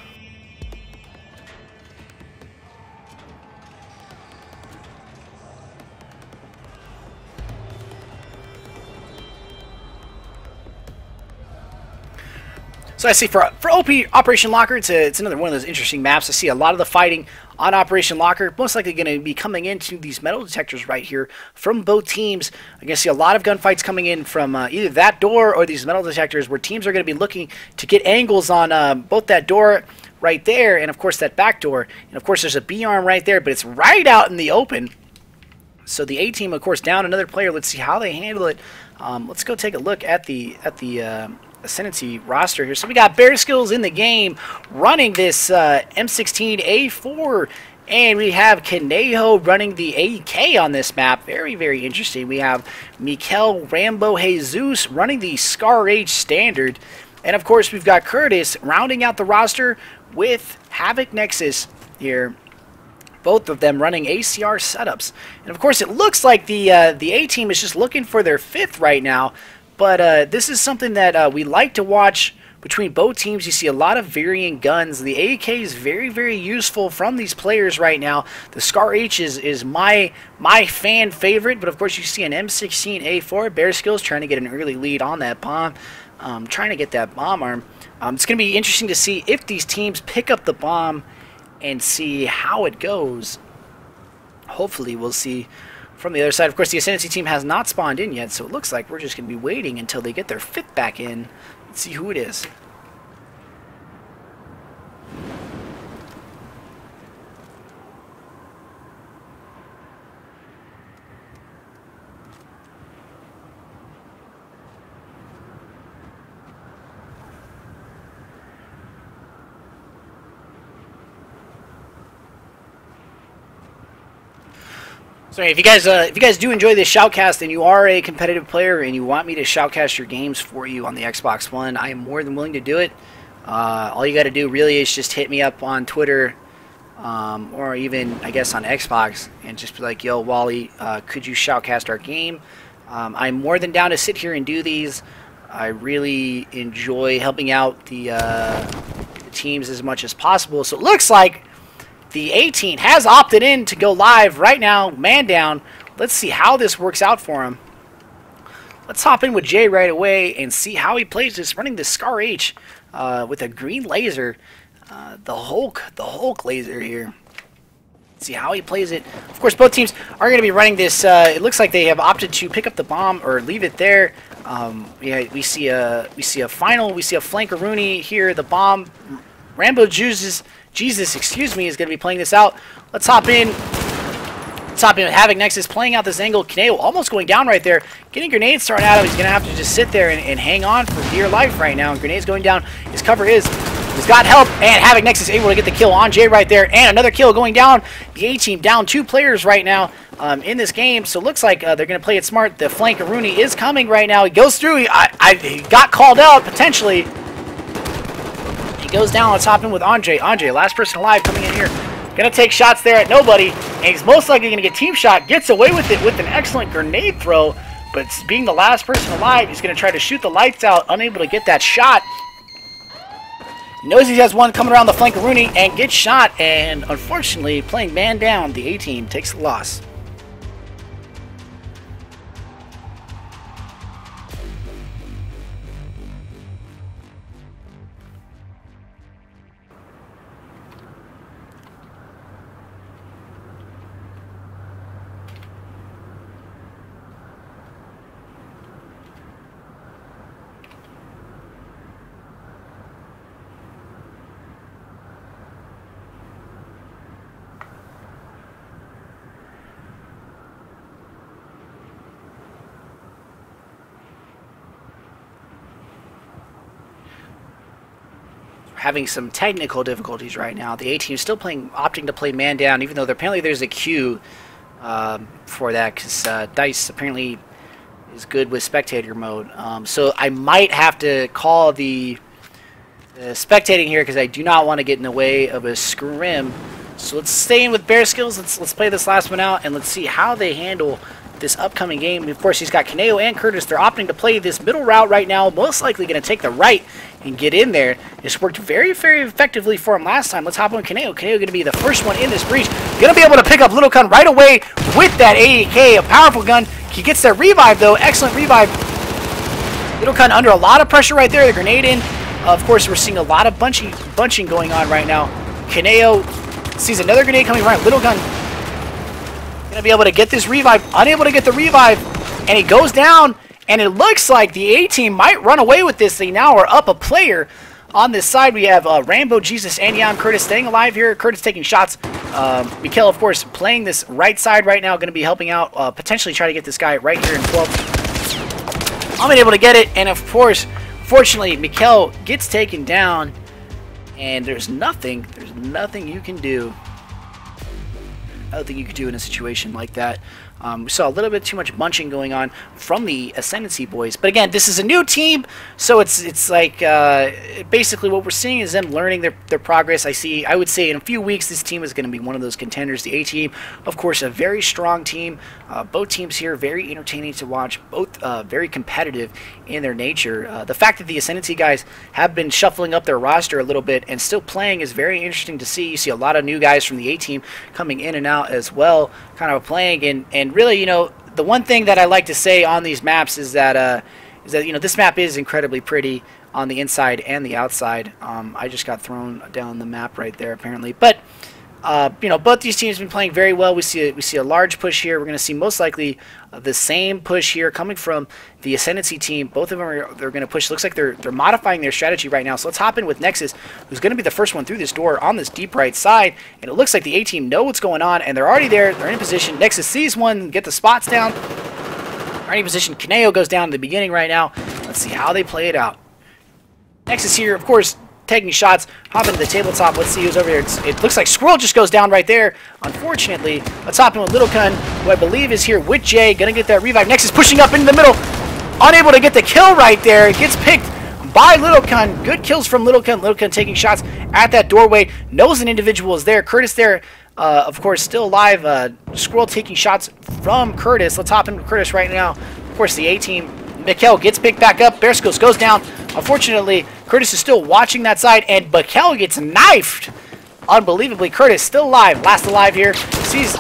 So I see for OP Operation Locker, it's another one of those interesting maps. I see a lot of the fighting on Operation Locker, most likely going to be coming into these metal detectors right here from both teams. I'm going to see a lot of gunfights coming in from either that door or these metal detectors, where teams are going to be looking to get angles on both that door right there and, of course, that back door. And, of course, there's a B-arm right there, but it's right out in the open. So the A team, of course, down another player. Let's see how they handle it. Let's go take a look at the Ascendency roster here. So we got Bear Skills in the game running this M16A4, and we have Kaneho running the AK on this map. Very, very interesting. We have Mikel Rambo Jesus running the Scar H standard, and of course we've got Curtis rounding out the roster with Havoc Nexus here. Both of them running ACR setups, and of course it looks like the A team is just looking for their fifth right now. But this is something that we like to watch between both teams. You see a lot of varying guns. The AK is very, very useful from these players right now. The Scar H is my fan favorite, but of course you see an M16A4. Bear Skills trying to get an early lead on that bomb, trying to get that bomb arm. It's going to be interesting to see if these teams pick up the bomb and see how it goes. Hopefully we'll see from the other side. Of course, the Ascendency team has not spawned in yet, so it looks like we're just going to be waiting until they get their fifth back in. Let's see who it is. So if you guys do enjoy this shoutcast and you are a competitive player and you want me to shoutcast your games for you on the Xbox One, I am more than willing to do it. All you got to do really is just hit me up on Twitter or even, I guess, on Xbox and just be like, yo, Wally, could you shoutcast our game? I'm more than down to sit here and do these. I really enjoy helping out the teams as much as possible. So it looks like the A team has opted in to go live right now, man down. Let's see how this works out for him. Let's hop in with Jay right away and see how he plays this, running the Scar H with a green laser, the Hulk laser here. Let's see how he plays it. Of course, both teams are going to be running this. It looks like they have opted to pick up the bomb or leave it there. Yeah, we see a flankaroonie here. The bomb, Jesus, excuse me, is going to be playing this out. Let's hop in. Top him, Havoc Nexus playing out this angle. Kaneo almost going down right there. Getting grenades thrown at him. He's going to have to just sit there and hang on for dear life right now. And grenades going down. His cover is. He's got help. And Havoc Nexus able to get the kill on Jay right there. And another kill going down. The A-team down 2 players right now in this game. So it looks like they're going to play it smart. The flank of Rooney is coming right now. He goes through. He got called out potentially. He goes down on top him with Andre. Andre, last person alive coming in here. Gonna take shots there at nobody, and he's most likely gonna get team shot. Gets away with it with an excellent grenade throw, but being the last person alive, he's gonna try to shoot the lights out, unable to get that shot. Knows he has one coming around the flank of Rooney and gets shot, and unfortunately, playing man down, the A-team takes the loss. Having some technical difficulties right now. The A-team still opting to play man down, even though apparently there's a queue for that, because Dice apparently is good with spectator mode. So I might have to call the spectating here, because I do not want to get in the way of a scrim. So let's stay in with Bear Skills. Let's play this last one out, and let's see how they handle this upcoming game. Of course, he's got Kaneo and Curtis. They're opting to play this middle route right now, most likely going to take the right and get in there. This worked very, very effectively for him last time. Let's hop on Kaneo. Kaneo going to be the first one in this breach. Going to be able to pick up Little Kun right away with that 80K, a powerful gun. He gets that revive, though. Excellent revive. Little Kun under a lot of pressure right there. The grenade in. Of course, we're seeing a lot of bunching going on right now. Kaneo sees another grenade coming right. Little Kun going to be able to get this revive. Unable to get the revive. And he goes down. And it looks like the A-team might run away with this. They now are up a player. On this side, we have Rambo, Jesus, and Yam Curtis staying alive here. Curtis taking shots. Mikhail, of course, playing this right side right now. Going to be helping out. Potentially try to get this guy right here in 12. I'm able to get it. And, of course, fortunately, Mikhail gets taken down. And there's nothing you can do. I don't think you could do in a situation like that. We saw a little bit too much bunching going on from the Ascendency boys. But again, this is a new team, so it's like basically what we're seeing is them learning their progress. I would say in a few weeks this team is going to be one of those contenders. The A-team, of course, a very strong team. Both teams here very entertaining to watch, both very competitive in their nature. The fact that the Ascendency guys have been shuffling up their roster a little bit and still playing is very interesting to see. You see a lot of new guys from the A-team coming in and out as well, kind of playing, and really, you know, the one thing that I like to say on these maps is that you know, this map is incredibly pretty on the inside and the outside. I just got thrown down the map right there apparently, but you know, both these teams have been playing very well. We see a large push here. We're going to see most likely the same push here coming from the Ascendency team. Both of them they're going to push. Looks like they're modifying their strategy right now. So let's hop in with Nexus, who's going to be the first one through this door on this deep right side. And it looks like the A-team know what's going on, and they're already there. They're in position. Nexus sees one, get the spots down. Already in position. Kaneo goes down in the beginning right now. Let's see how they play it out. Nexus here, of course, taking shots, hop into the tabletop. Let's see who's over here. It looks like Squirrel just goes down right there. Unfortunately, let's hop in with Little Kun, who I believe is here with Jay. Gonna get that revive. Nexus pushing up into the middle. Unable to get the kill right there. It gets picked by Little Kun. Good kills from Little Kun. Little Kun taking shots at that doorway. Knows an individual is there. Curtis there, of course, still alive. Squirrel taking shots from Curtis. Let's hop in with Curtis right now. Of course, the A-team. Mikhail gets picked back up. Bear Skills goes down. Unfortunately, Curtis is still watching that side, and Mikhail gets knifed. Unbelievably, Curtis still alive. Last alive here. Sees,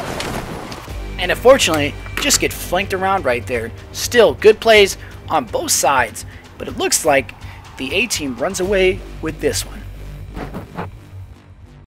and unfortunately, just get flanked around right there. Still, good plays on both sides, but it looks like the A-team runs away with this one.